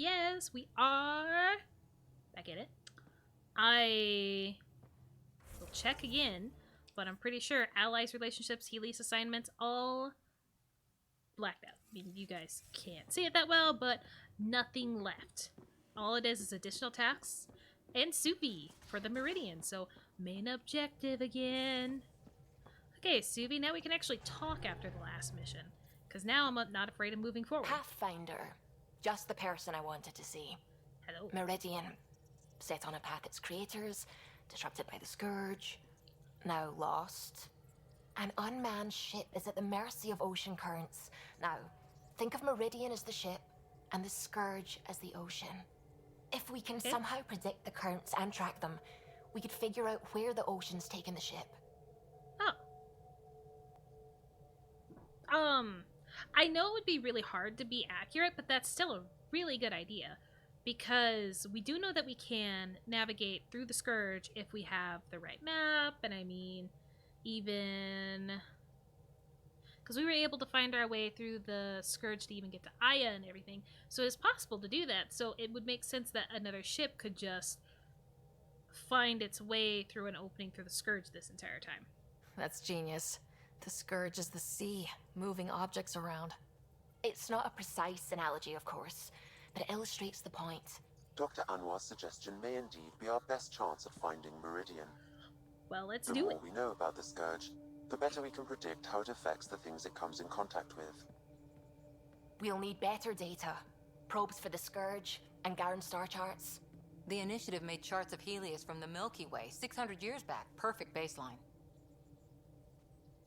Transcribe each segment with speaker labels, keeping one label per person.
Speaker 1: yes, we are. Back at it. I will check again, but I'm pretty sure allies, relationships, Healy's assignments, all blacked out. I mean, you guys can't see it that well, but nothing left. All it is additional tasks and Soupy for the Meridian. So, main objective again. Okay, Subi, now we can actually talk after the last mission. Because now I'm not afraid of moving forward.
Speaker 2: Pathfinder. Just the person I wanted to see.
Speaker 1: Hello.
Speaker 2: Meridian. Set on a path its creators, disrupted by the Scourge, now lost. An unmanned ship is at the mercy of ocean currents. Now, think of Meridian as the ship, and the Scourge as the ocean. If we can somehow predict the currents and track them, we could figure out where the ocean's taken the ship.
Speaker 1: Oh. I know it would be really hard to be accurate, but that's still a really good idea. Because we do know that we can navigate through the Scourge if we have the right map, and I mean, even... Because we were able to find our way through the Scourge to even get to Aya and everything, so it's possible to do that, so it would make sense that another ship could just find its way through an opening through the Scourge this entire time.
Speaker 3: That's genius. The Scourge is the sea, moving objects around.
Speaker 2: It's not a precise analogy, of course, but it illustrates the point.
Speaker 4: Dr. Anwar's suggestion may indeed be our best chance of finding Meridian.
Speaker 1: Well, let's
Speaker 4: do it.
Speaker 1: The
Speaker 4: more we know about the Scourge, the better we can predict how it affects the things it comes in contact with.
Speaker 2: We'll need better data. Probes for the Scourge, and Garen star charts.
Speaker 5: The Initiative made charts of Helios from the Milky Way 600 years back. Perfect baseline.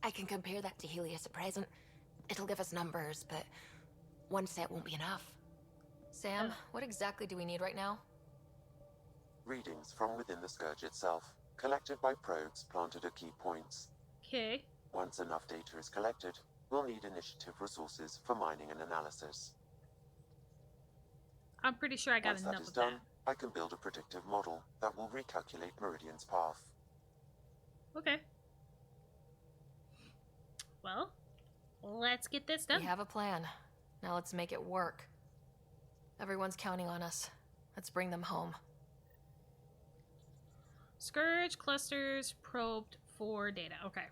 Speaker 2: I can compare that to Helios at present. It'll give us numbers, but one set won't be enough.
Speaker 3: Sam, what exactly do we need right now?
Speaker 4: Readings from within the Scourge itself, collected by probes planted at key points.
Speaker 1: Okay.
Speaker 4: Once enough data is collected, we'll need Initiative resources for mining and analysis.
Speaker 1: I'm pretty sure I got enough
Speaker 4: Once
Speaker 1: of
Speaker 4: that is done,
Speaker 1: that.
Speaker 4: I can build a predictive model that will recalculate Meridian's path.
Speaker 1: Okay. Well, let's get this done.
Speaker 3: We have a plan. Now let's make it work. Everyone's counting on us. Let's bring them home.
Speaker 1: Scourge clusters probed for data. Okay.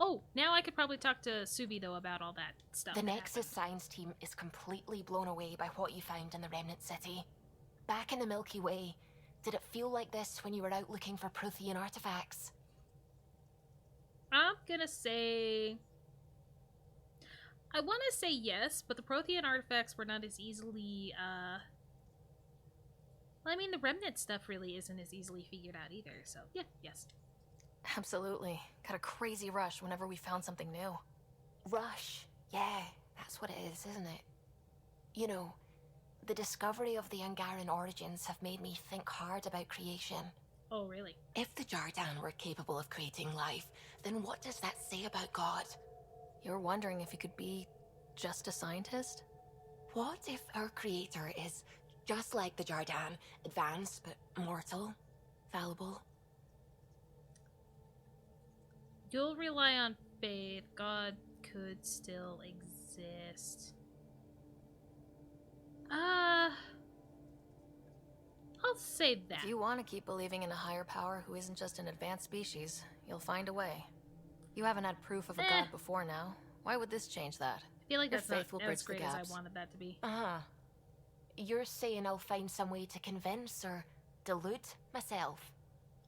Speaker 1: Oh, now I could probably talk to Subi, though, about all that stuff.
Speaker 2: The Nexus science team is completely blown away by what you found in the Remnant City. Back in the Milky Way, did it feel like this when you were out looking for Prothean artifacts?
Speaker 1: I'm gonna say... I want to say yes, but the Prothean artifacts were not as easily, Well, I mean, the Remnant stuff really isn't as easily figured out either, so yeah, yes.
Speaker 3: Absolutely. Got a crazy rush whenever we found something new.
Speaker 2: Rush. Yeah, that's what it is, isn't it? You know, the discovery of the Angaran origins have made me think hard about creation.
Speaker 1: Oh, really?
Speaker 2: If the Jardan were capable of creating life, then what does that say about God?
Speaker 3: You're wondering if he could be just a scientist?
Speaker 2: What if our creator is just like the Jardan, advanced but mortal, fallible?
Speaker 1: You'll rely on faith. God could still exist. I'll say that.
Speaker 3: If you want to keep believing in a higher power who isn't just an advanced species, you'll find a way. You haven't had proof of a god before now. Why would this change that?
Speaker 1: I feel like
Speaker 3: Your
Speaker 1: that's not
Speaker 3: faith will
Speaker 1: as
Speaker 3: bridge the
Speaker 1: great as I
Speaker 3: gaps.
Speaker 1: wanted that to be.
Speaker 2: Uh-huh. You're saying I'll find some way to convince or delude myself?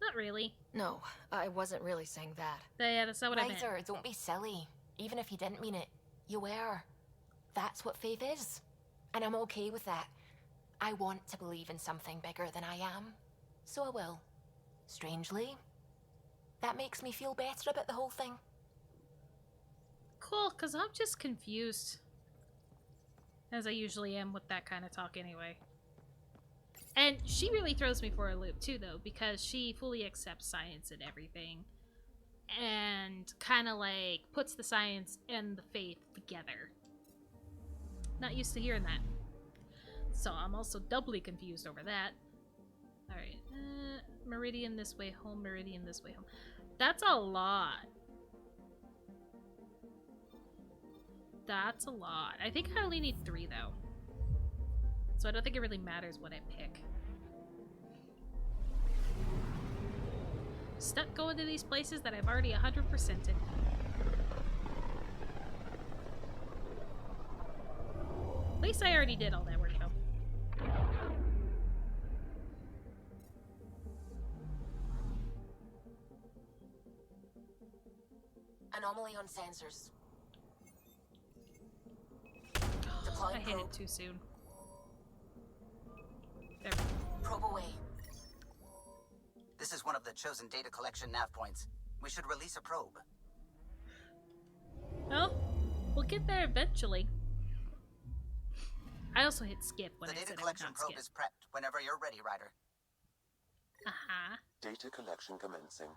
Speaker 1: Not really.
Speaker 3: No, I wasn't really saying that.
Speaker 1: Yeah, that's not what I meant.
Speaker 2: Ryder, don't be silly. Even if you didn't mean it, you were. That's what faith is. And I'm okay with that. I want to believe in something bigger than I am. So I will. Strangely. That makes me feel better about the whole thing.
Speaker 1: Cool, because I'm just confused. As I usually am with that kind of talk anyway. And she really throws me for a loop too, though, because she fully accepts science and everything. And kind of like puts the science and the faith together. Not used to hearing that. So I'm also doubly confused over that. Alright, Meridian this way home, Meridian this way home. That's a lot. That's a lot. I think I only need 3, though. So I don't think it really matters what I pick. Stuck going to these places that I've already 100%ed. At least I already did all that work, though.
Speaker 2: Anomaly on sensors.
Speaker 1: I hit it too soon. There.
Speaker 2: Probe away.
Speaker 6: This is one of the chosen data collection nav points. We should release a probe.
Speaker 1: Well, we'll get there eventually. I also hit skip when
Speaker 6: The
Speaker 1: I
Speaker 6: data
Speaker 1: said
Speaker 6: collection
Speaker 1: I would not
Speaker 6: probe
Speaker 1: skip.
Speaker 6: is prepped whenever you're ready, Ryder.
Speaker 4: Data collection commencing.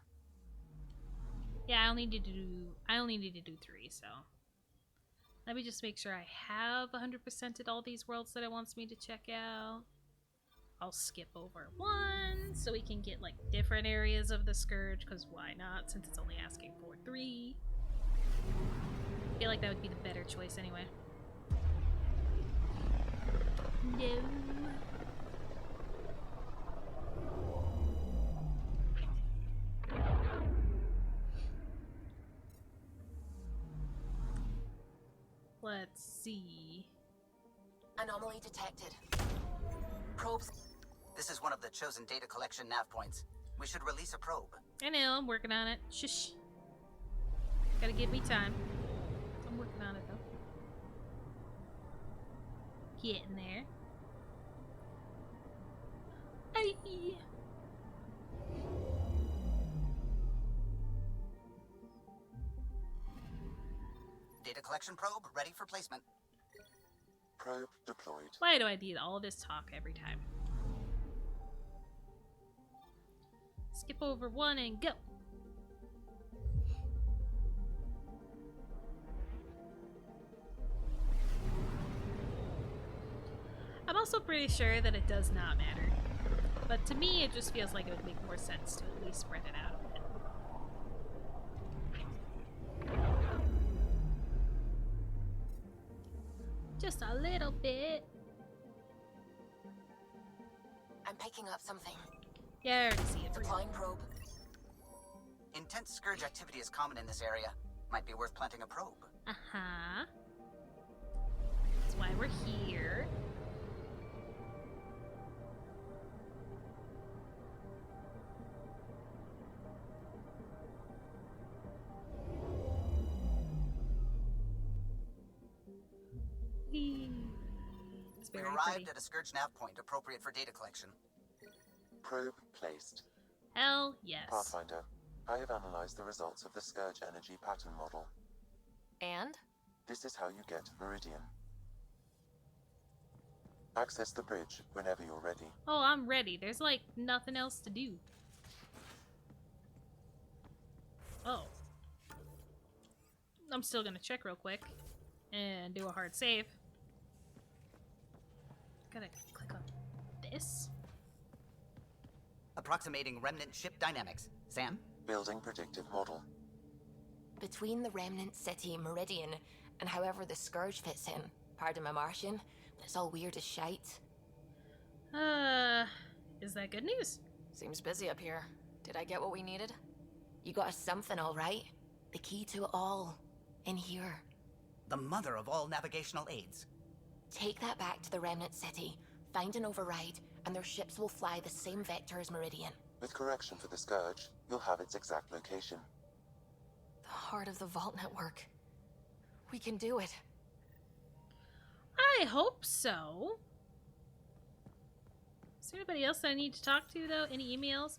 Speaker 1: Yeah, I only need to do 3, so let me just make sure I have 100%ed all these worlds that it wants me to check out. I'll skip over 1 so we can get like different areas of the Scourge, because why not, since it's only asking for 3. I feel like that would be the better choice anyway. No. Let's see.
Speaker 2: Anomaly detected. Probes.
Speaker 6: This is one of the chosen data collection nav points. We should release a probe.
Speaker 1: I know, I'm working on it. Shush. Gotta give me time. I'm working on it though. Getting there. Aye.
Speaker 6: Data collection probe ready for placement.
Speaker 4: Probe deployed.
Speaker 1: Why do I need all this talk every time? Skip over 1 and go. I'm also pretty sure that it does not matter. But to me, it just feels like it would make more sense to at least spread it out a bit. Just a little bit.
Speaker 2: I'm picking up something.
Speaker 1: Yeah, I already see it.
Speaker 2: Deploying probe.
Speaker 6: Intense scourge activity is common in this area. Might be worth planting a probe.
Speaker 1: Uh-huh. That's why we're here. It's
Speaker 6: We
Speaker 1: very
Speaker 6: arrived
Speaker 1: pretty.
Speaker 6: at a scourge nav point appropriate for data collection.
Speaker 4: Probe placed.
Speaker 1: Hell yes.
Speaker 4: Pathfinder, I have analyzed the results of the Scourge energy pattern model.
Speaker 3: And?
Speaker 4: This is how you get Meridian. Access the bridge whenever you're ready.
Speaker 1: Oh, I'm ready. There's like nothing else to do. Oh. I'm still gonna check real quick and do a hard save. Gotta click on this.
Speaker 6: Approximating remnant ship dynamics. Sam?
Speaker 4: Building predictive model.
Speaker 2: Between the remnant city Meridian and however the Scourge fits in, pardon my Martian, but it's all weird as shite.
Speaker 1: Is that good news?
Speaker 3: Seems busy up here. Did I get what we needed?
Speaker 2: You got us something, all right? The key to it all. In here.
Speaker 6: The mother of all navigational aids.
Speaker 2: Take that back to the remnant city, find an override, and their ships will fly the same vector as Meridian.
Speaker 4: With correction for the Scourge, you'll have its exact location.
Speaker 3: The heart of the Vault Network. We can do it.
Speaker 1: I hope so. Is there anybody else that I need to talk to, though? Any emails?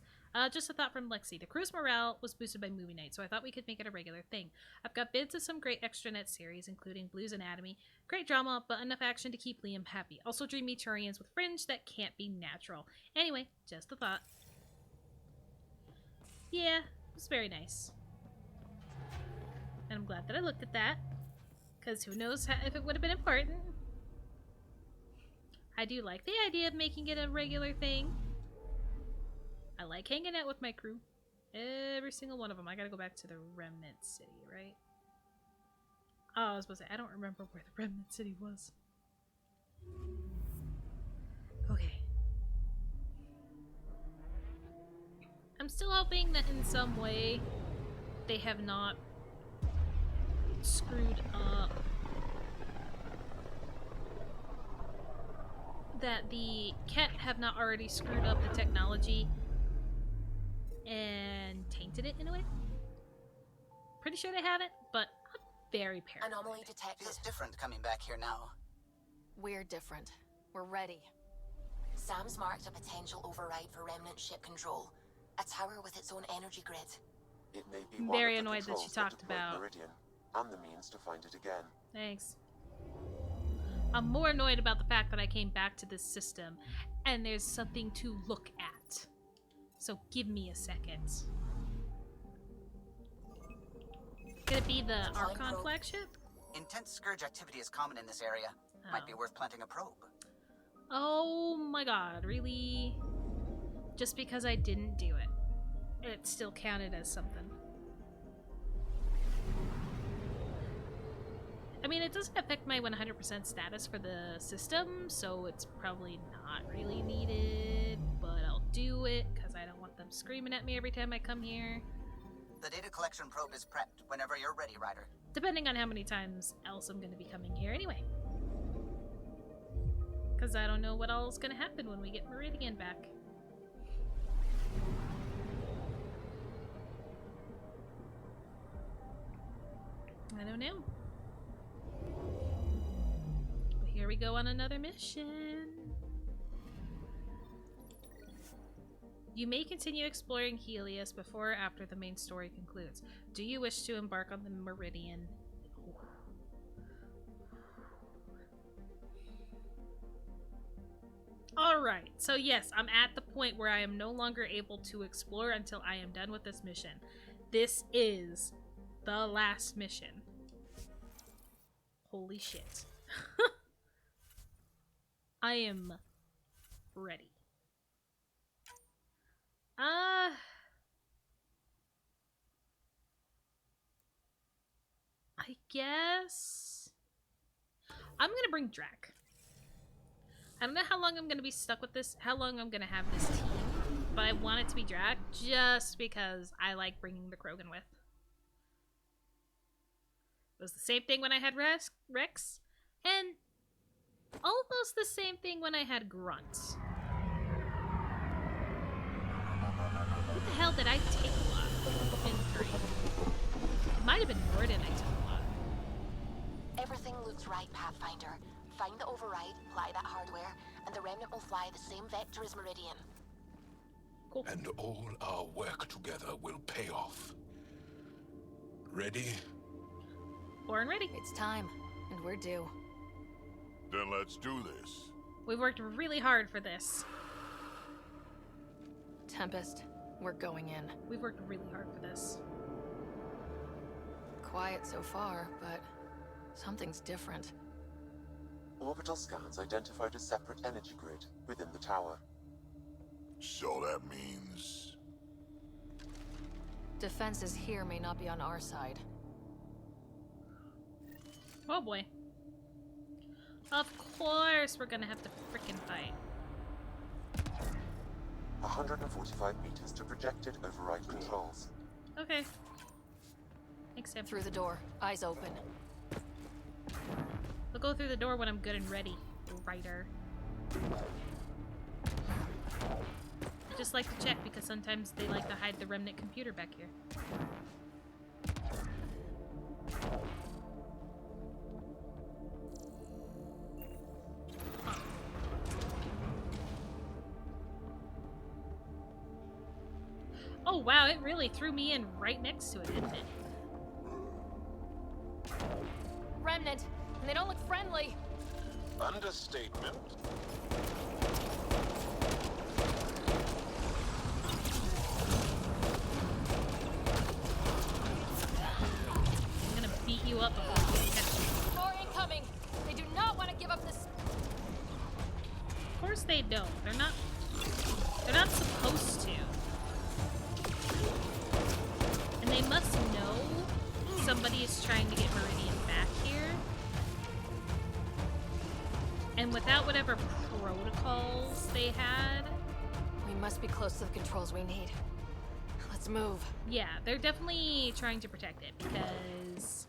Speaker 1: Just a thought from Lexi. The crew's morale was boosted by movie night, so I thought we could make it a regular thing. I've got bids of some great extranet series, including Blue's Anatomy. Great drama, but enough action to keep Liam happy. Also dream Eturians with fringe that can't be natural. Anyway, just a thought. Yeah, it was very nice. And I'm glad that I looked at that, because who knows if it would have been important. I do like the idea of making it a regular thing. I like hanging out with my crew. Every single one of them. I gotta go back to the Remnant City, right? Oh, I was supposed to say, I don't remember where the Remnant City was. I'm still hoping that in some way they have not screwed up. That the Ket have not already screwed up the technology and tainted it in a way. Pretty sure they haven't, but I'm very paranoid.
Speaker 2: Anomaly detected.
Speaker 6: Feels different coming back here now.
Speaker 3: We're different. We're ready.
Speaker 2: Sam's marked a potential override for remnant ship control. A tower with its own energy grid.
Speaker 4: It may be
Speaker 1: I'm
Speaker 4: one
Speaker 1: very
Speaker 4: of the
Speaker 1: annoyed that she
Speaker 4: controls
Speaker 1: talked
Speaker 4: deployed
Speaker 1: about-
Speaker 4: Meridian, and the means to find it again.
Speaker 1: Thanks. I'm more annoyed about the fact that I came back to this system and there's something to look at. So give me a second. Could it be the Archon flagship?
Speaker 6: Intense scourge activity is common in this area. Might be worth planting a probe.
Speaker 1: Oh my god, really? Just because I didn't do it, it still counted as something. I mean, it doesn't affect my 100% status for the system, so it's probably not really needed, but I'll do it because I don't want them screaming at me every time I come here.
Speaker 6: The data collection probe is prepped whenever you're ready, Ryder.
Speaker 1: Depending on how many times else I'm going to be coming here anyway. Because I don't know what all is going to happen when we get Meridian back. I don't know. But here we go on another mission. You may continue exploring Helios before or after the main story concludes. Do you wish to embark on the Meridian? Alright, so yes, I'm at the point where I am no longer able to explore until I am done with this mission. This is the last mission. Holy shit. I am ready. I guess I'm gonna bring Drac. I don't know how long I'm gonna be stuck with this, how long I'm gonna have this team, but I want it to be Drac just because I like bringing the Krogan with. It was the same thing when I had Rex, and almost the same thing when I had Grunt. What the hell did I take a lot in 3? It might have been Morden I took a lot.
Speaker 2: Everything looks right, Pathfinder. Find the override, apply that hardware, and the remnant will fly the same vector as Meridian.
Speaker 1: Cool.
Speaker 7: And all our work together will pay off. Ready?
Speaker 1: Born ready.
Speaker 3: It's time, and we're due.
Speaker 7: Then let's do this.
Speaker 1: We've worked really hard for this.
Speaker 3: Tempest, we're going in.
Speaker 1: We've worked really hard for this.
Speaker 3: Quiet so far, but something's different.
Speaker 4: Orbital scans identified a separate energy grid within the tower.
Speaker 7: So that means...
Speaker 3: Defenses here may not be on our side.
Speaker 1: Oh boy. Of course we're gonna have to frickin' fight.
Speaker 4: 145 meters to projected override controls.
Speaker 1: Okay. Thanks, Sam.
Speaker 3: Through the door, eyes open.
Speaker 1: We'll go through the door when I'm good and ready, Ryder. I just like to check because sometimes they like to hide the remnant computer back here. Oh wow, it really threw me in right next to it, didn't it?
Speaker 3: Remnant, and they don't look friendly.
Speaker 7: Understatement.
Speaker 1: I'm gonna beat you up before you can catch me.
Speaker 3: More incoming. They do not want to give up this.
Speaker 1: Of course they don't. They're not supposed to. And they must know somebody is trying to get Meridian back here. And without whatever protocols they had.
Speaker 3: We must be close to the controls we need. Let's move.
Speaker 1: Yeah, they're definitely trying to protect it because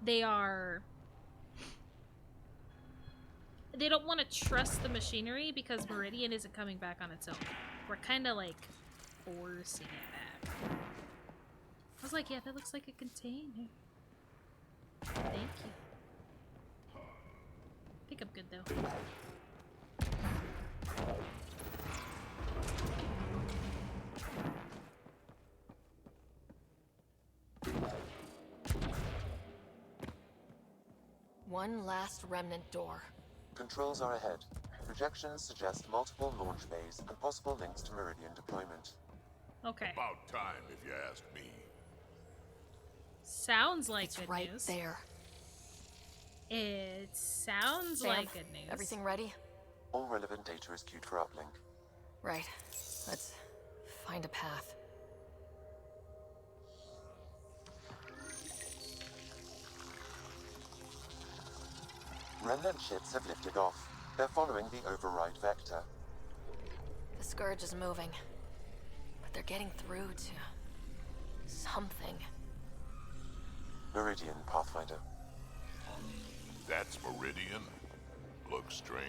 Speaker 1: they are... They don't want to trust the machinery because Meridian isn't coming back on its own. We're kind of like forcing it back. I was like, yeah, that looks like a container. Thank you. I think I'm good though.
Speaker 3: One last remnant door.
Speaker 4: Controls are ahead. Projections suggest multiple launch bays and possible links to Meridian deployment.
Speaker 1: Okay.
Speaker 7: About time, if you ask me.
Speaker 1: Sounds like
Speaker 3: It's
Speaker 1: good
Speaker 3: right
Speaker 1: news.
Speaker 3: there.
Speaker 1: It sounds
Speaker 3: Sam,
Speaker 1: like good news.
Speaker 3: everything ready?
Speaker 4: All relevant data is queued for uplink.
Speaker 3: Right. Let's find a path.
Speaker 4: Remnant ships have lifted off. They're following the override vector.
Speaker 3: The Scourge is moving. But they're getting through to... something.
Speaker 4: Meridian, Pathfinder.
Speaker 7: That's Meridian. Looks strange.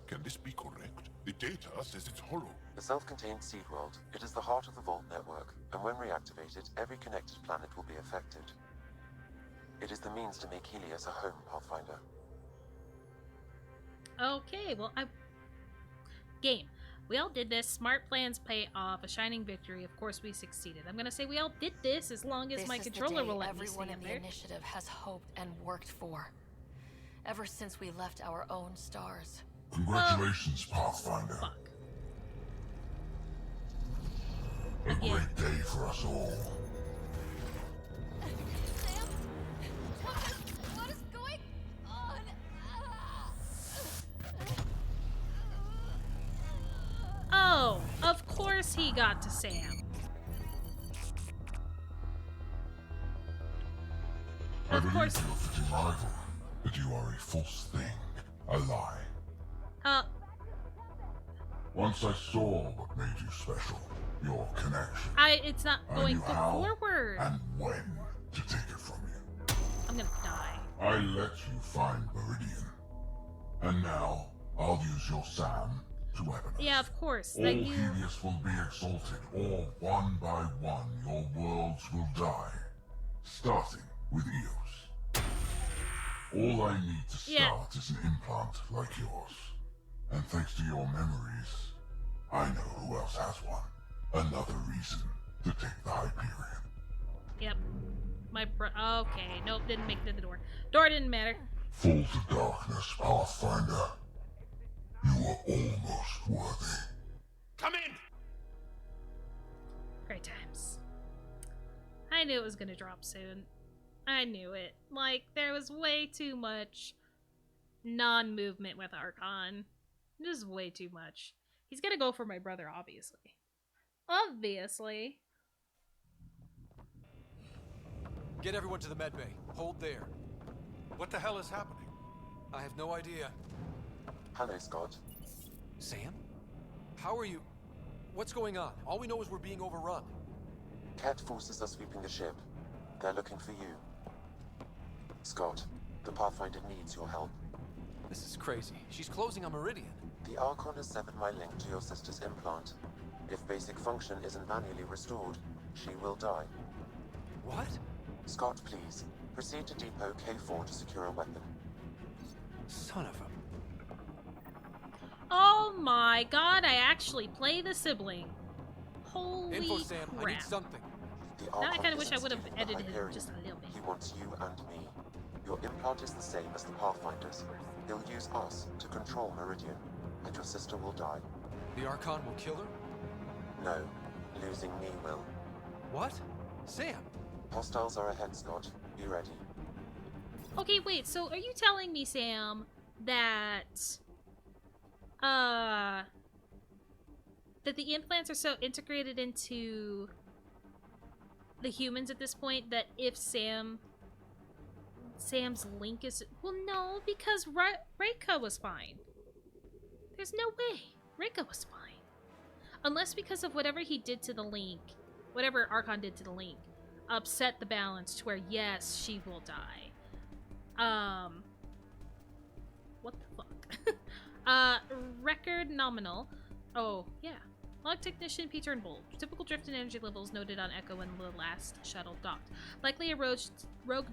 Speaker 7: Can this be correct? The data says it's hollow.
Speaker 4: The self-contained seed world. It is the heart of the Vault network, and when reactivated, every connected planet will be affected. It is the means to make Helios a home, Pathfinder.
Speaker 1: Okay, well, Game. We all did this. Smart plans pay off. A shining victory. Of course, we succeeded. I'm gonna say we all did this as long as
Speaker 3: This
Speaker 1: my
Speaker 3: is the
Speaker 1: controller
Speaker 3: day
Speaker 1: will let me
Speaker 3: everyone
Speaker 1: stay
Speaker 3: in
Speaker 1: up
Speaker 3: the
Speaker 1: there.
Speaker 3: initiative has hoped and worked for. Ever since we left our own stars.
Speaker 7: Congratulations, Pathfinder.
Speaker 1: Fuck.
Speaker 7: A
Speaker 1: Yeah.
Speaker 7: great day for us all.
Speaker 3: Sam? What is going on?
Speaker 1: Oh, of course he got to Sam.
Speaker 7: I
Speaker 1: Of
Speaker 7: believe
Speaker 1: course.
Speaker 7: you're a fitting rival, but you are a false thing. A lie. Once I saw what made you special. Your connection.
Speaker 1: It's not
Speaker 7: I
Speaker 1: going
Speaker 7: knew how
Speaker 1: forward.
Speaker 7: and when to take it from you.
Speaker 1: I'm gonna die.
Speaker 7: I let you find Meridian. And now, I'll use your Sam to weaponize.
Speaker 1: Yeah, of course.
Speaker 7: All
Speaker 1: That you...
Speaker 7: Helios will be exalted, or one by one your worlds will die. Starting with Eos. All I need to start is an implant like yours. And thanks to your memories, I know who else has one. Another reason to take the Hyperion.
Speaker 1: Yep. Okay, nope, didn't make it to the door. Door didn't matter.
Speaker 7: Fall to darkness, Pathfinder. You are almost worthy. Come in!
Speaker 1: Great times. I knew it was gonna drop soon. I knew it. Like, there was way too much non-movement with Archon. Just way too much. He's gonna go for my brother, obviously. Obviously.
Speaker 8: Get everyone to the med bay. Hold there.
Speaker 9: What the hell is happening?
Speaker 8: I have no idea.
Speaker 4: Hello, Scott.
Speaker 8: Sam? How are you? What's going on? All we know is we're being overrun.
Speaker 4: Ket forces are sweeping the ship. They're looking for you. Scott, the Pathfinder needs your help.
Speaker 8: This is crazy. She's closing on Meridian.
Speaker 4: The Archon has severed my link to your sister's implant. If basic function isn't manually restored, she will die.
Speaker 8: What?
Speaker 4: Scott, please, proceed to Depot K4 to secure a weapon.
Speaker 8: Son of a...
Speaker 1: Oh my god, I actually play the sibling. Holy
Speaker 8: Info, Sam.
Speaker 1: crap.
Speaker 8: I need something.
Speaker 4: The
Speaker 1: Now I
Speaker 4: Archon
Speaker 1: kind of wish I
Speaker 4: isn't
Speaker 1: would have
Speaker 4: stealing the
Speaker 1: edited him
Speaker 4: Hyperion.
Speaker 1: just a little bit.
Speaker 4: He wants you and me. Your implant is the same as the Pathfinder's. He'll use us to control Meridian, and your sister will die.
Speaker 8: The Archon will kill her?
Speaker 4: No, losing me will.
Speaker 8: What? Sam?
Speaker 4: Hostiles are ahead, Scott. Be ready.
Speaker 1: Okay, wait, so are you telling me, Sam, that that the implants are so integrated into the humans at this point that if Sam's link is... Well, no, because Reika was fine. There's no way. Reika was fine. Unless because of whatever he did to the link, whatever Archon did to the Link upset the balance to where, yes, she will die. What the fuck? Record nominal. Oh, yeah. Log technician Peter and Bold. Typical drift and energy levels noted on Echo when the last shuttle docked. Likely a rogue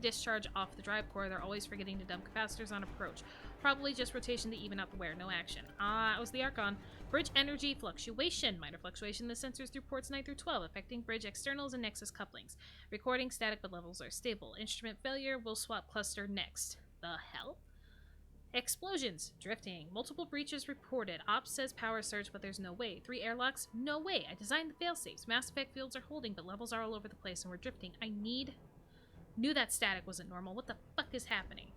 Speaker 1: discharge off the drive core. They're always forgetting to dump capacitors on approach. Probably just rotation to even out the wear. No action. It was the Archon. Bridge energy fluctuation. Minor fluctuation in the sensors through ports 9 through 12, affecting bridge externals and nexus couplings. Recording static, but levels are stable. Instrument failure. Will swap cluster next. The hell? Explosions. Drifting. Multiple breaches reported. Ops says power surge, but there's no way. 3 airlocks? No way. I designed the failsafes. Mass effect fields are holding, but levels are all over the place and we're drifting. Knew that static wasn't normal. What the fuck is happening?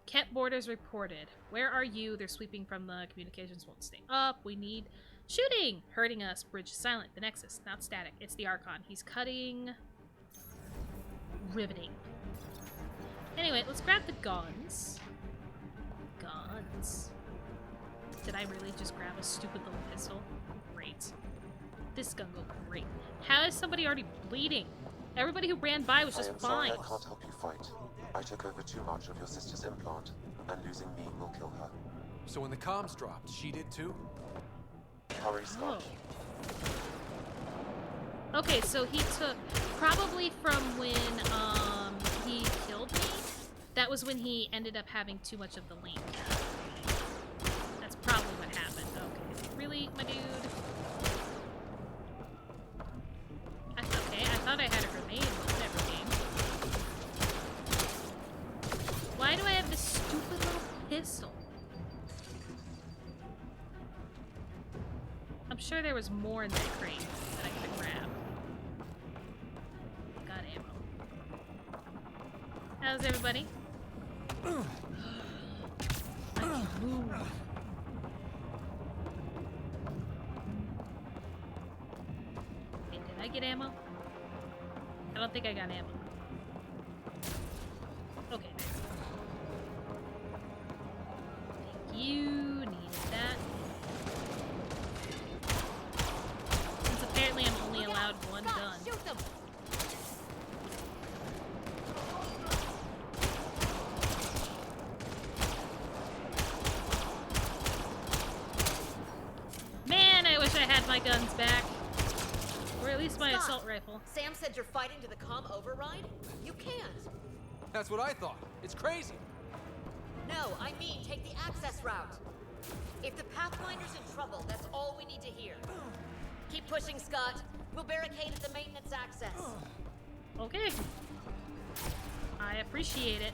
Speaker 1: Kept borders reported. Where are you? They're sweeping from the communications. Won't stay up. We need shooting. Hurting us. Bridge silent. The Nexus. Not static. It's the Archon. He's cutting. Riveting. Anyway, let's grab the guns. Did I really just grab a stupid little pistol? Great. This gun go great. How is somebody already bleeding? Everybody who ran by was just fine.
Speaker 4: I can't help you fight. I took over too much of your sister's implant, and losing me will kill her.
Speaker 8: So when the comms dropped, she did too?
Speaker 4: Hurry, Scott.
Speaker 1: Oh. Okay, so he took... Probably from when, he killed me. That was when he ended up having too much of the Link. That's probably what happened. Okay. Really, my dude? That's okay. I thought I had a grenade, but whatever, game. Why do I have this stupid little pistol? I'm sure there was more in that crate that I could grab. Got ammo. How's everybody? I can move. Hey, did I get ammo? I don't think I got ammo. Okay, there. Thank you. Needed that. Since apparently I'm only allowed one gun.
Speaker 2: Shoot them!
Speaker 1: Man, I wish I had my guns back. Or at least my
Speaker 2: Stop.
Speaker 1: assault rifle.
Speaker 2: Sam said you're fighting to the comm override? You can't.
Speaker 8: That's what I thought. It's crazy.
Speaker 2: No, I mean take the access route. If the Pathfinder's in trouble, that's all we need to hear. Keep pushing, Scott. We'll barricade at the maintenance access.
Speaker 1: Okay. I appreciate it.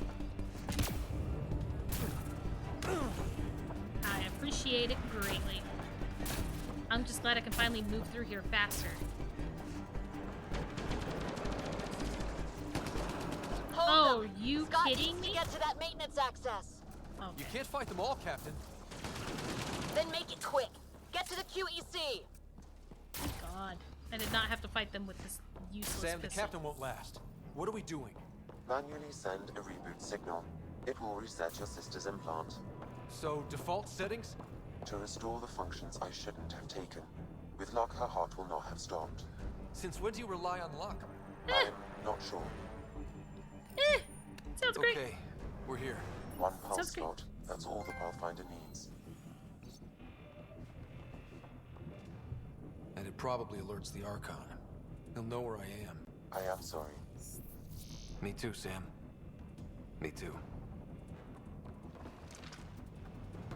Speaker 1: I appreciate it greatly. I'm just glad I can finally move through here faster.
Speaker 2: Hold
Speaker 1: Oh,
Speaker 2: them.
Speaker 1: you
Speaker 2: Scott
Speaker 1: kidding
Speaker 2: needs to
Speaker 1: me?
Speaker 2: get to that maintenance access.
Speaker 1: Okay.
Speaker 8: You can't fight them all, Captain.
Speaker 2: Then make it quick. Get to the QEC.
Speaker 1: God. I did not have to fight them with this useless
Speaker 8: Sam, the
Speaker 1: pistol.
Speaker 8: captain won't last. What are we doing?
Speaker 4: Manually send a reboot signal. It will reset your sister's implant.
Speaker 8: So, default settings?
Speaker 4: To restore the functions I shouldn't have taken. With luck, her heart will not have stopped.
Speaker 8: Since when do you rely on luck?
Speaker 4: I'm not sure.
Speaker 1: Sounds great.
Speaker 8: Okay, we're here.
Speaker 4: One pulse
Speaker 1: Sounds great.
Speaker 4: slot. That's all the Pathfinder needs.
Speaker 8: And it probably alerts the Archon. He'll know where I am.
Speaker 4: I am sorry.
Speaker 8: Me too, Sam. Me too.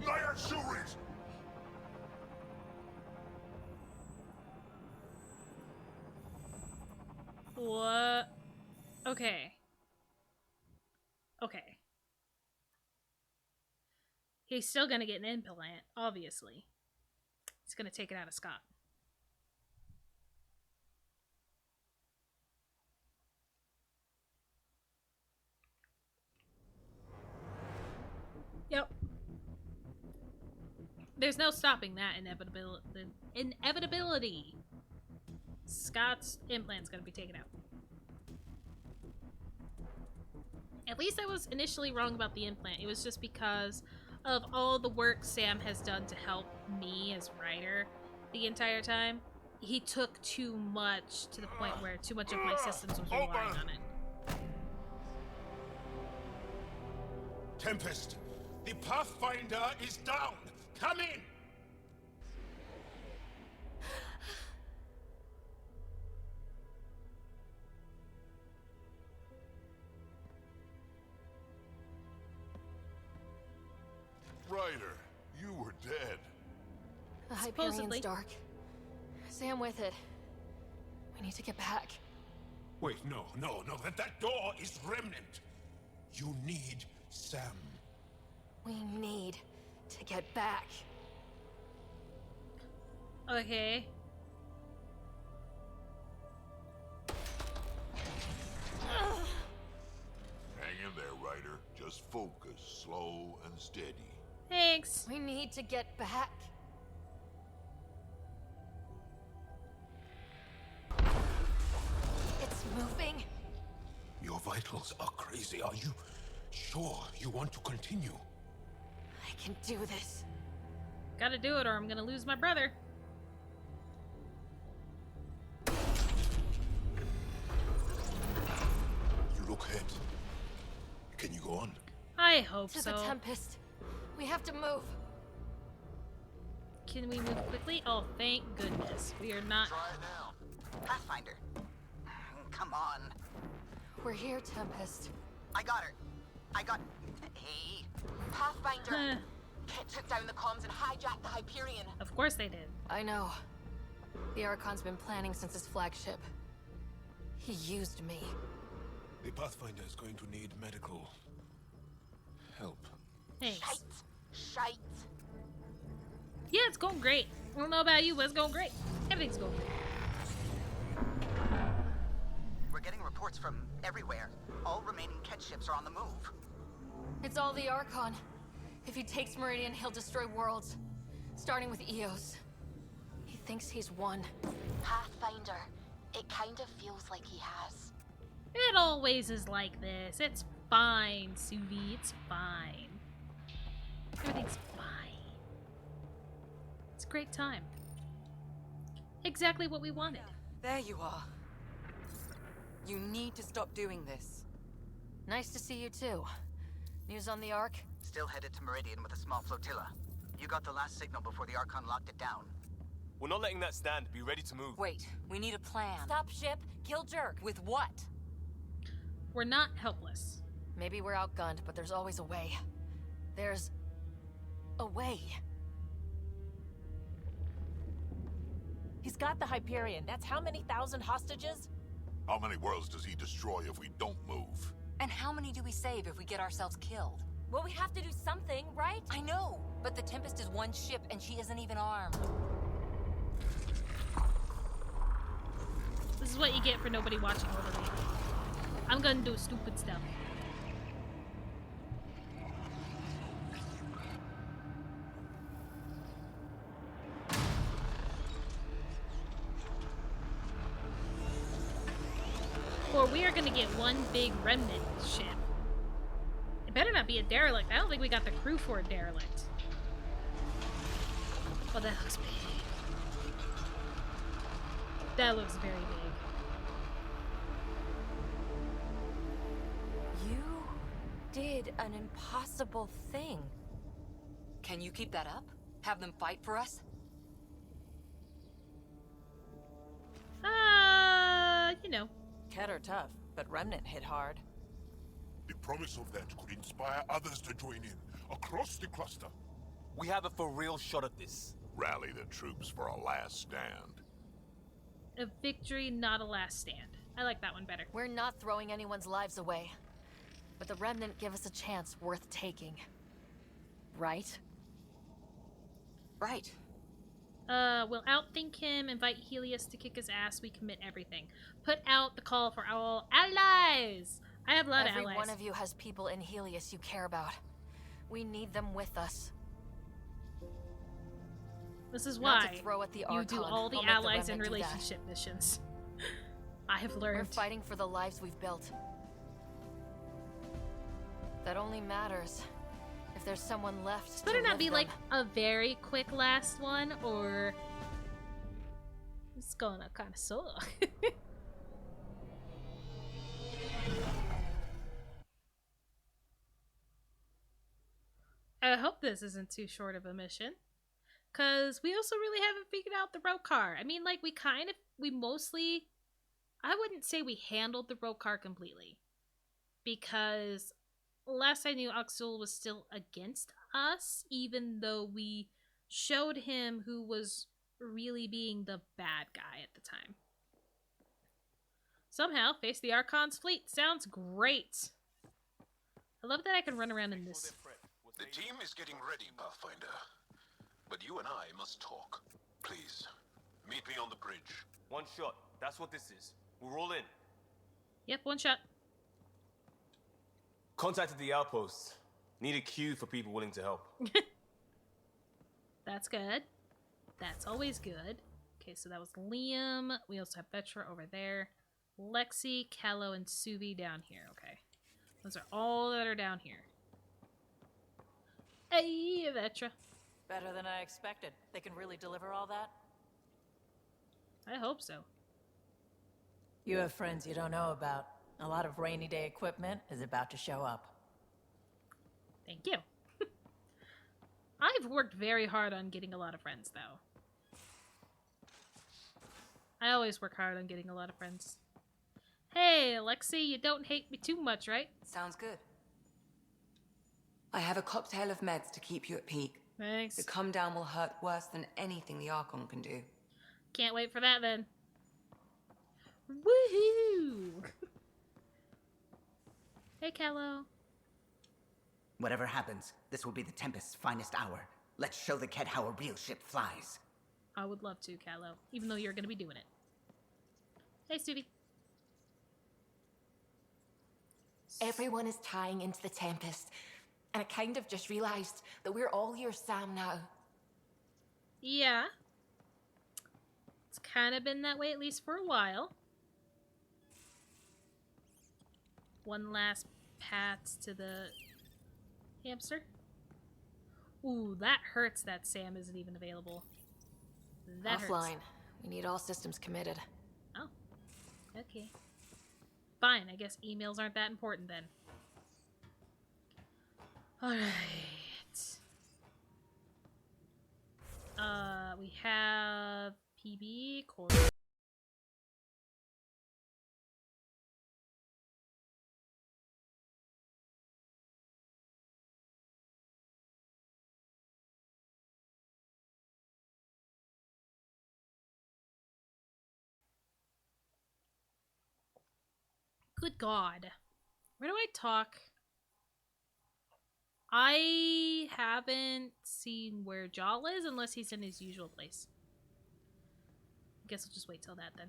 Speaker 7: Liar shooters!
Speaker 1: What? Okay. Okay. He's still gonna get an implant, obviously. He's gonna take it out of Scott. Yep. There's no stopping that inevitability. Scott's implant's gonna be taken out. At least I was initially wrong about the implant. It was just because of all the work Sam has done to help me as writer the entire time. he took too much to the point where too much of my systems was relying on it.
Speaker 9: Tempest, the Pathfinder is down. Come in.
Speaker 7: Ryder, you were dead.
Speaker 3: The
Speaker 1: Supposedly.
Speaker 3: Hyperion's dark. Sam with it. We need to get back.
Speaker 9: Wait, no. That door is remnant. You need Sam.
Speaker 3: We need to get back.
Speaker 1: Okay.
Speaker 7: Hang in there, Ryder. Just focus, slow and steady.
Speaker 1: Thanks.
Speaker 3: We need to get back. It's moving.
Speaker 9: Your vitals are crazy. Are you sure you want to continue?
Speaker 3: I can do this.
Speaker 1: Gotta do it or I'm gonna lose my brother.
Speaker 9: You look hurt. Can you go on?
Speaker 1: I hope
Speaker 3: To
Speaker 1: so.
Speaker 3: the Tempest. We have to move.
Speaker 1: Can we move quickly? Oh, thank goodness. We are not.
Speaker 6: Try it now. Pathfinder. Come on.
Speaker 3: We're here, Tempest.
Speaker 6: I got her. Hey.
Speaker 2: Pathfinder. Kit took down the comms and hijacked the Hyperion.
Speaker 1: Of course they did.
Speaker 3: I know. The Archon's been planning since his flagship. He used me.
Speaker 9: The Pathfinder is going to need medical help.
Speaker 1: Thanks.
Speaker 2: Shite.
Speaker 1: Yeah, it's going great. I don't know about you, but it's going great. Everything's going great.
Speaker 6: We're getting reports from everywhere. All remaining Ket ships are on the move.
Speaker 3: It's all the Archon. If he takes Meridian, he'll destroy worlds. Starting with Eos. He thinks he's won.
Speaker 2: Pathfinder. It kind of feels like he has.
Speaker 1: It always is like this. It's fine, Suvi. It's fine. Everything's fine. It's a great time. Exactly what we wanted.
Speaker 5: There you are. You need to stop doing this.
Speaker 3: Nice to see you too. News on the Ark?
Speaker 6: Still headed to Meridian with a small flotilla. You got the last signal before the Archon locked it down.
Speaker 10: We're not letting that stand. Be ready to move.
Speaker 5: Wait, we need a plan.
Speaker 3: Stop ship, kill Jerk.
Speaker 5: With what?
Speaker 1: We're not helpless.
Speaker 3: Maybe we're outgunned, but there's always a way. There's a way.
Speaker 11: He's got the Hyperion. That's how many thousand hostages?
Speaker 7: How many worlds does he destroy if we don't move?
Speaker 5: And how many do we save if we get ourselves killed?
Speaker 11: Well, we have to do something, right?
Speaker 5: I know, but the Tempest is one ship and she isn't even armed.
Speaker 1: This is what you get for nobody watching over me. I'm gonna do stupid stuff. Or we are gonna get one big remnant ship. It better not be a derelict. I don't think we got the crew for a derelict. Oh, that looks big. That looks very big.
Speaker 11: You did an impossible thing.
Speaker 5: Can you keep that up? Have them fight for us?
Speaker 1: You know.
Speaker 11: Ket are tough, but Remnant hit hard.
Speaker 7: The promise of that could inspire others to join in, across the cluster.
Speaker 10: We have a for real shot at this.
Speaker 7: Rally the troops for a last stand.
Speaker 1: A victory, not a last stand. I like that one better.
Speaker 3: We're not throwing anyone's lives away. But the Remnant give us a chance worth taking. Right?
Speaker 5: Right.
Speaker 1: We'll outthink him, invite Helios to kick his ass, we commit everything. Put out the call for all allies! I have a lot of allies.
Speaker 3: Every one of you has people in Helios you care about. We need them with us.
Speaker 1: This is
Speaker 3: Not
Speaker 1: why
Speaker 3: to throw at the
Speaker 1: you
Speaker 3: Archon.
Speaker 1: do all the
Speaker 3: I'll make the
Speaker 1: allies and
Speaker 3: Remnant do that.
Speaker 1: relationship missions. I have
Speaker 3: We're
Speaker 1: learned.
Speaker 3: fighting for the lives we've built. That only matters if there's someone left
Speaker 1: This
Speaker 3: to
Speaker 1: better not
Speaker 3: live
Speaker 1: be
Speaker 3: them.
Speaker 1: like a very quick last one, or It's gonna kind of suck. I hope this isn't too short of a mission. Because we also really haven't figured out the road car. I mean, like, we mostly, I wouldn't say we handled the road car completely. Because last I knew, Axel was still against us, even though we showed him who was really being the bad guy at the time. Somehow, face the Archon's fleet. Sounds great. I love that I can run around in this.
Speaker 9: The team is getting ready, Pathfinder. But you and I must talk. Please, meet me on the bridge.
Speaker 10: One shot. That's what this is. We're all in.
Speaker 1: Yep, one shot.
Speaker 10: Contacted the outpost. Need a queue for people willing to help.
Speaker 1: That's good. That's always good. Okay, so that was Liam. We also have Vetra over there. Lexi, Callow, and Suvi down here. Okay. Those are all that are down here. Hey, Vetra.
Speaker 11: Better than I expected. They can really deliver all that?
Speaker 1: I hope so.
Speaker 11: You have friends you don't know about. A lot of rainy day equipment is about to show up.
Speaker 1: Thank you. I've worked very hard on getting a lot of friends, though. I always work hard on getting a lot of friends. Hey, Lexi, you don't hate me too much, right?
Speaker 5: Sounds good. I have a cocktail of meds to keep you at peak.
Speaker 1: Thanks.
Speaker 5: The come down will hurt worse than anything the Archon can do.
Speaker 1: Can't wait for that, then. Woohoo! Hey, Callow.
Speaker 6: Whatever happens, this will be the Tempest's finest hour. Let's show the Kett how a real ship flies.
Speaker 1: I would love to, Callow, even though you're going to be doing it. Hey, Suvi.
Speaker 2: Everyone is tying into the Tempest, and I kind of just realized that we're all your Sam now.
Speaker 1: Yeah. It's kind of been that way, at least for a while. One last pat to the hamster. Ooh, that hurts that Sam isn't even available. That
Speaker 3: Offline.
Speaker 1: hurts.
Speaker 3: We need all systems committed.
Speaker 1: Oh. Okay. Fine, I guess emails aren't that important then. Alright. We have PB, core. Good God. Where do I talk? I haven't seen where Jaw is unless he's in his usual place. I guess I'll just wait till that then.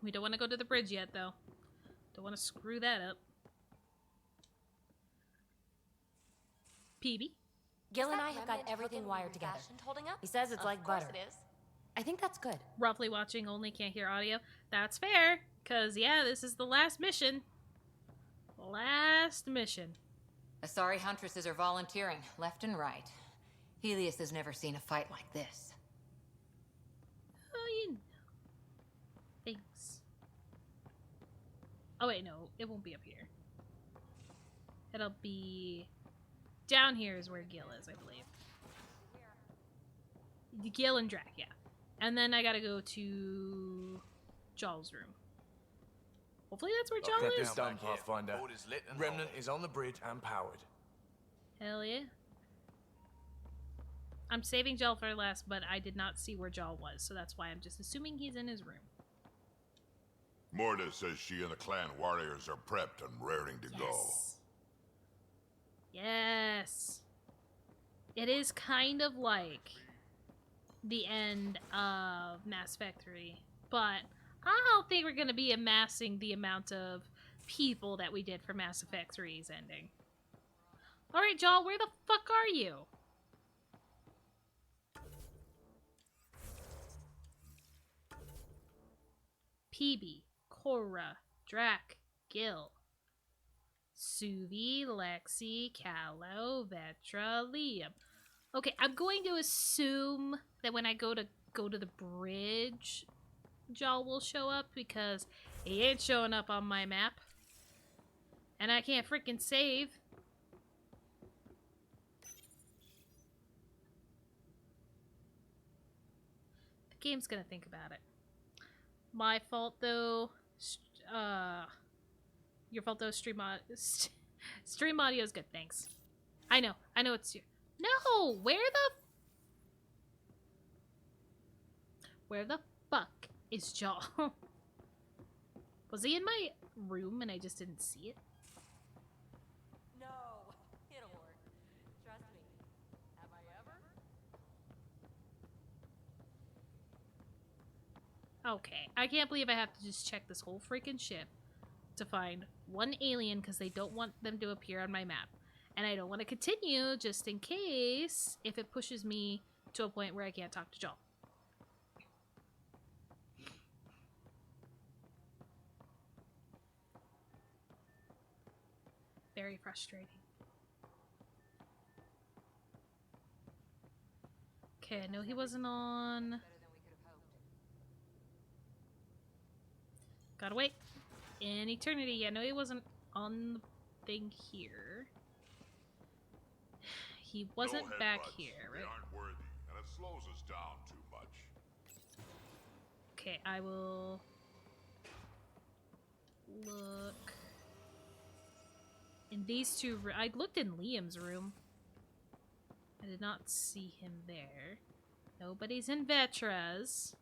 Speaker 1: We don't want to go to the bridge yet, though. Don't want to screw that up. PB?
Speaker 2: Gil and I have got everything wired together. He says it's like butter. I think that's good.
Speaker 1: Roughly watching only, can't hear audio. That's fair, because, yeah, this is the last mission. Last mission.
Speaker 5: Asari huntresses are volunteering, left and right. Helios has never seen a fight like this.
Speaker 1: Oh, you know. Thanks. Oh, wait, no. It won't be up here. It'll be... Down here is where Gil is, I believe. Gil and Drac, yeah. And then I gotta go to... Jaw's room. Hopefully that's where Jaw
Speaker 12: Get
Speaker 1: is.
Speaker 12: this done, Pathfinder. Remnant is on the bridge and powered.
Speaker 1: Hell yeah. I'm saving Jaw for last, but I did not see where Jaw was, so that's why I'm just assuming he's in his room.
Speaker 7: Morda says she and the clan warriors are prepped and raring to go.
Speaker 1: Yes. It is kind of like the end of Mass Effect 3, but I don't think we're going to be amassing the amount of people that we did for Mass Effect 3's ending. Alright, Jaw, where the fuck are you? PB, Cora, Drac, Gil, Suvi, Lexi, Callow, Vetra, Liam. Okay, I'm going to assume that when I go to go to the bridge, Jaw will show up, because he ain't showing up on my map. And I can't freaking save. The game's gonna think about it. My fault, though. Your fault, though. Stream audio's good, thanks. I know it's you. No! Where the fuck is Jaw? Was he in my room and I just didn't see it?
Speaker 13: No, it'll work. Trust me. Have I ever?
Speaker 1: Okay, I can't believe I have to just check this whole freaking ship to find one alien because they don't want them to appear on my map. And I don't want to continue just in case if it pushes me to a point where I can't talk to Jaw. Very frustrating. Okay, I know he wasn't on. Gotta wait. In eternity, I know he wasn't on the thing here. He wasn't back here, right?
Speaker 7: We aren't worthy, and it slows us down too much.
Speaker 1: Okay, I will look in these two. I looked in Liam's room. I did not see him there. Nobody's in Vetra's.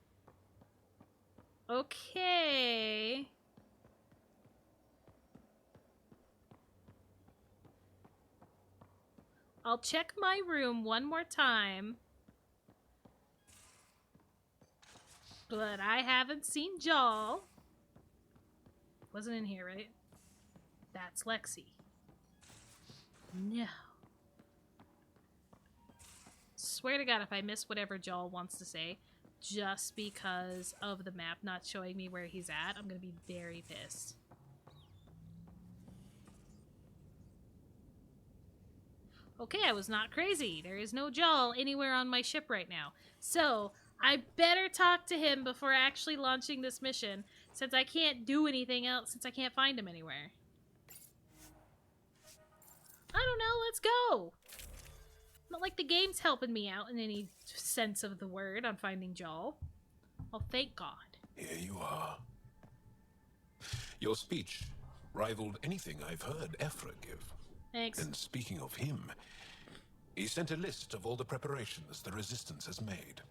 Speaker 1: Okay. I'll check my room one more time. But I haven't seen Jaw. Wasn't in here, right? That's Lexi. No. Swear to God, if I miss whatever Jaw wants to say, just because of the map not showing me where he's at, I'm gonna be very pissed. Okay, I was not crazy. There is no Jaw anywhere on my ship right now. So, I better talk to him before actually launching this mission, since I can't do anything else, since I can't find him anywhere. I don't know, let's go! Not like the game's helping me out in any sense of the word on finding Jaw. Oh, thank God.
Speaker 9: Here you are. Your speech rivaled anything I've heard Ephra give.
Speaker 1: Thanks.
Speaker 9: And speaking of him, he sent a list of all the preparations the Resistance has made.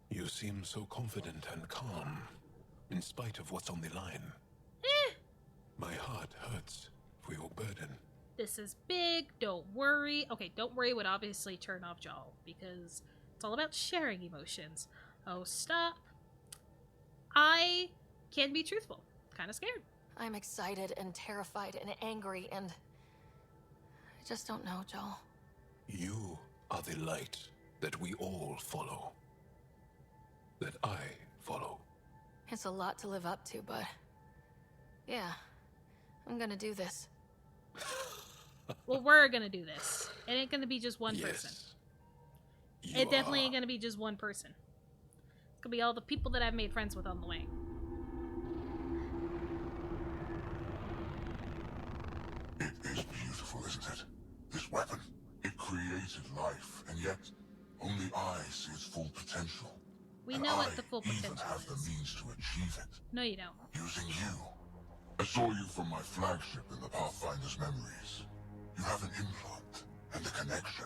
Speaker 9: You seem so confident and calm, in spite of what's on the line. My heart hurts for your burden.
Speaker 1: This is big, don't worry. Okay, don't worry would obviously turn off Jaw, because it's all about sharing emotions. Oh, stop. I can be truthful. Kind of scared.
Speaker 3: I'm excited and terrified and angry and... I just don't know, Joel.
Speaker 9: You are the light that we all follow. That I follow.
Speaker 3: It's a lot to live up to, but... yeah, I'm gonna do this.
Speaker 1: Well, we're gonna do this. It ain't gonna be just one person. It definitely ain't gonna be just one person. It's gonna be all the people that I've made friends with on the way.
Speaker 7: It is beautiful, isn't it? This weapon. It created life, and yet only I see its full potential.
Speaker 1: We
Speaker 7: and
Speaker 1: know
Speaker 7: I
Speaker 1: what the full potential
Speaker 7: even have the means to achieve it.
Speaker 1: No, you don't.
Speaker 7: Using you. I saw you from my flagship in the Pathfinder's memories. You have an implant and a connection.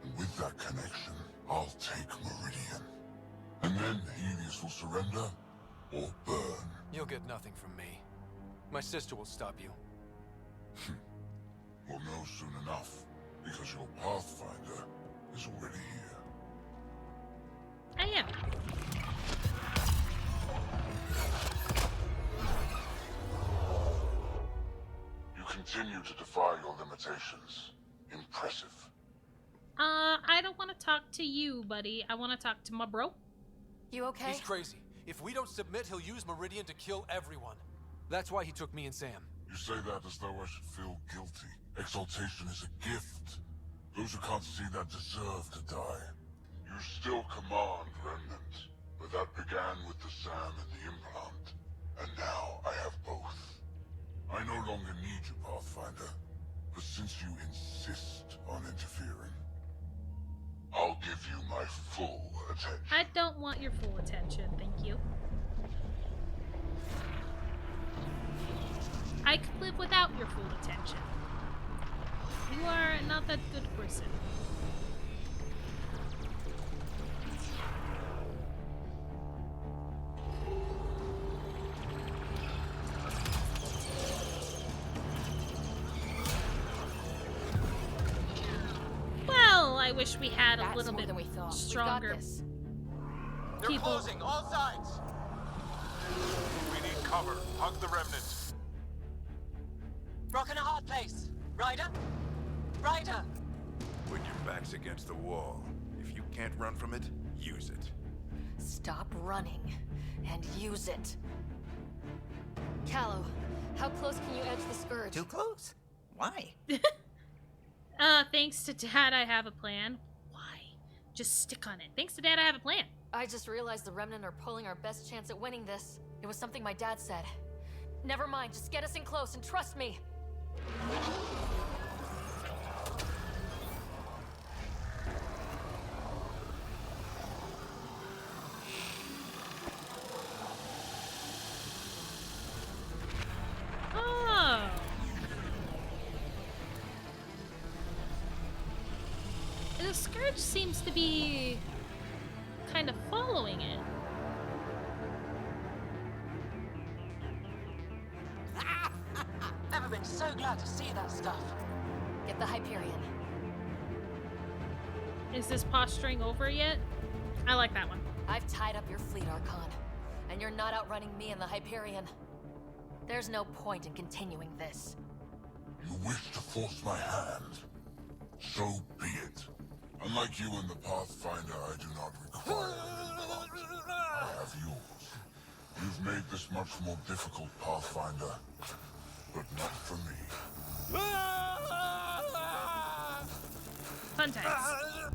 Speaker 7: And with that connection, I'll take Meridian. And then Helios will surrender or burn.
Speaker 8: You'll get nothing from me. My sister will stop you.
Speaker 7: We'll know soon enough, because your Pathfinder is already here.
Speaker 1: I am.
Speaker 7: You continue to defy your limitations. Impressive.
Speaker 1: I don't want to talk to you, buddy. I want to talk to my bro.
Speaker 3: You okay?
Speaker 8: He's crazy. If we don't submit, he'll use Meridian to kill everyone. That's why he took me and Sam.
Speaker 7: You say that as though I should feel guilty. Exaltation is a gift. Those who can't see that deserve to die. You still command, Remnant, but that began with the SAM and the implant. And now I have both. I no longer need you, Pathfinder, but since you insist on interfering, I'll give you my full attention.
Speaker 1: I don't want your full attention, thank you. I could live without your full attention. You are not that good person. Well, I wish we had a little bit stronger
Speaker 10: They're
Speaker 1: people.
Speaker 10: closing, all sides! We need cover. Hug the Remnant.
Speaker 13: Rock in a hard place. Ryder? Ryder!
Speaker 14: When your back's against the wall, if you can't run from it, use it.
Speaker 3: Stop running and use it. Callow, how close can you edge the Scourge?
Speaker 6: Too close? Why?
Speaker 1: Thanks to Dad, I have a plan. Why? Just stick on it. Thanks to Dad, I have a plan.
Speaker 3: I just realized the Remnant are pulling our best chance at winning this. It was something my dad said. Never mind, just get us in close and trust me.
Speaker 1: Oh. The Scourge seems to be kind of following it.
Speaker 13: Never been so glad to see that stuff.
Speaker 3: Get the Hyperion.
Speaker 1: Is this posturing over yet? I like that one.
Speaker 3: I've tied up your fleet, Archon, and you're not outrunning me and the Hyperion. There's no point in continuing this.
Speaker 7: You wish to force my hand? So be it. Unlike you and the Pathfinder, I do not require any blood. I have yours. You've made this much more difficult, Pathfinder, but not for me.
Speaker 1: Fun times.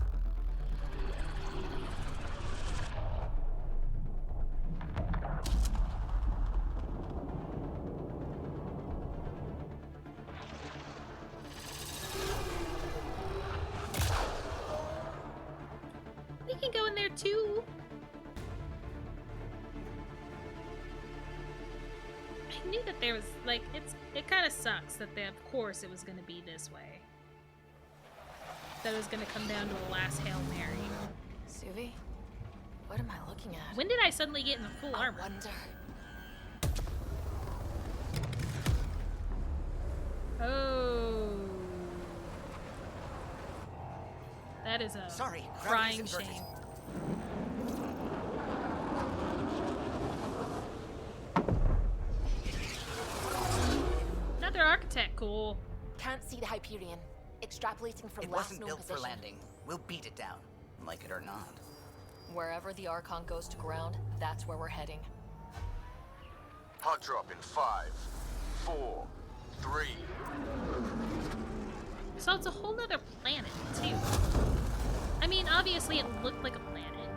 Speaker 1: We can go in there too. I knew that there was like it kind of sucks that of course it was going to be this way. That it was going to come down to a last Hail Mary.
Speaker 3: Suvi, what am I looking at?
Speaker 1: When did I suddenly get in the full armor?
Speaker 3: I wonder.
Speaker 1: Oh. That is a crying shame. Another architect, cool.
Speaker 2: Can't see the Hyperion. Extrapolating from
Speaker 6: It
Speaker 2: last
Speaker 6: wasn't
Speaker 2: known
Speaker 6: built
Speaker 2: position.
Speaker 6: for landing. We'll beat it down, like it or not.
Speaker 3: Wherever the Archon goes to ground, that's where we're heading.
Speaker 10: Hot drop in 5, 4, 3.
Speaker 1: So it's a whole nother planet, too. I mean, obviously it looked like a planet.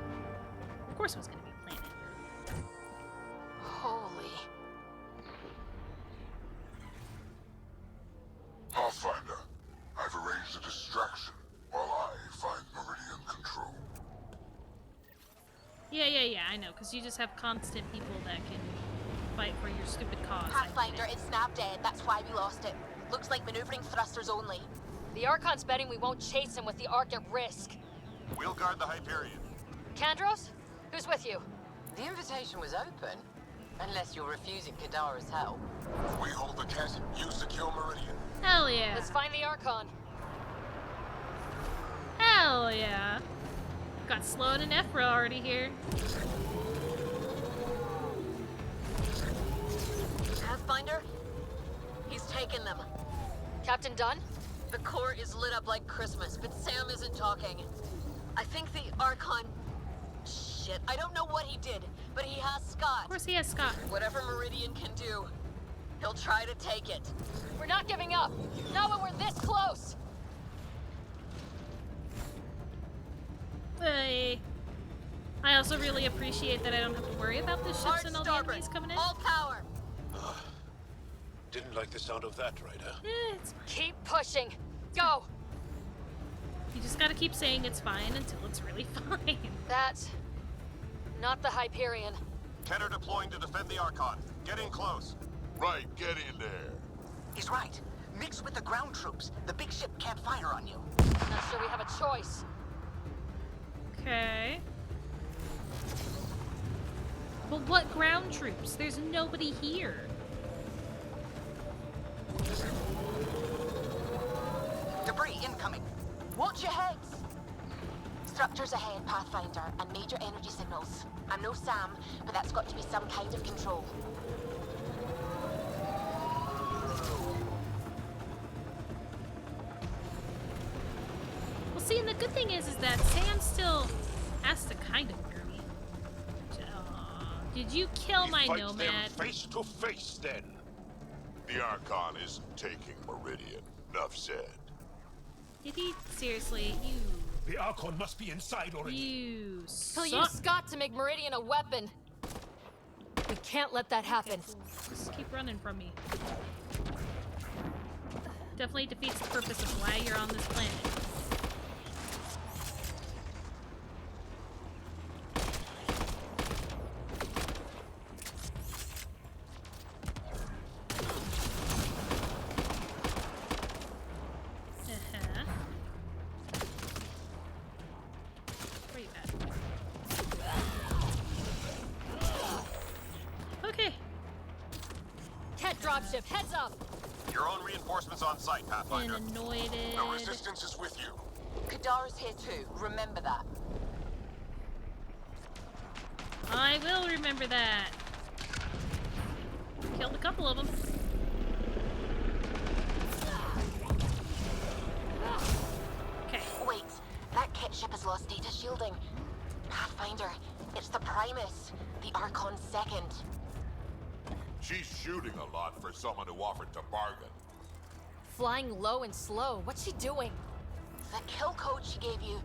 Speaker 1: Of course it was going to be a planet.
Speaker 3: Holy.
Speaker 7: Pathfinder, I've arranged a distraction while I find Meridian control.
Speaker 1: Yeah, I know, because you just have constant people that can fight for your stupid cause.
Speaker 2: Pathfinder, it's snap dead. That's why we lost it. Looks like maneuvering thrusters only.
Speaker 3: The Archon's betting we won't chase him with the Ark at risk.
Speaker 10: We'll guard the Hyperion.
Speaker 3: Kandros? Who's with you?
Speaker 13: The invitation was open. Unless you're refusing Kadara's help.
Speaker 10: We hold the Ket, you secure Meridian.
Speaker 1: Hell yeah.
Speaker 3: Let's find the Archon.
Speaker 1: Hell yeah. Got Sloan and Ephra already here.
Speaker 13: Pathfinder? He's taken them.
Speaker 3: Captain Dunn?
Speaker 13: The core is lit up like Christmas, but Sam isn't talking. I think the Archon... Shit, I don't know what he did, but he has Scott.
Speaker 1: Of course he has Scott.
Speaker 13: Whatever Meridian can do, he'll try to take it.
Speaker 3: We're not giving up. Not when we're this close.
Speaker 1: Hey. I also really appreciate that I don't have to worry about the ships and all the enemies coming in.
Speaker 13: All power.
Speaker 9: Didn't like the sound of that, Ryder.
Speaker 1: It's fine.
Speaker 13: Keep pushing. Go.
Speaker 1: You just gotta keep saying it's fine until it's really fine.
Speaker 13: That's not the Hyperion.
Speaker 10: Kenner deploying to defend the Archon. Get in close.
Speaker 14: Right, get in there.
Speaker 6: He's right. Mix with the ground troops. The big ship can't fire on you.
Speaker 13: Not sure we have a choice.
Speaker 1: Okay. But what ground troops? There's nobody here.
Speaker 6: Debris incoming.
Speaker 2: Watch your heads! Structures ahead, Pathfinder, and major energy signals. I'm no Sam, but that's got to be some kind of control.
Speaker 1: Well, see, and the good thing is that Sam still has to kind of hear me. Did you kill my
Speaker 14: Fight
Speaker 1: nomad?
Speaker 14: them face to face, then. The Archon isn't taking Meridian. Enough said.
Speaker 1: Did he? Seriously, you...
Speaker 9: The Archon must be inside already.
Speaker 1: You
Speaker 13: He'll use Scott to make Meridian a weapon. We can't let that happen.
Speaker 1: Okay, cool. Just keep running from me. Definitely defeats the purpose of why you're on this planet. Where you at? Okay.
Speaker 13: Cat dropship, heads up!
Speaker 10: Your own reinforcements on site,
Speaker 1: Been
Speaker 10: Pathfinder.
Speaker 1: anointed.
Speaker 10: The resistance is with you.
Speaker 2: Kadar's here too, remember that.
Speaker 1: I will remember that. Killed a couple of them. Okay.
Speaker 2: Wait, that kit ship has lost data shielding. Pathfinder, it's the Primus, the Archon's second.
Speaker 14: She's shooting a lot for someone who offered to bargain.
Speaker 13: Flying low and slow. What's she doing?
Speaker 2: The kill code she gave you.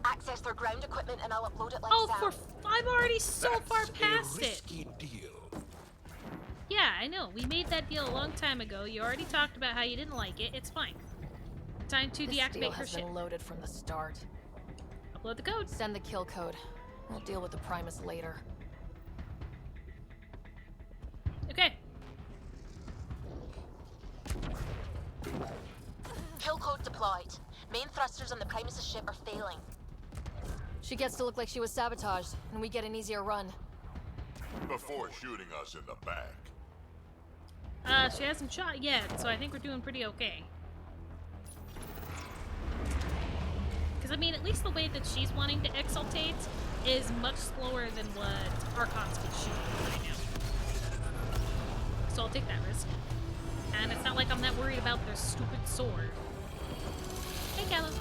Speaker 2: Access their ground equipment and I'll upload it like
Speaker 1: Oh,
Speaker 2: Sam.
Speaker 1: I'm already so far
Speaker 9: That's
Speaker 1: past
Speaker 9: a
Speaker 1: it.
Speaker 9: risky deal.
Speaker 1: Yeah, I know. We made that deal a long time ago. You already talked about how you didn't like it. It's fine. Time to
Speaker 3: This deal
Speaker 1: deactivate her
Speaker 3: has
Speaker 1: ship.
Speaker 3: been loaded from the start.
Speaker 1: Upload the code.
Speaker 3: Send the kill code. We'll deal with the Primus later.
Speaker 1: Okay.
Speaker 2: Kill code deployed. Main thrusters on the Primus' ship are failing.
Speaker 3: She gets to look like she was sabotaged, and we get an easier run.
Speaker 14: Before shooting us in the back.
Speaker 1: She hasn't shot yet, so I think we're doing pretty okay. Because, I mean, at least the way that she's wanting to exultate is much slower than what Archons can shoot right now. So I'll take that risk. And it's not like I'm that worried about their stupid sword. Hey, Callum.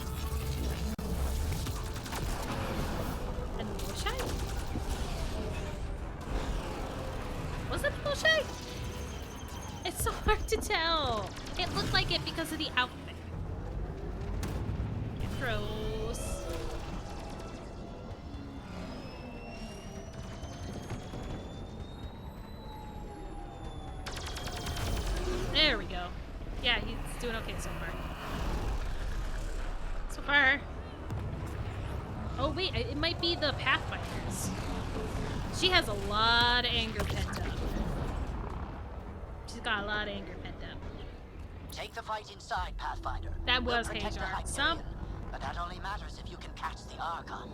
Speaker 1: And Moshe? Was it Moshe? It's so hard to tell. It looked like it because of the outfit. Gross. There we go. Yeah, he's doing okay so far. So far. Oh wait, it might be the Pathfinders. She has a lot of anger pent up. She's got a lot of anger pent up.
Speaker 6: Take the fight inside, Pathfinder.
Speaker 1: That
Speaker 6: We'll
Speaker 1: was
Speaker 6: protect the
Speaker 1: Hajar.
Speaker 6: Hyperion,
Speaker 1: Some.
Speaker 6: but that only matters if you can catch the Archon.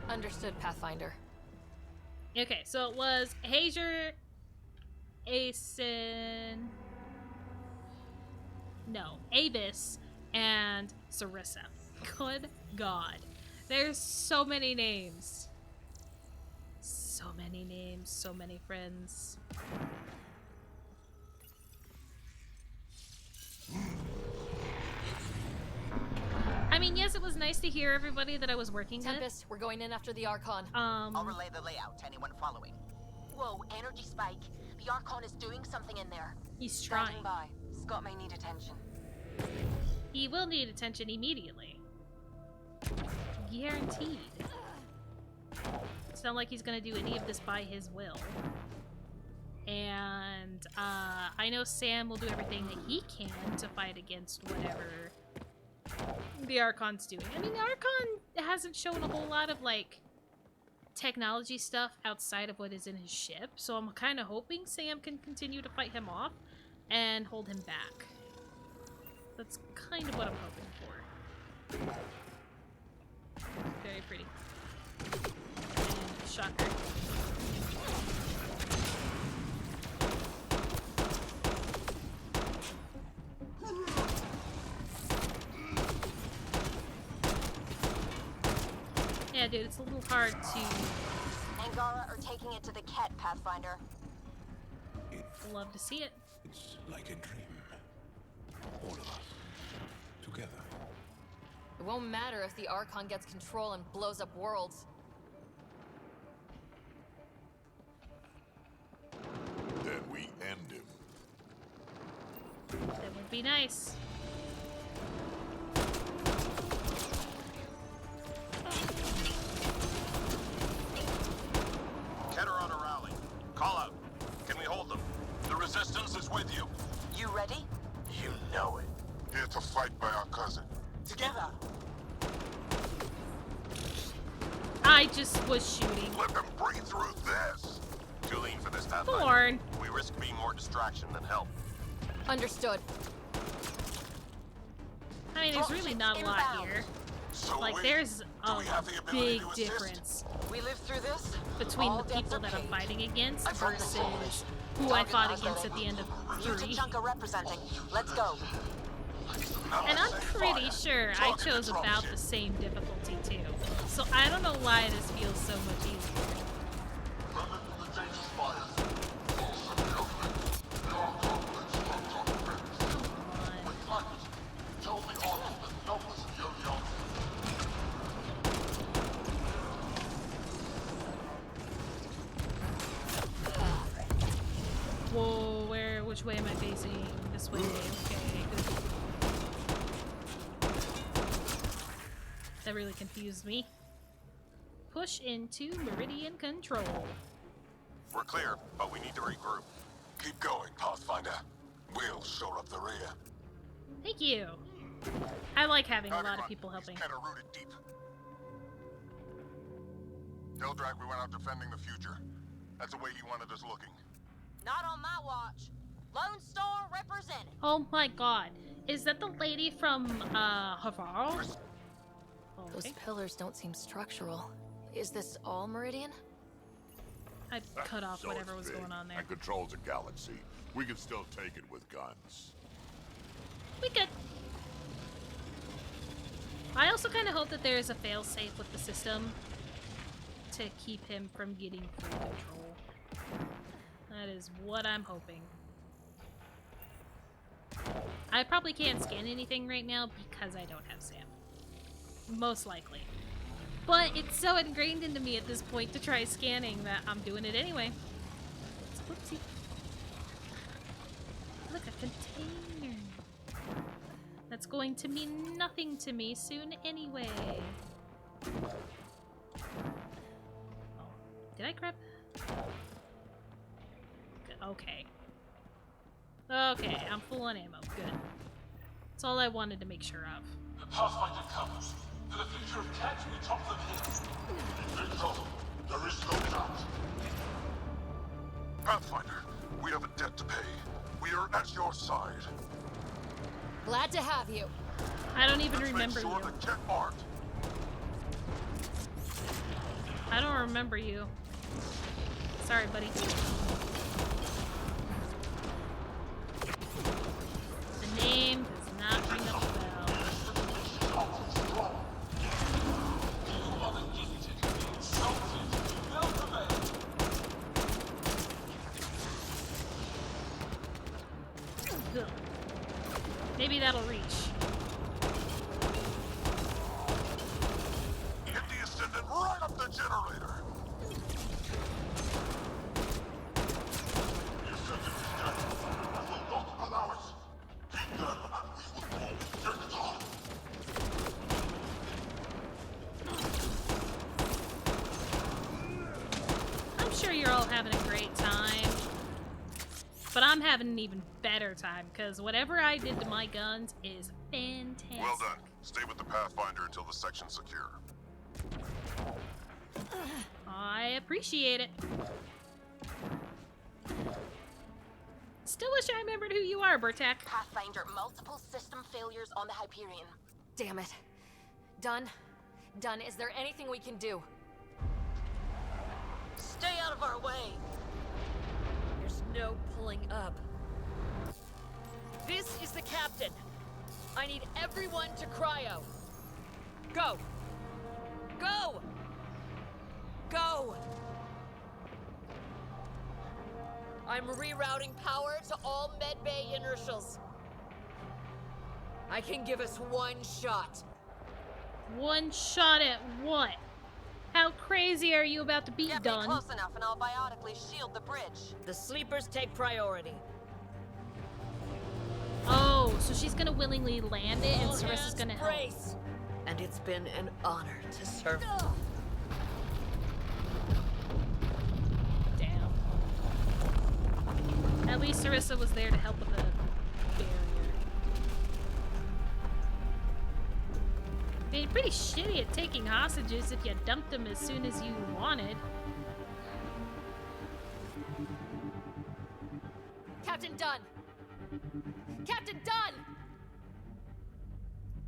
Speaker 3: Understood, Pathfinder.
Speaker 1: Okay, so it was Hajar, Asen. No, Abyss, and Sarissa. Good God. There's so many names. So many names, so many friends. I mean, yes, it was nice to hear everybody that I was working
Speaker 3: Tempest, we're going in after the Archon.
Speaker 6: I'll relay the layout to anyone following.
Speaker 2: Whoa, energy spike. The Archon is doing something in there.
Speaker 1: He's trying.
Speaker 2: Standing by. Scott may need attention.
Speaker 1: He will need attention immediately. Guaranteed. sound like he's gonna do any of this by his will. And I know Sam will do everything that he can to fight against whatever the Archon's doing. I mean, the Archon hasn't shown a whole lot of, like, technology stuff outside of what is in his ship, so I'm kind of hoping Sam can continue to fight him off and hold him back. That's kind of what I'm hoping for. Very pretty. And shocker. Yeah, dude, it's a little hard to...
Speaker 2: Angara are taking it to the Ket, Pathfinder.
Speaker 1: Love to see it.
Speaker 9: It's like a dream. All of us. Together.
Speaker 3: It won't matter if the Archon gets control and blows up worlds.
Speaker 14: Then we end him.
Speaker 1: That would be nice.
Speaker 10: Get her on a rally. Call out. Can we hold them? The resistance is with you.
Speaker 13: You ready?
Speaker 10: You know it.
Speaker 14: Here to fight by our cousin.
Speaker 13: Together.
Speaker 1: I just was shooting.
Speaker 10: Let them breathe through this. Too lean for this, Pathfinder.
Speaker 1: Thorn.
Speaker 10: We risk being more distraction than help.
Speaker 3: Understood.
Speaker 1: I mean, there's really not a lot here.
Speaker 10: So
Speaker 1: Like, there's a big difference
Speaker 13: We live through this.
Speaker 1: between
Speaker 13: All
Speaker 1: the people
Speaker 13: debts
Speaker 1: that
Speaker 13: are
Speaker 1: I'm
Speaker 13: paid.
Speaker 1: fighting against
Speaker 13: I brought the
Speaker 1: versus who I fought against at the end of
Speaker 13: Huge
Speaker 1: 3.
Speaker 13: chunk of representing. Let's go.
Speaker 1: And I'm pretty sure I chose about the same difficulty too. So I don't know why this feels so much easier. Whoa, which way am I facing? This way, okay, good. That really confused me. Push into Meridian Control.
Speaker 10: We're clear, but we need to regroup. Keep going, Pathfinder. We'll shore up the rear.
Speaker 1: Thank you. I like having a lot of people helping.
Speaker 14: Kind of rooted deep. Eldrag, we went out defending the future. That's the way he wanted us looking.
Speaker 13: Not on my watch. Lone Star represented.
Speaker 1: Oh my god. Is that the lady from, Havar?
Speaker 3: Those pillars don't seem structural. Is this all Meridian?
Speaker 1: I cut off
Speaker 14: So
Speaker 1: whatever
Speaker 14: it's
Speaker 1: was
Speaker 14: big
Speaker 1: going on there.
Speaker 14: And controls a galaxy. We can still take it with guns.
Speaker 1: We could. I also kind of hope that there is a failsafe with the system to keep him from getting full control. That is what I'm hoping. I probably can't scan anything right now because I don't have Sam. Most likely. But it's so ingrained into me at this point to try scanning that I'm doing it anyway. Whoopsie. Look, a container. That's going to mean nothing to me soon anyway. Oh, did I grab? Okay. Okay, I'm full on ammo. Good. That's all I wanted to make sure of.
Speaker 10: The Pathfinder comes. For the future of Ket, we top them here. There is no doubt. Pathfinder, we have a debt to pay. We are at your side.
Speaker 3: Glad to have you.
Speaker 1: I don't even
Speaker 10: Let's
Speaker 1: remember
Speaker 10: make sure
Speaker 1: you.
Speaker 10: the Ket aren't.
Speaker 1: I don't remember you. Sorry, buddy. The name does not ring a bell. Maybe that'll reach.
Speaker 10: Hit the ascendant right up the generator. The ascendant is dead. Will not allow us. Keep them. We will all be victor.
Speaker 1: sure you're all having a great time. But I'm having an even better time, because whatever I did to my guns is fantastic.
Speaker 14: Well done. Stay with the Pathfinder until the section's secure.
Speaker 1: I appreciate it. Still wish I remembered who you are, Bertak.
Speaker 2: Pathfinder, multiple system failures on the Hyperion.
Speaker 3: Damn it. Done? Done. Is there anything we can do?
Speaker 13: Stay out of our way.
Speaker 15: There's no pulling up. This is the captain. I need everyone to cryo. Go. Go! Go! I'm rerouting power to all medbay inertials. I can give us one shot.
Speaker 1: One shot at what? How crazy are you about to be
Speaker 13: Get
Speaker 1: done?
Speaker 13: me close enough and I'll biotically shield the bridge.
Speaker 15: The sleepers take priority.
Speaker 1: Oh, so she's gonna willingly land it and
Speaker 15: All
Speaker 1: Sarissa's
Speaker 15: hands
Speaker 1: gonna help.
Speaker 15: brace. And it's been an honor to serve.
Speaker 1: Damn. At least Sarissa was there to help with the barrier. I mean, pretty shitty at taking hostages if you dumped them as soon as you wanted.
Speaker 3: Captain Dunn! Captain Dunn!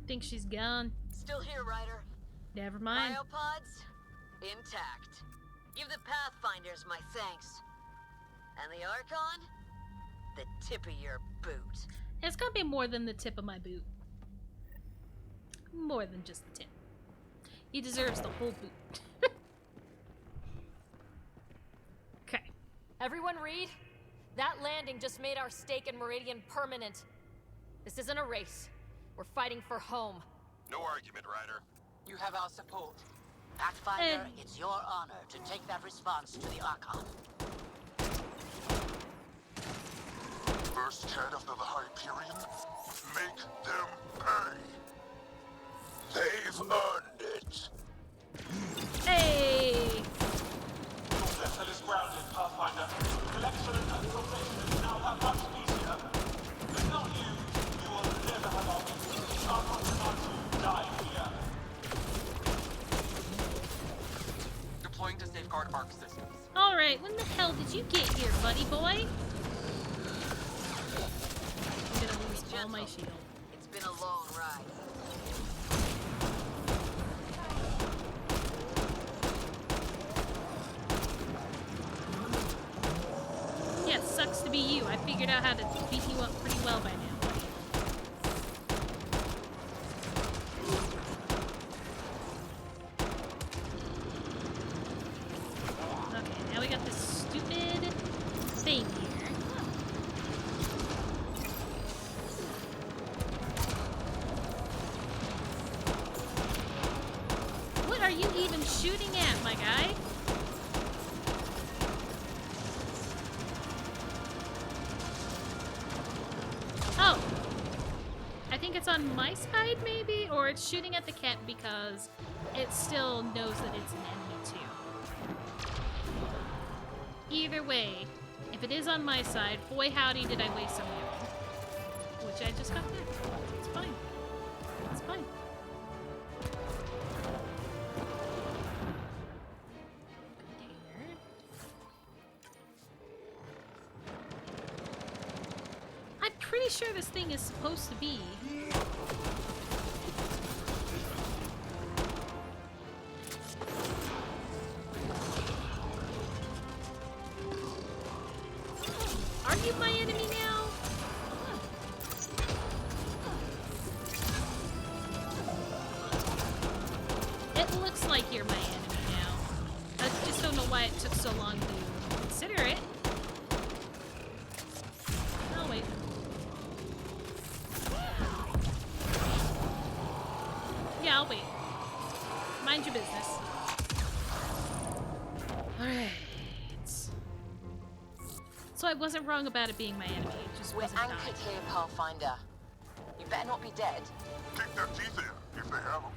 Speaker 1: Think she's gone.
Speaker 13: Still here, Ryder.
Speaker 1: Never mind.
Speaker 13: Cryopods intact. Give the Pathfinders my thanks. And the Archon, the tip of your boot.
Speaker 1: It's gonna be more than the tip of my boot. More than just the tip. He deserves the whole boot. Okay.
Speaker 3: Everyone read? That landing just made our stake in Meridian permanent. This isn't a race. We're fighting for home.
Speaker 14: No argument, Ryder.
Speaker 16: You have our support. Pathfinder, it's your honor to take that response to the Archon.
Speaker 14: First head of the Hyperion, make them pay. They've earned it.
Speaker 1: Hey!
Speaker 10: Your vessel is grounded, Pathfinder. Collection and transportation now have much easier. Without you, you will never have our vessel. Our Archon die here.
Speaker 16: Deploying to safeguard arc systems.
Speaker 1: Alright, when the hell did you get here, buddy boy? I'm gonna lose all my shield.
Speaker 13: It's been a long ride.
Speaker 1: Yeah, it sucks to be you. I figured out how to beat you up pretty well by now. Okay, now we got this stupid thing here. What are you even shooting at, my guy? Oh! I think it's on my side, maybe? Or it's shooting at the cat because it still knows that it's an enemy, too. Either way, if it is on my side, boy howdy did I waste some ammo. Which I just got there. It's fine. It's fine. Container. I'm pretty sure this thing is supposed to be. Are you my enemy now? It looks like you're my enemy now. I just don't know why it took so long to consider it. Oh, wait. Yeah, I'll wait. Mind your business. Alright. So I wasn't wrong about it being my enemy. It just
Speaker 2: We're
Speaker 1: wasn't
Speaker 2: anchored
Speaker 1: dying.
Speaker 2: here, Pathfinder. You better not be dead.
Speaker 14: Kick their teeth in, if they have them.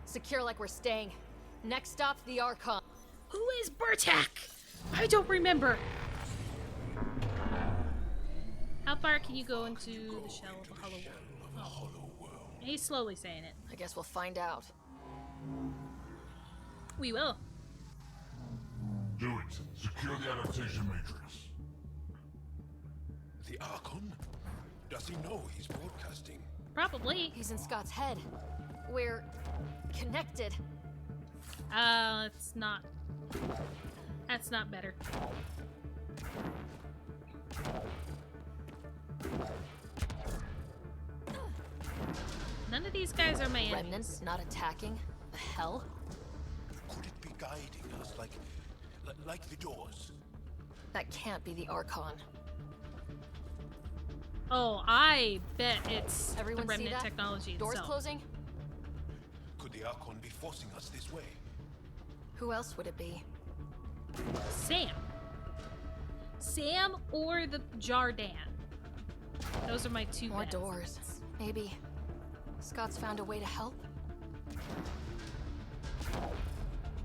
Speaker 3: Secure like we're staying. Next stop, the Archon.
Speaker 1: Who is Bertak? I don't remember. How far can you go into the shell of a hollow world? Oh. He's slowly saying it.
Speaker 3: I guess we'll find out.
Speaker 1: We will.
Speaker 7: Do it. Secure the adaptation matrix.
Speaker 9: The Archon? Does he know he's broadcasting?
Speaker 1: Probably.
Speaker 3: He's in Scott's head. We're connected.
Speaker 1: It's not. That's not better. None of these guys are my enemies.
Speaker 3: Remnants not attacking? The hell?
Speaker 9: Could it be guiding us like the doors?
Speaker 3: That can't be the Archon.
Speaker 1: Oh, I bet it's
Speaker 3: Everyone
Speaker 1: the
Speaker 3: see
Speaker 1: remnant
Speaker 3: that?
Speaker 1: technology
Speaker 3: Doors
Speaker 1: itself.
Speaker 3: closing?
Speaker 9: Could the Archon be forcing us this way?
Speaker 3: Who else would it be?
Speaker 1: Sam. Sam or the Jardan. Those are my two
Speaker 3: More
Speaker 1: bets.
Speaker 3: doors. Maybe Scott's found a way to help?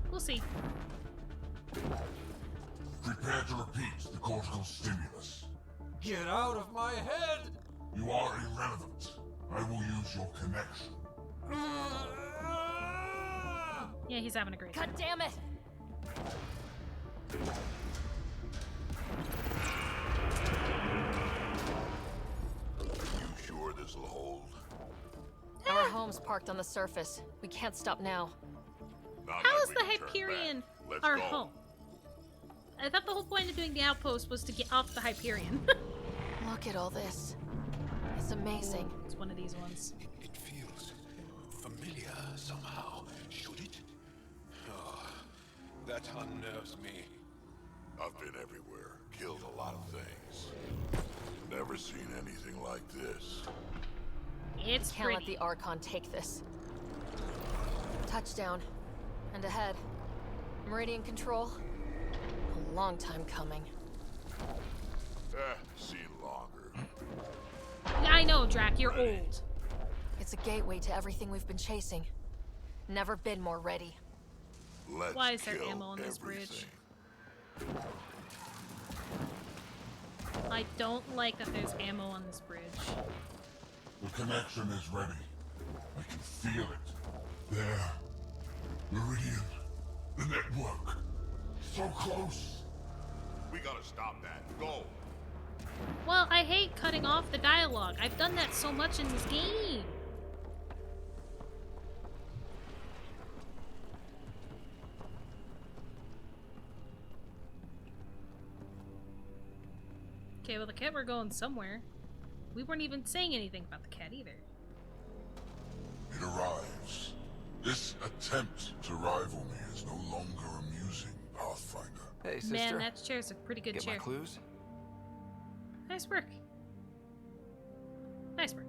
Speaker 1: We'll see.
Speaker 7: Prepare to repeat the cortical stimulus.
Speaker 8: Get out of my head!
Speaker 7: You are irrelevant. I will use your connection.
Speaker 1: Yeah, he's having a great time.
Speaker 3: God damn it!
Speaker 14: You sure this'll hold?
Speaker 3: Our home's parked on the surface. We can't stop now.
Speaker 14: Not
Speaker 1: How
Speaker 14: like
Speaker 1: is
Speaker 14: we
Speaker 1: the
Speaker 14: can turn
Speaker 1: Hyperion
Speaker 14: back. Let's
Speaker 1: our
Speaker 14: go.
Speaker 1: home? I thought the whole point of doing the outpost was to get off the Hyperion.
Speaker 3: Look at all this. It's amazing.
Speaker 1: It's one of these ones.
Speaker 9: It feels familiar somehow. Should it? Oh, that unnerves me.
Speaker 14: I've been everywhere, killed a lot of things. Never seen anything like this.
Speaker 1: It's
Speaker 3: Can't
Speaker 1: pretty.
Speaker 3: let the Archon take this. Touchdown. And ahead. Meridian control. A long time coming.
Speaker 14: Seen longer.
Speaker 1: I know, Drac, you're old.
Speaker 3: It's a gateway to everything we've been chasing. Never been more ready.
Speaker 14: Let's
Speaker 1: Why is there
Speaker 14: kill
Speaker 1: ammo on this
Speaker 14: everything.
Speaker 1: bridge? I don't like that there's ammo on this bridge.
Speaker 7: The connection is ready. I can feel it. There. Meridian. The network. So close.
Speaker 14: We gotta stop that. Go.
Speaker 1: Well, I hate cutting off the dialogue. I've done that so much in this game. Okay, well, the cat were going somewhere. We weren't even saying anything about the cat either.
Speaker 7: It arrives. This attempt to rival me is no longer amusing, Pathfinder.
Speaker 8: Hey, sister.
Speaker 1: Man, that chair's a pretty good
Speaker 8: Get
Speaker 1: chair.
Speaker 8: my clues?
Speaker 1: Nice work. Nice work.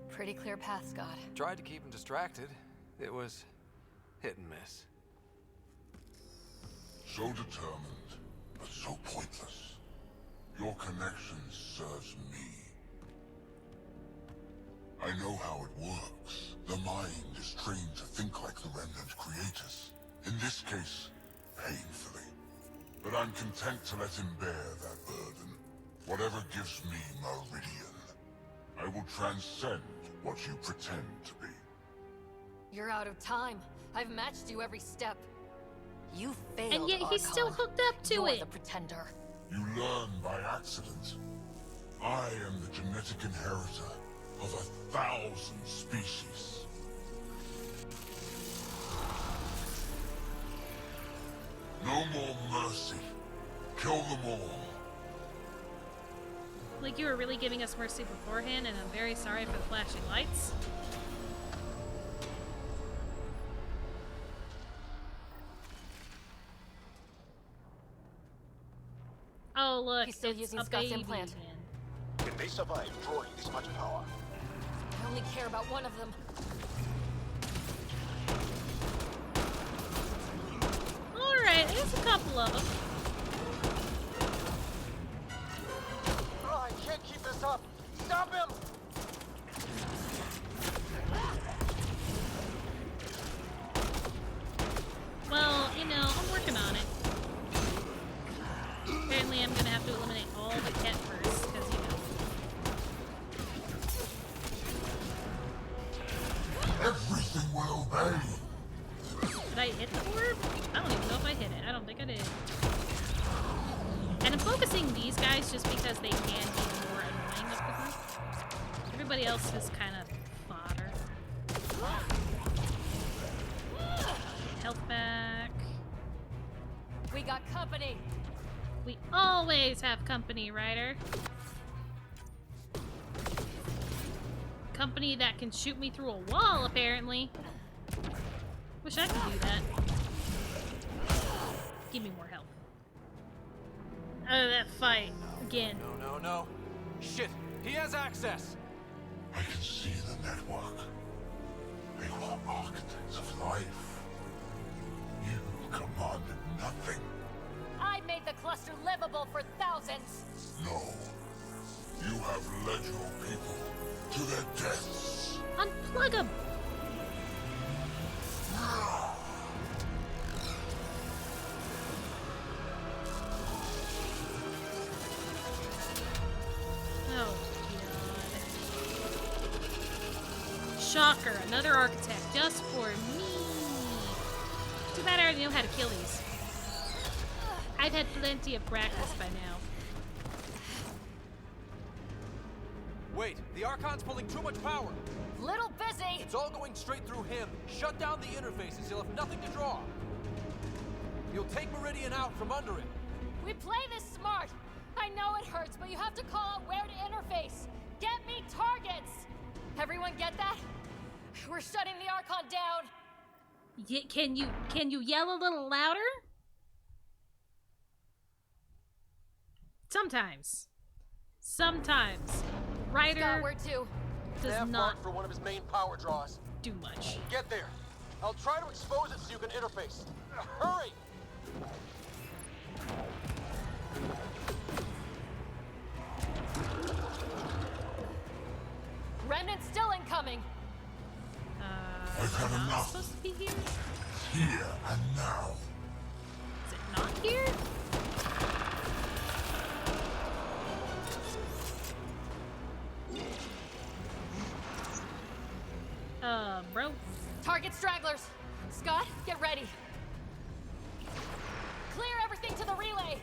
Speaker 3: Pretty clear path, Scott.
Speaker 8: Tried to keep him distracted. It was hit and miss.
Speaker 7: So determined, but so pointless. Your connection serves me. I know how it works. The mind is trained to think like the Remnant creators. In this case, painfully. But I'm content to let him bear that burden. Whatever gives me Meridian. I will transcend what you pretend to be.
Speaker 3: You're out of time. I've matched you every step. You failed,
Speaker 1: And yet he's still
Speaker 3: Archon.
Speaker 1: hooked up to
Speaker 3: You're
Speaker 1: it.
Speaker 3: the pretender.
Speaker 7: You learn by accident. I am the genetic inheritor of 1,000 species. No more mercy. Kill them all.
Speaker 1: Like you were really giving us mercy beforehand, and I'm very sorry for the flashing lights. Oh look,
Speaker 3: He's still
Speaker 1: it's
Speaker 3: using
Speaker 1: a
Speaker 3: Scott's
Speaker 1: baby
Speaker 3: implant.
Speaker 1: again.
Speaker 10: Can they survive drawing this much power?
Speaker 3: I only care about one of them.
Speaker 1: Alright, there's a couple of them.
Speaker 10: I can't keep this up. Stop him!
Speaker 1: Well, you know, I'm working on it. focusing these guys just because they can be more annoying of the group. Everybody else is kind of fodder. Health back.
Speaker 15: We got company.
Speaker 1: We always have company, Ryder. Company that can shoot me through a wall, apparently. Wish I could do that. Give me more health. Oh, that fight. Again.
Speaker 8: No. Shit! He has access!
Speaker 14: I can see the network. They were architects of life. You commanded nothing.
Speaker 15: I made the cluster livable for thousands.
Speaker 14: No. You have led your people to their deaths.
Speaker 1: Unplug him! Oh, God. Shocker, another architect just for me. Too bad I already know how to kill these. I've had plenty of practice by now.
Speaker 8: Wait, the Archon's pulling too much power.
Speaker 15: Little busy.
Speaker 8: It's all going straight through him. Shut down the interfaces. He'll have nothing to draw. You'll take Meridian out from under it.
Speaker 15: We play this smart. I know it hurts, but you have to call out where to interface. Get me targets. Everyone get that? We're shutting the Archon down.
Speaker 1: Can you yell a little louder? Sometimes. Ryder
Speaker 15: Scott, where to?
Speaker 1: does not
Speaker 8: for one of his main power draws.
Speaker 1: do much.
Speaker 8: Get there. I'll try to expose it so you can interface. Hurry!
Speaker 15: Remnant still incoming.
Speaker 14: I've had enough.
Speaker 1: Supposed to be here?
Speaker 14: Here and now.
Speaker 1: Is it not here? Bro.
Speaker 15: Target stragglers. Scott, get ready. Clear everything to the relay.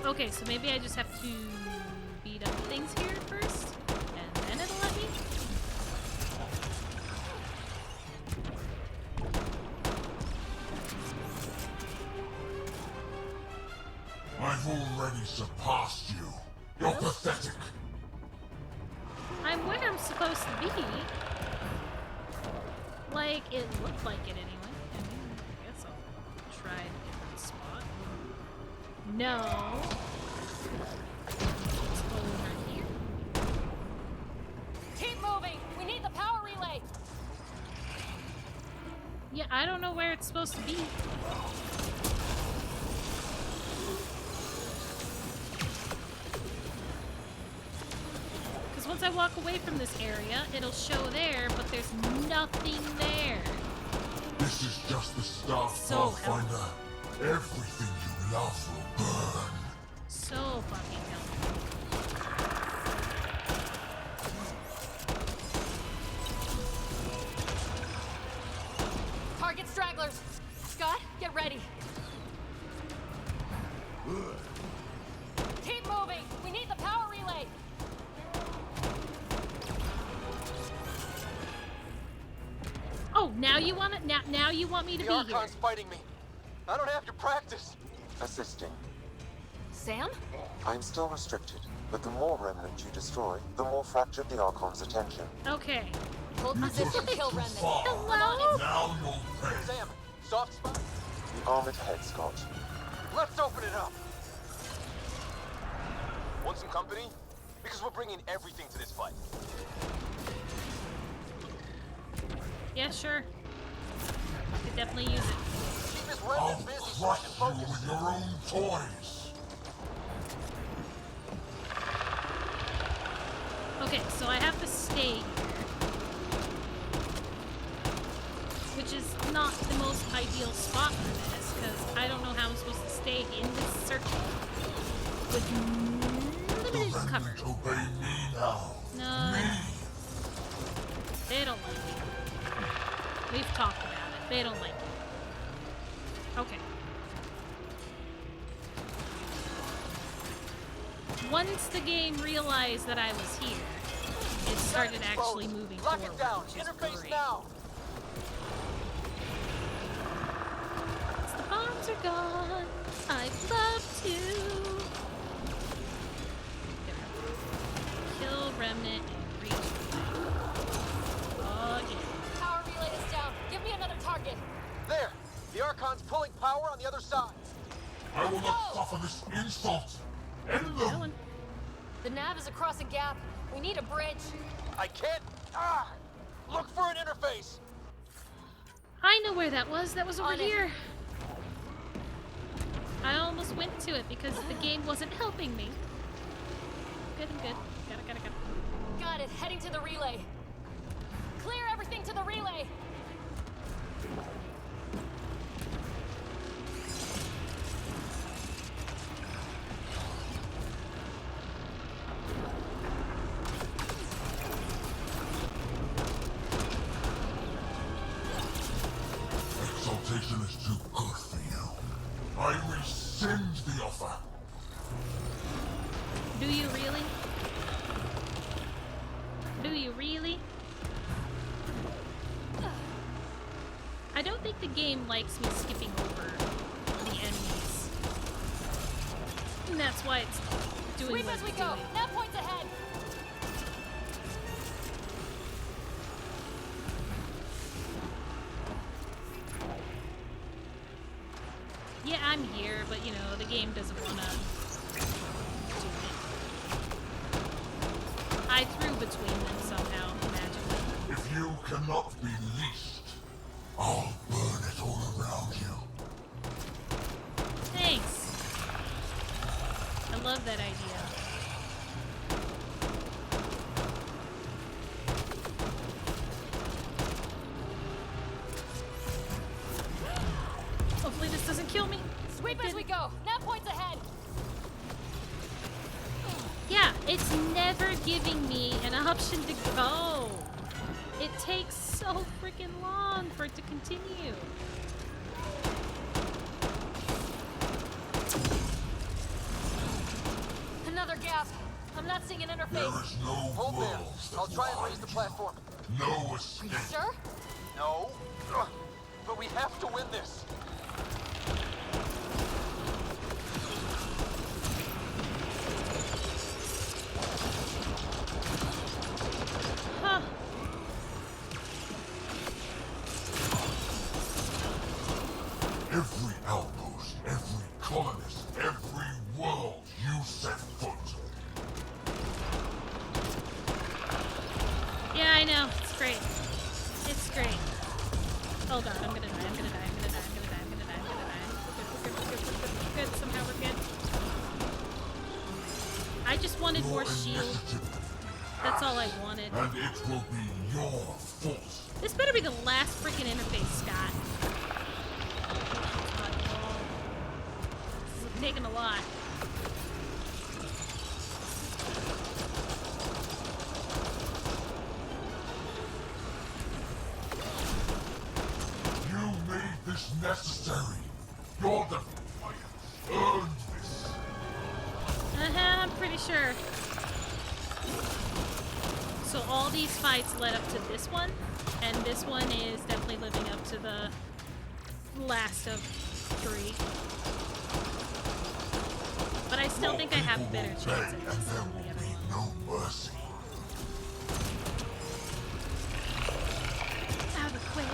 Speaker 1: Okay, so maybe I just have to beat up things here first, and then it'll let me?
Speaker 14: I've already surpassed you. You're pathetic.
Speaker 1: I'm where I'm supposed to be. Like, it looked like it anyway. I guess I'll try a different spot. No. Let's go over here.
Speaker 15: Keep moving. We need the power relay.
Speaker 1: Yeah, I don't know where it's supposed to be. Once I walk away from this area, it'll show there, but there's nothing there.
Speaker 14: This is just the start,
Speaker 1: So
Speaker 14: Pathfinder. Everything you love will burn.
Speaker 1: So fucking helpful.
Speaker 15: Target stragglers. Scott, get ready. Keep moving. We need the power relay.
Speaker 1: Oh, now you want it? Now you want me to be here?
Speaker 8: The Archon's fighting me. I don't have to practice.
Speaker 4: Assisting.
Speaker 15: Sam?
Speaker 4: I'm still restricted, but the more remnant you destroy, the more fractured the Archon's attention.
Speaker 1: Okay.
Speaker 15: Hold position, kill remnant.
Speaker 1: Hello?
Speaker 14: Now you'll pay.
Speaker 8: Sam, soft spot.
Speaker 4: The armored head, Scott.
Speaker 8: Let's open it up. Want some company? Because we're bringing everything to this fight.
Speaker 1: Yeah, sure. Could definitely use it.
Speaker 8: Keep this
Speaker 14: I'll
Speaker 8: remnant busy so I
Speaker 14: crush
Speaker 8: can
Speaker 14: you
Speaker 8: focus.
Speaker 14: with your own toys.
Speaker 1: Okay, so I have to stay here. Which is not the most ideal spot for this, because I don't know how I'm supposed to stay in this circle with limited cover.
Speaker 14: Obey me now.
Speaker 1: No. They don't like it. We've talked about it. They don't like it. Okay. once the game realized that I was here, it started actually moving
Speaker 8: Lock
Speaker 1: forward,
Speaker 8: it down.
Speaker 1: which is
Speaker 8: Interface
Speaker 1: great.
Speaker 8: now.
Speaker 1: The bombs are gone. I'd love to. Kill Remnant and reach. Oh, yeah.
Speaker 15: Power relay is down. Give me another target.
Speaker 8: There. The Archon's pulling power on the other side.
Speaker 14: I will not suffer this insult. End them.
Speaker 15: The nav is across a gap. We need a bridge.
Speaker 8: I can't. Ah! Look for an interface.
Speaker 1: I know where that was. That was over
Speaker 15: On it.
Speaker 1: here. I almost went to it because the game wasn't helping me. Good, I'm good. Got it.
Speaker 15: Got it. Heading to the relay. Clear everything to the relay.
Speaker 14: Exaltation is too good for you. I rescind the offer.
Speaker 1: Do you really? Do you really? I don't think the game likes me skipping over the enemies. And that's why it's doing
Speaker 15: Sweep
Speaker 1: what
Speaker 15: as we
Speaker 1: it's
Speaker 15: go.
Speaker 1: doing.
Speaker 15: Nav points ahead.
Speaker 1: Yeah, I'm here, but you know, the game doesn't want to do it. I threw between them somehow, magically.
Speaker 14: If you cannot be leashed, I'll burn it all around you.
Speaker 1: Thanks. I love that idea. Hopefully this doesn't kill me.
Speaker 15: Sweep as we go. Nav points ahead.
Speaker 1: Yeah, it's never giving me an option to go. It takes so freaking long for it to continue.
Speaker 15: Another gap. I'm not seeing an interface.
Speaker 14: There is no
Speaker 8: Hold there.
Speaker 14: worlds that
Speaker 8: I'll try and
Speaker 14: will
Speaker 8: raise the
Speaker 14: hide
Speaker 8: platform.
Speaker 14: you. No
Speaker 15: Are
Speaker 14: escape.
Speaker 15: you sure?
Speaker 8: No. Ugh. But we have to win this.
Speaker 1: Huh.
Speaker 14: Every outpost, every colonist, every world you set foot.
Speaker 1: Yeah, I know. It's great. It's great. Oh god, I'm gonna die. I'm gonna die. I'm gonna die. I'm gonna die. I'm gonna die. I'm gonna die. We're good. Somehow we're good. I just wanted more shield. That's all I wanted.
Speaker 14: And it will be your fault.
Speaker 1: This better be the last freaking interface, Scott. This is taking a lot.
Speaker 14: You made this necessary. Your defiance earned this.
Speaker 1: I'm pretty sure. So all these fights led up to this one, and this one is definitely living up to the last of 3. But I still think I have a better chance at this than the other one.
Speaker 14: No mercy.
Speaker 1: Out of the way.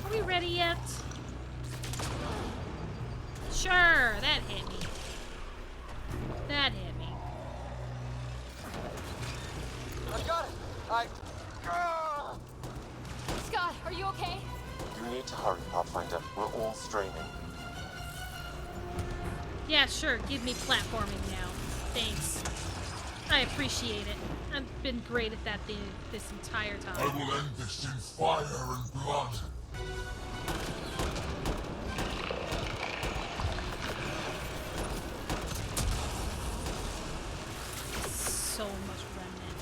Speaker 1: Are we ready yet? Sure, that hit me. That hit me.
Speaker 8: I got it.
Speaker 15: Scott, are you okay?
Speaker 4: You need to hurry, Pathfinder. We're all straining.
Speaker 1: Yeah, sure. Give me platforming now. Thanks. I appreciate it. I've been great at that thing this entire time.
Speaker 14: I will end this in fire and blood.
Speaker 1: So much remnant.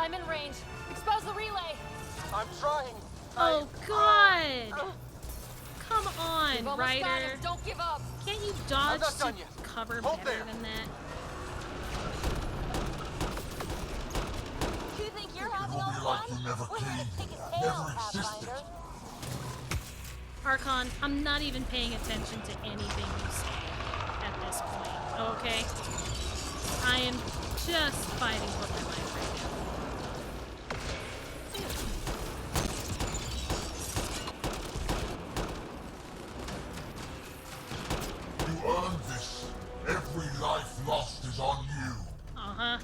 Speaker 15: I'm in range. Expose the relay.
Speaker 8: I'm trying.
Speaker 1: Oh, God! Come on,
Speaker 15: You've almost got
Speaker 1: Ryder.
Speaker 15: him. Don't give up.
Speaker 1: Can't you
Speaker 8: I'm
Speaker 1: dodge
Speaker 8: not
Speaker 1: to
Speaker 8: done yet.
Speaker 1: cover
Speaker 8: Hold
Speaker 1: better
Speaker 8: there.
Speaker 1: than that?
Speaker 13: You think you're
Speaker 14: It
Speaker 13: having
Speaker 14: will
Speaker 13: all
Speaker 14: be
Speaker 13: the
Speaker 14: like
Speaker 13: fun?
Speaker 14: you never
Speaker 13: We're here
Speaker 14: came
Speaker 13: to take
Speaker 14: here,
Speaker 13: his tail,
Speaker 14: never existed.
Speaker 13: Pathfinder.
Speaker 1: Archon, I'm not even paying attention to anything you say at this point, okay? I am just fighting for my life right now.
Speaker 14: You earned this. Every life lost is on you.
Speaker 1: Uh-huh.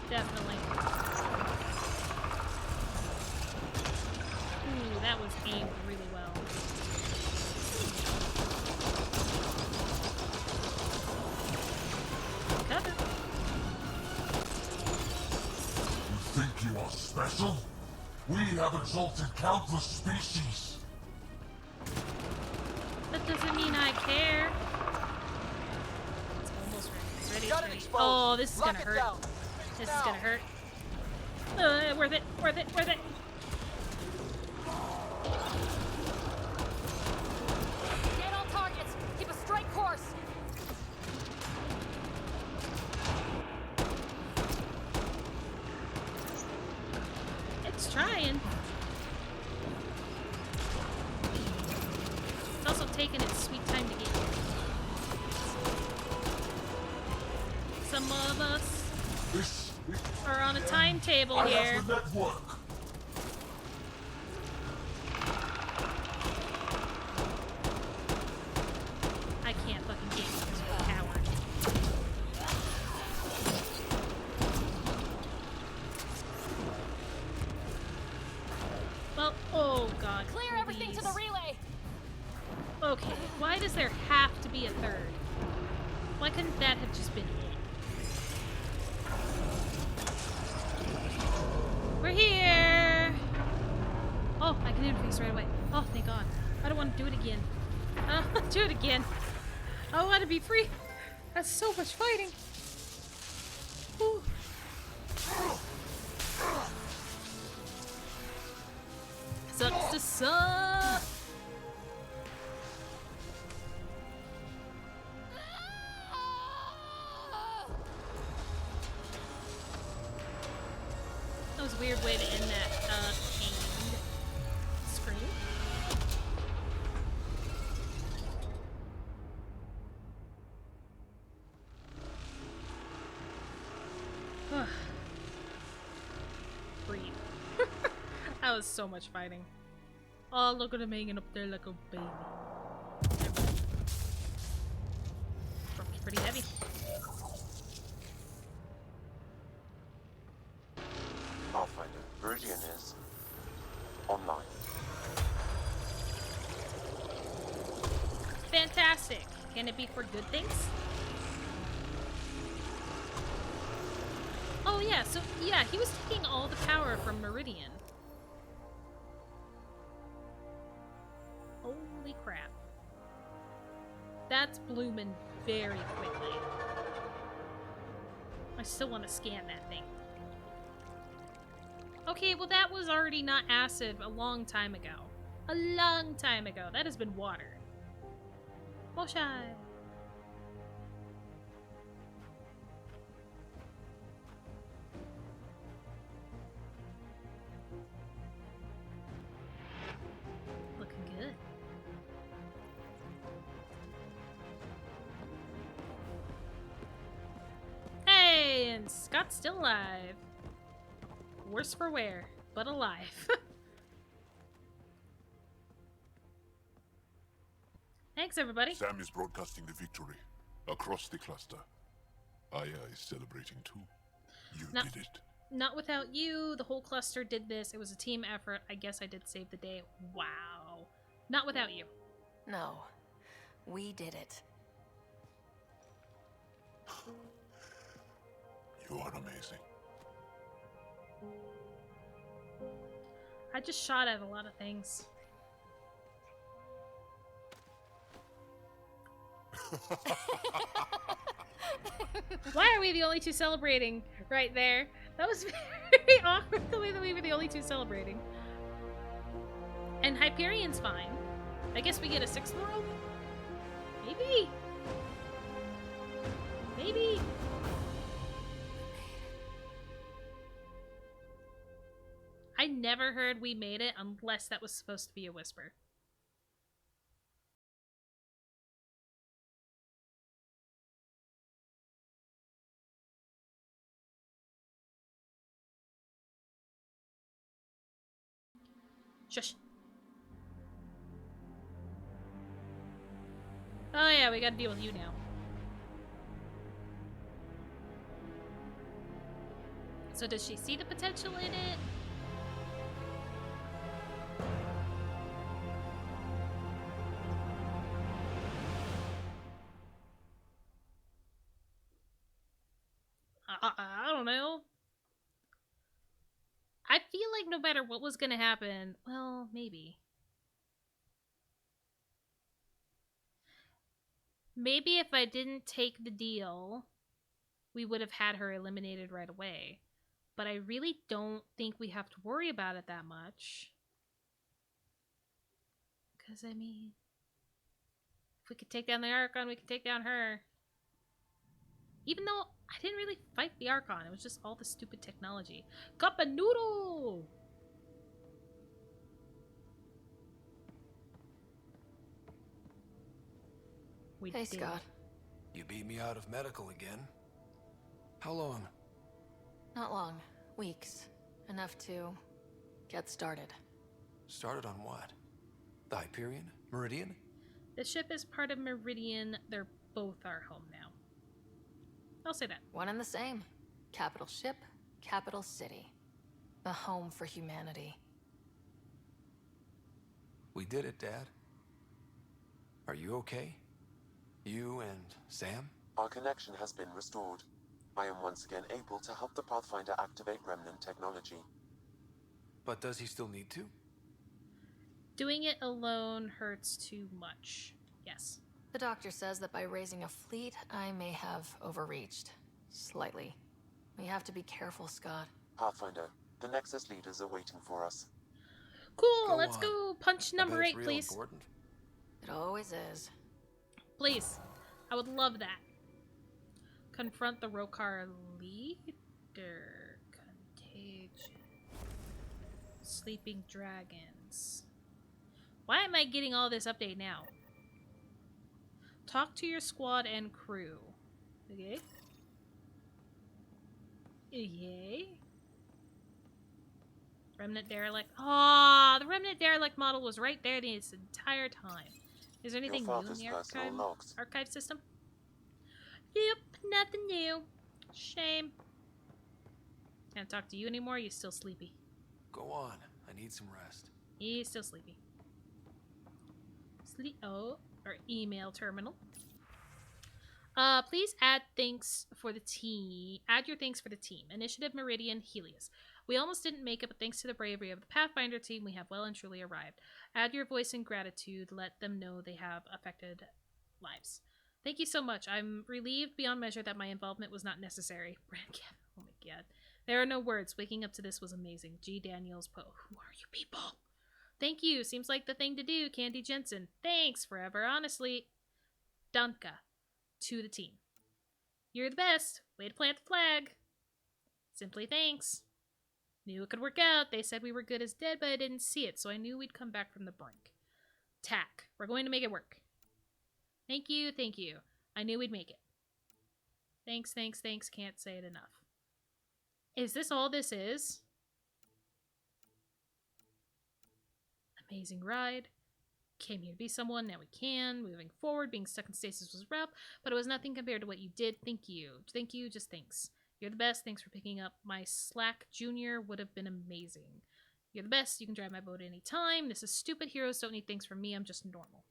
Speaker 1: Definitely. Ooh, that was aimed really well. Cover.
Speaker 14: You think you are special? We have exalted countless species.
Speaker 1: That doesn't mean I care. It's almost ready. It's ready.
Speaker 8: Got
Speaker 1: It's
Speaker 8: it
Speaker 1: ready.
Speaker 8: exposed.
Speaker 1: Oh, this is
Speaker 8: Lock
Speaker 1: gonna
Speaker 8: it
Speaker 1: hurt.
Speaker 8: down.
Speaker 1: This
Speaker 8: Now.
Speaker 1: is gonna hurt. Worth it. Worth it. Worth it.
Speaker 15: Get on targets. Keep a straight course.
Speaker 1: It's trying. It's also taking its sweet time to get here. Some of us
Speaker 14: This is
Speaker 1: are on a timetable
Speaker 14: I
Speaker 1: here.
Speaker 14: have the network.
Speaker 1: I can't fucking get you because you're a coward. Well, oh god.
Speaker 15: Clear everything to the relay.
Speaker 1: Okay, why does there have to be a third? Why couldn't that have just been it? We're here! Oh, I can interface right away. Oh, thank god. I don't want to do it again. I don't want to do it again. I want to be free. That's so much fighting. Whew. Sucks to suck. That was a weird way to end that aimed screen. Breathe. That was so much fighting. Oh, look at him hanging up there like a baby. Rope's pretty heavy.
Speaker 4: Pathfinder, Viridian is online.
Speaker 1: Fantastic. Can it be for good things? Oh yeah, so yeah, he was taking all the power from Meridian. Holy crap. That's blooming very quickly. I still want to scan that thing. Okay, well that was already not acid a long time ago. A long time ago. That has been water. Moshai. Looking good. Hey, and Scott's still alive. Worse for wear, but alive. Thanks, everybody.
Speaker 7: Sam is broadcasting the victory across the cluster. Aya is celebrating too. You did it.
Speaker 1: Not without you. The whole cluster did this. It was a team effort. I guess I did save the day. Wow. Not without you.
Speaker 3: No. We did it.
Speaker 7: You are amazing.
Speaker 1: I just shot at a lot of things. Why are we the only two celebrating right there? That was very very awkward the way that we were the only two celebrating. And Hyperion's fine. I guess we get a sixth world? Maybe? Maybe? I never heard we made it unless that was supposed to be a whisper. Shush. Oh yeah, we gotta deal with you now. So does she see the potential in it? I don't know. I feel like no matter what was gonna happen, well, maybe. Maybe if I didn't take the deal, we would have had her eliminated right away. But I really don't think we have to worry about it that much. Because, I mean, if we could take down the Archon, we could take down her. Even though I didn't really fight the Archon, it was just all the stupid technology. Cup of noodle!
Speaker 12: Hey, Scott. You beat me out of medical again. How long?
Speaker 3: Not long. Weeks. Enough to get started.
Speaker 12: Started on what? The Hyperion? Meridian?
Speaker 1: The ship is part of Meridian. They're both our home now. I'll say that.
Speaker 3: One and the same. Capital ship, capital city. The home for humanity.
Speaker 12: We did it, Dad. Are you okay? You and Sam?
Speaker 4: Our connection has been restored. I am once again able to help the Pathfinder activate Remnant technology.
Speaker 12: But does he still need to?
Speaker 1: Doing it alone hurts too much. Yes.
Speaker 3: The doctor says that by raising a fleet, I may have overreached. Slightly. We have to be careful, Scott.
Speaker 4: Pathfinder, the Nexus leaders are waiting for us.
Speaker 1: Cool, let's go punch number 8, please.
Speaker 12: Important.
Speaker 3: It always is.
Speaker 1: Please. I would love that. Confront the Rokar leader. Contagion. Sleeping dragons. Why am I getting all this update now? Talk to your squad and crew. Okay. Yay. Remnant derelict. Ah, the remnant derelict model was right there this entire time. Is there anything new in the archive system? Yep, nothing new. Shame. Can't talk to you anymore. You're still sleepy.
Speaker 12: Go on. I need some rest.
Speaker 1: He's still sleepy. Or email terminal. Please add thanks for the team. Add your thanks for the team. Initiative Meridian Helios. We almost didn't make it, but thanks to the bravery of the Pathfinder team, we have well and truly arrived. Add your voice in gratitude. Let them know they have affected lives. Thank you so much. I'm relieved beyond measure that my involvement was not necessary. Oh my god. There are no words. Waking up to this was amazing. G. Daniels Poe. Who are you people? Thank you. Seems like the thing to do, Candy Jensen. Thanks forever. Honestly, Danka to the team. You're the best. Way to plant the flag. Simply thanks. Knew it could work out. They said we were good as dead, but I didn't see it, so I knew we'd come back from the brink. Tack. We're going to make it work. Thank you, thank you. I knew we'd make it. Thanks, thanks, thanks. Can't say it enough. Is this all this is? Amazing ride. Came here to be someone, now we can. Moving forward, being stuck in stasis was rough, but it was nothing compared to what you did. Thank you. Thank you, just thanks. You're the best. Thanks for picking up my slack. Junior would have been amazing. You're the best. You can drive my boat anytime. This is stupid. Heroes don't need thanks from me. I'm just normal.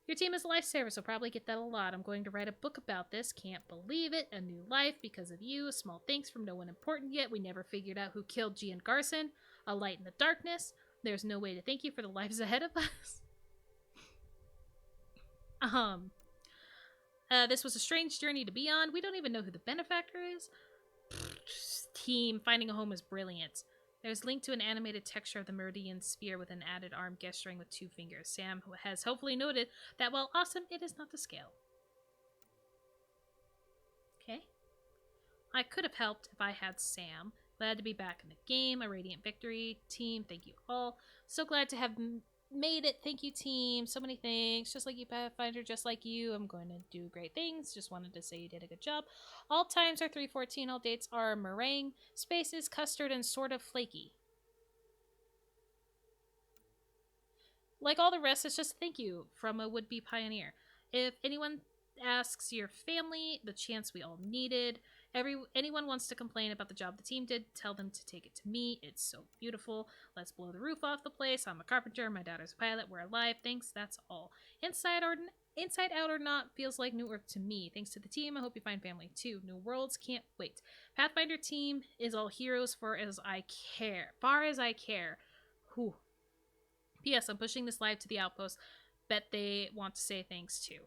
Speaker 1: Your team is a lifesaver, so probably get that a lot. I'm going to write a book about this. Can't believe it. A new life because of you. A small thanks from no one important yet. We never figured out who killed Gian Garson. A light in the darkness. There's no way to thank you for the lives ahead of us. This was a strange journey to be on. We don't even know who the benefactor is. Team, finding a home is brilliant. There's linked to an animated texture of the Meridian sphere with an added arm gesturing with 2 fingers. Sam has hopefully noted that while awesome, it is not to scale. Okay. I could have helped if I had Sam. Glad to be back in the game. A radiant victory. Team, thank you all. So glad to have made it. Thank you, team. So many things. Just like you, Pathfinder. Just like you. I'm going to do great things. Just wanted to say you did a good job. All times are 3:14. All dates are meringue. Spaces, custard, and sort of flaky. Like all the rest, it's just thank you from a would-be pioneer. If anyone asks your family, the chance we all needed. Anyone wants to complain about the job the team did, tell them to take it to me. It's so beautiful. Let's blow the roof off the place. I'm a carpenter. My daughter's a pilot. We're alive. Thanks. That's all. Inside out or not feels like New Earth to me. Thanks to the team. I hope you find family too. New worlds. Can't wait. Pathfinder team is all heroes for as I care. Far as I care. Whew. P.S. I'm pushing this live to the outpost. Bet they want to say thanks too.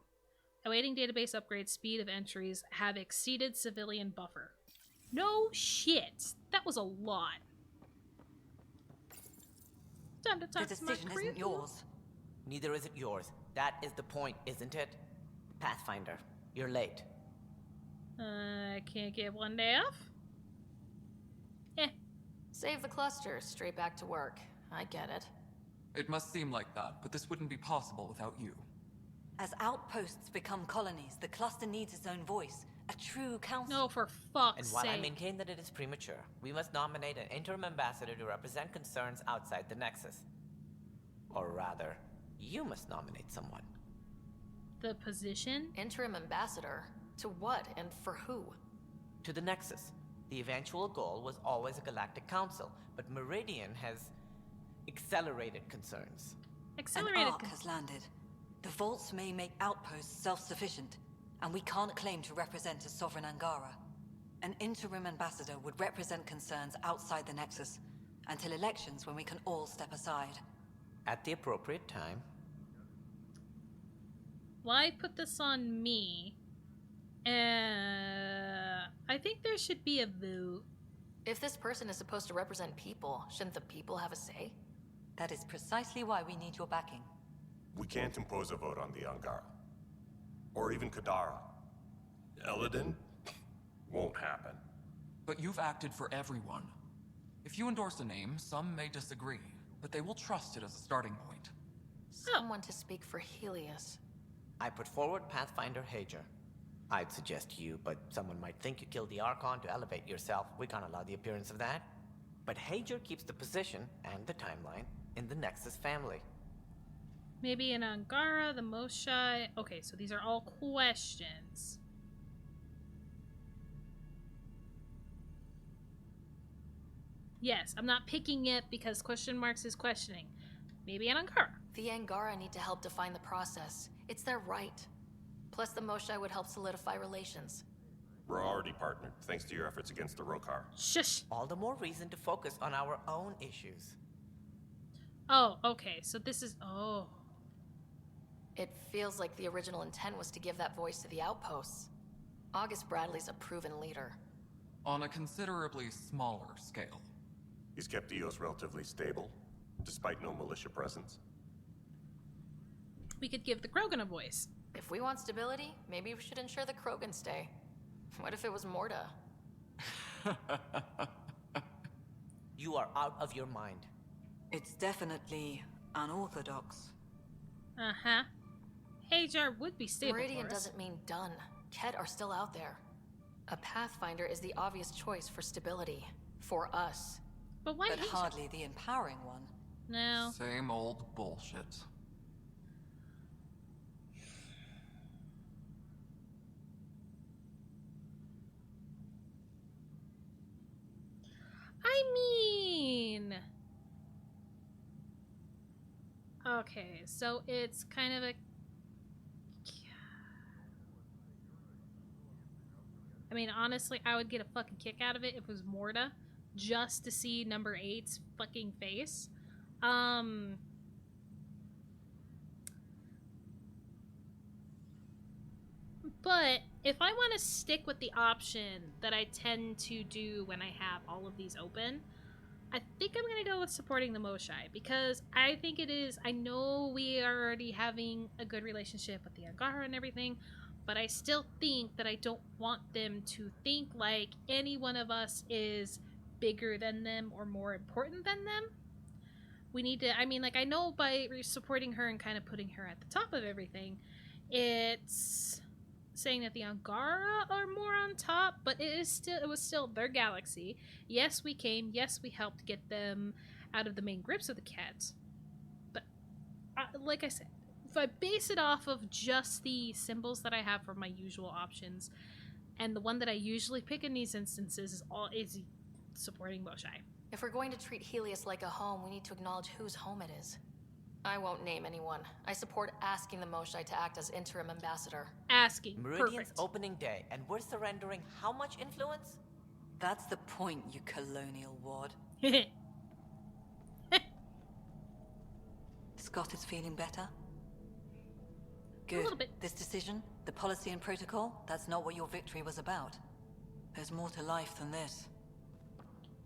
Speaker 1: Awaiting database upgrades, speed of entries have exceeded civilian buffer. No shit. That was a lot. Time to talk
Speaker 17: The
Speaker 1: to my
Speaker 17: decision
Speaker 1: crew.
Speaker 17: isn't yours. Neither is it yours. That is the point, isn't it? Pathfinder, you're late.
Speaker 1: I can't get one day off?
Speaker 3: Save the cluster, straight back to work. I get it.
Speaker 18: It must seem like that, but this wouldn't be possible without you.
Speaker 17: As outposts become colonies, the cluster needs its own voice. A true council.
Speaker 1: No, for fuck's
Speaker 19: And while I
Speaker 1: sake.
Speaker 19: maintain that it is premature, we must nominate an interim ambassador to represent concerns outside the Nexus. Or rather, you must nominate someone.
Speaker 1: The position?
Speaker 3: Interim ambassador? To what and for who?
Speaker 19: To the Nexus. The eventual goal was always a galactic council, but Meridian has accelerated concerns.
Speaker 17: An arc has landed. The vaults may make outposts self-sufficient, and we can't claim to represent a sovereign Angara. An interim ambassador would represent concerns outside the Nexus, until elections when we can all step aside.
Speaker 19: At the appropriate time.
Speaker 1: Why put this on me? I think there should be a vote.
Speaker 3: If this person is supposed to represent people, shouldn't the people have a say?
Speaker 17: That is precisely why we need your backing.
Speaker 20: We can't impose a vote on the Angara. Or even Kadara. Eladin? Won't happen.
Speaker 18: But you've acted for everyone. If you endorse a name, some may disagree, but they will trust it as a starting point.
Speaker 3: Someone to speak for Helios.
Speaker 19: I put forward Pathfinder Hager. I'd suggest you, but someone might think you killed the Archon to elevate yourself. We can't allow the appearance of that. But Hager keeps the position and the timeline in the Nexus family.
Speaker 1: Maybe an Angara, the most shy. Okay, so these are all questions. Yes, I'm not picking it because question marks is questioning. Maybe an Angara.
Speaker 3: The Angara need to help define the process. It's their right. Plus, the Moshae would help solidify relations.
Speaker 20: We're already partnered, thanks to your efforts against the Rokar.
Speaker 1: Shush!
Speaker 19: All the more reason to focus on our own issues.
Speaker 1: Oh, okay, so this is... Oh.
Speaker 3: It feels like the original intent was to give that voice to the outposts. August Bradley's a proven leader.
Speaker 18: On a considerably smaller scale.
Speaker 20: He's kept Eos relatively stable, despite no militia presence.
Speaker 1: We could give the Krogan a voice.
Speaker 3: If we want stability, maybe we should ensure the Krogan stay. What if it was Morta?
Speaker 19: You are out of your mind.
Speaker 17: It's definitely unorthodox.
Speaker 1: Uh-huh. Hajar would be stable.
Speaker 3: Meridian
Speaker 1: for us.
Speaker 3: doesn't mean done. Ket are still out there. A Pathfinder is the obvious choice for stability. For us.
Speaker 1: But why
Speaker 17: But
Speaker 1: Hajar?
Speaker 17: hardly the empowering one.
Speaker 1: No.
Speaker 18: Same old bullshit.
Speaker 1: I mean... Okay, so it's kind of a... I mean, honestly, I would get a fucking kick out of it if it was Morta, just to see number 8's fucking face. But if I want to stick with the option that I tend to do when I have all of these open, I think I'm going to go with supporting the Moshai, because I think it is, I know we are already having a good relationship with the Angara and everything, but I still think that I don't want them to think like any one of us is bigger than them or more important than them. We need to, I mean, like, I know by supporting her and kind of putting her at the top of everything, it's saying that the Angara are more on top, but it was still their galaxy. Yes, we came. Yes, we helped get them out of the main grips of the cats. But like I said, if I base it off of just the symbols that I have for my usual options, and the one that I usually pick in these instances is supporting Moshai.
Speaker 3: If we're going to treat Helios like a home, we need to acknowledge whose home it is. I won't name anyone. I support asking the Moshai to act as interim ambassador.
Speaker 1: Asking.
Speaker 19: Meridian's
Speaker 1: Perfect.
Speaker 19: opening day, and we're surrendering how much influence?
Speaker 17: That's the point, you colonial wad. Scott is feeling better? Good.
Speaker 1: A little bit.
Speaker 17: This decision, the policy and protocol, that's not what your victory was about. There's more to life than this.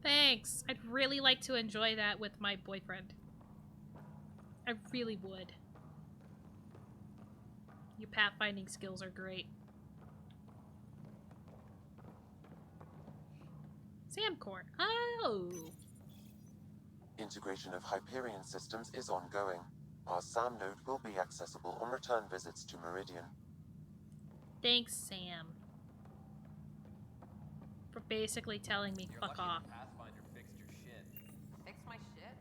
Speaker 1: Thanks. I'd really like to enjoy that with my boyfriend. I really would. Your pathfinding skills are great. Samcore. Oh.
Speaker 4: Integration of Hyperion systems is ongoing. Our SAM node will be accessible on return visits to Meridian.
Speaker 1: Thanks, Sam. For basically telling me fuck off.
Speaker 8: Pathfinder fixed your shit.
Speaker 5: Fix my shit?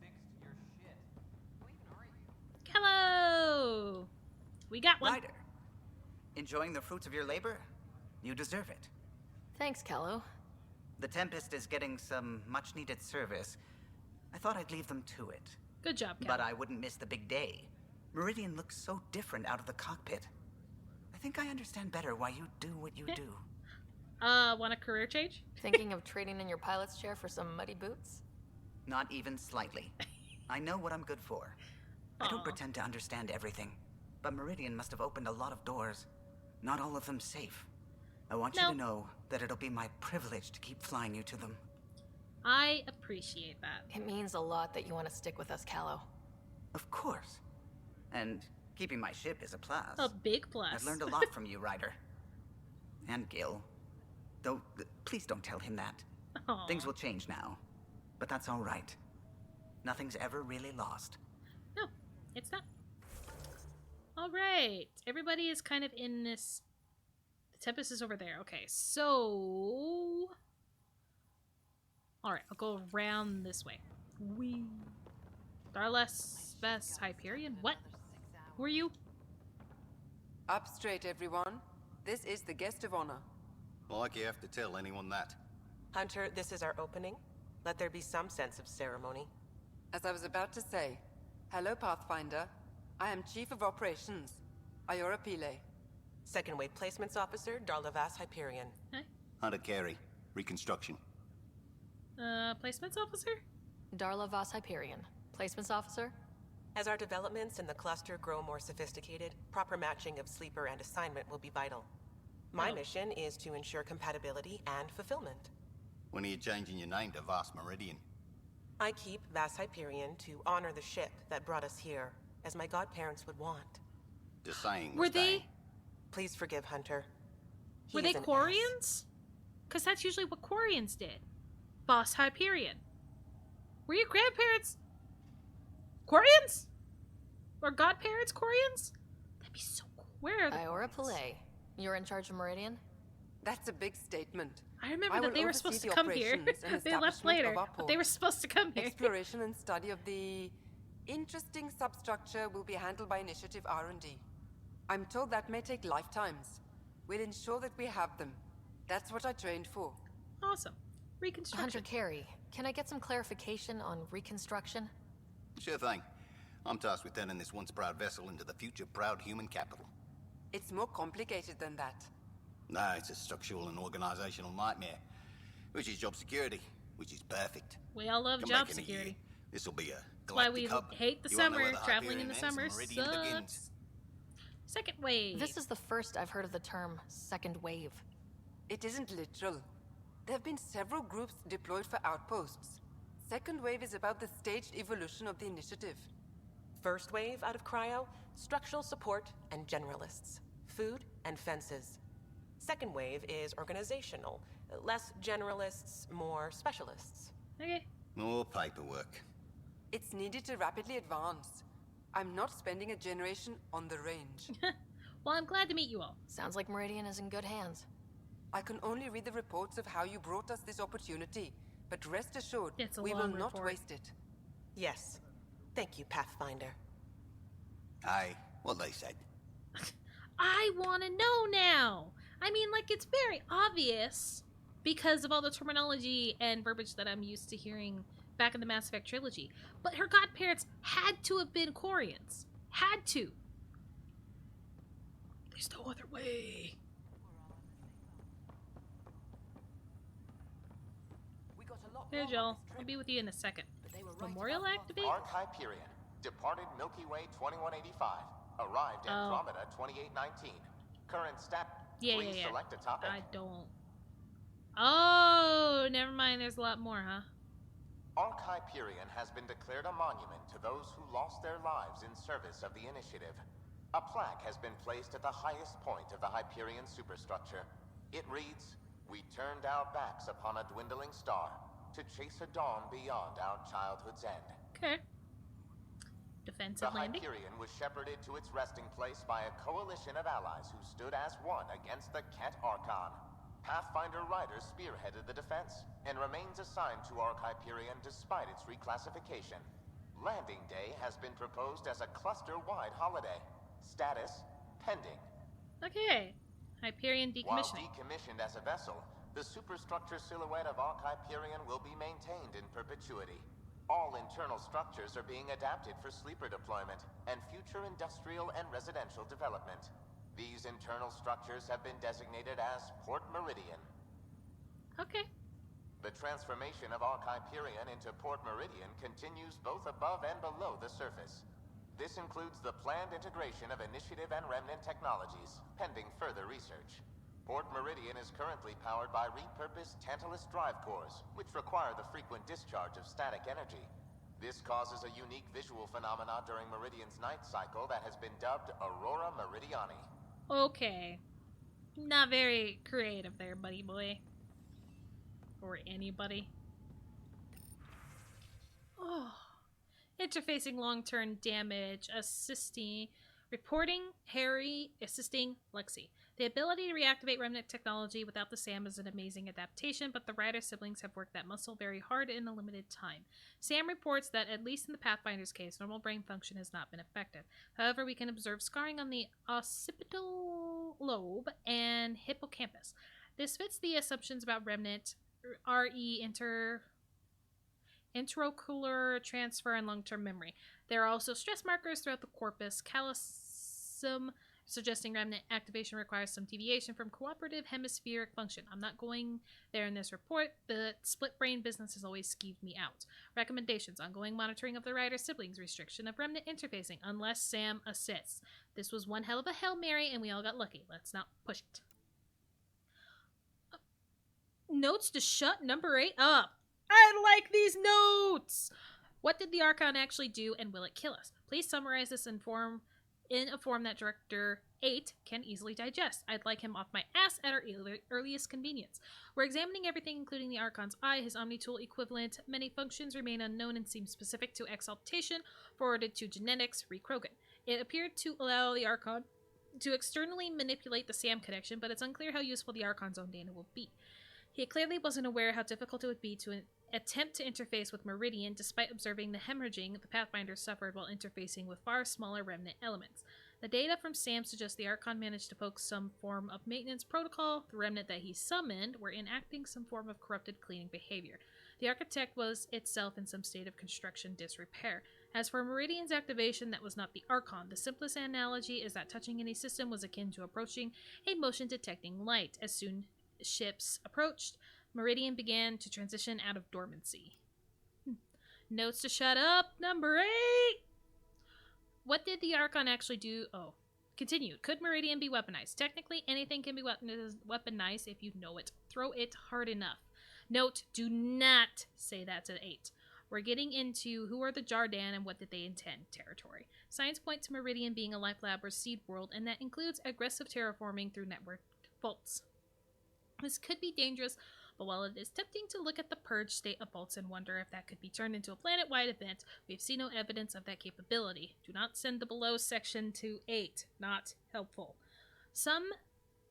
Speaker 8: Fixed your shit.
Speaker 5: Who even are you?
Speaker 1: Hello! We got one.
Speaker 6: Ryder, enjoying the fruits of your labor? You deserve it.
Speaker 3: Thanks, Callow.
Speaker 6: The Tempest is getting some much-needed service. I thought I'd leave them to it.
Speaker 1: Good job, Cal.
Speaker 6: But I wouldn't miss the big day. Meridian looks so different out of the cockpit. I think I understand better why you do what you do.
Speaker 1: Want a career change?
Speaker 3: Thinking of trading in your pilot's chair for some muddy boots?
Speaker 6: Not even slightly. I know what I'm good for. I don't pretend to understand everything, but Meridian must have opened a lot of doors. Not all of them safe. I want you to know that it'll be my privilege to keep flying you to them.
Speaker 1: I appreciate that.
Speaker 3: It means a lot that you want to stick with us, Callow.
Speaker 6: Of course. And keeping my ship is a plus.
Speaker 1: A big plus.
Speaker 6: I've learned a lot from you, Ryder. And Gil. Though, please don't tell him that.
Speaker 1: Aww.
Speaker 6: Things will change now. But that's all right. Nothing's ever really lost.
Speaker 1: No, it's not. All right. Everybody is kind of in this. The Tempest is over there. Okay, so. All right, I'll go around this way. Wee. Darlas, Bess, Hyperion. What? Who are you?
Speaker 21: Up straight, everyone. This is the guest of honor.
Speaker 22: Like you have to tell anyone that.
Speaker 23: Hunter, this is our opening. Let there be some sense of ceremony.
Speaker 21: As I was about to say, hello, Pathfinder. I am Chief of Operations, Iora Pile.
Speaker 23: Second Wave Placements Officer, Darlavas Hyperion.
Speaker 1: Hi.
Speaker 22: Hunter Carey, Reconstruction.
Speaker 1: Placements Officer?
Speaker 3: Darla Voss Hyperion. Placements Officer?
Speaker 23: As our developments in the cluster grow more sophisticated, proper matching of sleeper and assignment will be vital. My mission is to ensure compatibility and fulfillment.
Speaker 22: When are you changing your name to Vast Meridian?
Speaker 23: I keep Vas Hyperion to honor the ship that brought us here, as my godparents would want.
Speaker 22: Just saying.
Speaker 1: Were they?
Speaker 23: Please forgive Hunter.
Speaker 1: Were they Quarians? Because that's usually what Quarians did. Boss Hyperion. Were your grandparents Quarians? Or godparents Quarians? That'd be so cool. Where are the
Speaker 3: Iora Pile. You're in charge of Meridian?
Speaker 21: That's a big statement.
Speaker 1: I remember that they were supposed to come here. They left later, but they were supposed to come here.
Speaker 21: Exploration and study of the interesting substructure will be handled by Initiative R&D. I'm told that may take lifetimes. We'll ensure that we have them. That's what I trained for.
Speaker 1: Awesome. Reconstruction.
Speaker 3: Hunter Carey, can I get some clarification on reconstruction?
Speaker 22: Sure thing. I'm tasked with turning this once proud vessel into the future proud human capital.
Speaker 21: It's more complicated than that.
Speaker 22: No, it's a structural and organizational nightmare. Which is job security, which is perfect.
Speaker 1: We all love job security.
Speaker 22: This will be a
Speaker 1: That's why we
Speaker 22: hub.
Speaker 1: hate the
Speaker 22: You wanna know
Speaker 1: summer.
Speaker 22: where the
Speaker 1: Traveling
Speaker 22: Hyperion
Speaker 1: in the
Speaker 22: ends
Speaker 1: summer
Speaker 22: and Meridian begins?
Speaker 1: sucks. Second wave.
Speaker 3: This is the first I've heard of the term second wave.
Speaker 21: It isn't literal. There have been several groups deployed for outposts. Second wave is about the staged evolution of the initiative.
Speaker 23: First wave out of cryo, structural support and generalists. Food and fences. Second wave is organizational. Less generalists, more specialists.
Speaker 1: Okay.
Speaker 22: More paperwork.
Speaker 21: It's needed to rapidly advance. I'm not spending a generation on the range.
Speaker 1: Well, I'm glad to meet you all.
Speaker 3: Sounds like Meridian is in good hands.
Speaker 21: I can only read the reports of how you brought us this opportunity, but rest assured,
Speaker 1: It's a
Speaker 21: we will
Speaker 1: long
Speaker 21: not
Speaker 1: report.
Speaker 21: waste it.
Speaker 23: Yes. Thank you, Pathfinder.
Speaker 22: Aye, what they said.
Speaker 1: I want to know now. I mean, like, it's very obvious because of all the terminology and verbiage that I'm used to hearing back in the Mass Effect trilogy. But her godparents had to have been Quarians. Had to. There's no other way. Here, Joel. I'll be with you in a second. Memorial activate?
Speaker 2: Arc Hyperion, departed Milky Way 2185, arrived Andromeda 2819. Current stat. Please select a topic.
Speaker 1: I don't. Oh, never mind. There's a lot more, huh?
Speaker 2: Arc Hyperion has been declared a monument to those who lost their lives in service of the initiative. A plaque has been placed at the highest point of the Hyperion superstructure. It reads, "We turned our backs upon a dwindling star to chase a dawn beyond our childhood's end."
Speaker 1: Okay. Defensive
Speaker 2: The
Speaker 1: landing.
Speaker 2: Hyperion was shepherded to its resting place by a coalition of allies who stood as one against the Ket Archon. Pathfinder Riders spearheaded the defense and remains assigned to Arc Hyperion despite its reclassification. Landing Day has been proposed as a cluster-wide holiday. Status, pending.
Speaker 1: Okay. Hyperion
Speaker 2: While
Speaker 1: decommissioning.
Speaker 2: decommissioned as a vessel, the superstructure silhouette of Arc Hyperion will be maintained in perpetuity. All internal structures are being adapted for sleeper deployment and future industrial and residential development. These internal structures have been designated as Port Meridian.
Speaker 1: Okay.
Speaker 2: The transformation of Arc Hyperion into Port Meridian continues both above and below the surface. This includes the planned integration of Initiative and Remnant technologies, pending further research. Port Meridian is currently powered by repurposed Tantalus drive cores, which require the frequent discharge of static energy. This causes a unique visual phenomena during Meridian's night cycle that has been dubbed Aurora Meridiani.
Speaker 1: Okay. Not very creative there, buddy boy. Or anybody. Oh. Interfacing long-term damage, reporting Harry, assisting Lexi. The ability to reactivate remnant technology without the SAM is an amazing adaptation, but the Ryder siblings have worked that muscle very hard in a limited time. Sam reports that, at least in the Pathfinder's case, normal brain function has not been affected. However, we can observe scarring on the occipital lobe and hippocampus. This fits the assumptions about remnant, RE intraocular transfer, and long-term memory. There are also stress markers throughout the corpus callosum, suggesting remnant activation requires some deviation from cooperative hemispheric function. I'm not going there in this report. The split brain business has always skeeved me out. Recommendations: ongoing monitoring of the Ryder siblings, restriction of remnant interfacing unless Sam assists. This was one hell of a Hail Mary and we all got lucky. Let's not push it. Notes to shut number 8 up. I like these notes! What did the Archon actually do, and will it kill us? Please summarize this in a form that Director 8 can easily digest. I'd like him off my ass at our earliest convenience. We're examining everything, including the Archon's eye, his Omnitool equivalent. Many functions remain unknown and seem specific to exaltation, forwarded to genetics, Krogan. It appeared to allow the Archon to externally manipulate the SAM connection, but it's unclear how useful the Archon's own data will be. He clearly wasn't aware how difficult it would be to attempt to interface with Meridian, despite observing the hemorrhaging the Pathfinder suffered while interfacing with far smaller remnant elements. The data from Sam suggests the Archon managed to poke some form of maintenance protocol. The remnant that he summoned were enacting some form of corrupted cleaning behavior. The architect was itself in some state of construction disrepair. As for Meridian's activation, that was not the Archon. The simplest analogy is that touching any system was akin to approaching a motion detecting light. As soon as ships approached, Meridian began to transition out of dormancy. Notes to shut up, number 8! What did the Archon actually do? Oh, Continued. Could Meridian be weaponized? Technically, anything can be weaponized if you know it. Throw it hard enough. Note, do not say that to 8. We're getting into who are the Jardan and what did they intend territory. Signs point to Meridian being a life lab or seed world, and that includes aggressive terraforming through network faults. This could be dangerous, but while it is tempting to look at the purge state of faults and wonder if that could be turned into a planet-wide event, we've seen no evidence of that capability. Do not send the below section to 8. Not helpful. Some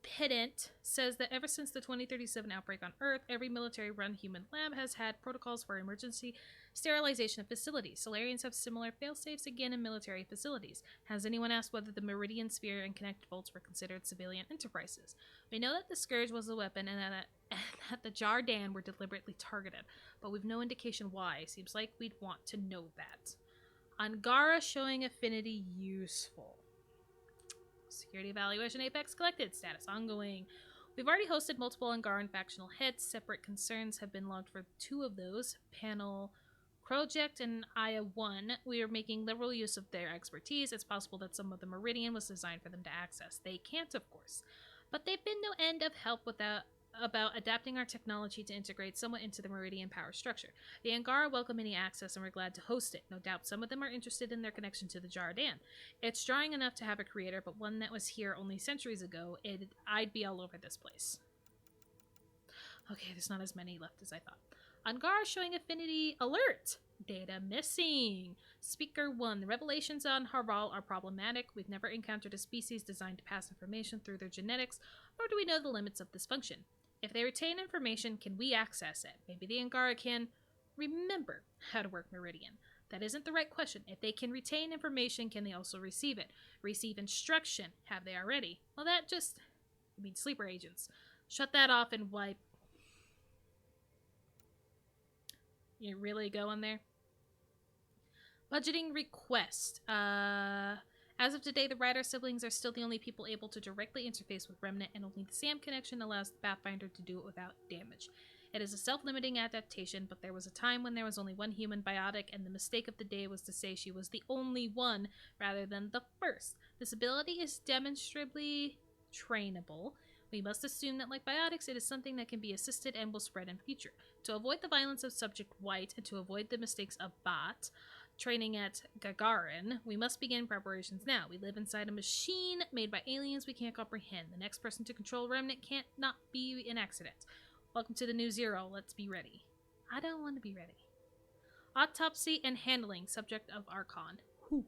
Speaker 1: pedant says that ever since the 2037 outbreak on Earth, every military-run human lab has had protocols for emergency sterilization of facilities. Solarians have similar fail-safes again in military facilities. Has anyone asked whether the Meridian Sphere and connected vaults were considered civilian enterprises? We know that the Scourge was a weapon and that the Jardan were deliberately targeted, but we've no indication why. Seems like we'd want to know that. Angara showing affinity useful. Security evaluation Apex collected. Status ongoing. We've already hosted multiple Angaran factional heads. Separate concerns have been logged for 2 of those. Panel Project and Aya 1. We are making liberal use of their expertise. It's possible that some of the Meridian was designed for them to access. They can't, of course. But they've been no end of help about adapting our technology to integrate somewhat into the Meridian power structure. The Angara welcome any access and we're glad to host it. No doubt some of them are interested in their connection to the Jardan. It's drawing enough to have a creator, but one that was here only centuries ago, I'd be all over this place. Okay, there's not as many left as I thought. Angara showing affinity alert! Data missing. Speaker 1. The revelations on Harval are problematic. We've never encountered a species designed to pass information through their genetics, nor do we know the limits of this function. If they retain information, can we access it? Maybe the Angara can remember how to work Meridian. That isn't the right question. If they can retain information, can they also receive it? Receive instruction. Have they already? Well, that just... I mean, sleeper agents. Shut that off and wipe. You really going there? Budgeting request. As of today, the Ryder siblings are still the only people able to directly interface with Remnant, and only the SAM connection allows the Pathfinder to do it without damage. It is a self-limiting adaptation, but there was a time when there was only one human biotic, and the mistake of the day was to say she was the only one rather than the first. This ability is demonstrably trainable. We must assume that, like biotics, it is something that can be assisted and will spread in future. To avoid the violence of Subject White and to avoid the mistakes of Bot, training at Gagarin, we must begin preparations now. We live inside a machine made by aliens we can't comprehend. The next person to control Remnant can't not be an accident. Welcome to the new Zero. Let's be ready. I don't want to be ready. Autopsy and handling. Subject of Archon. Whew.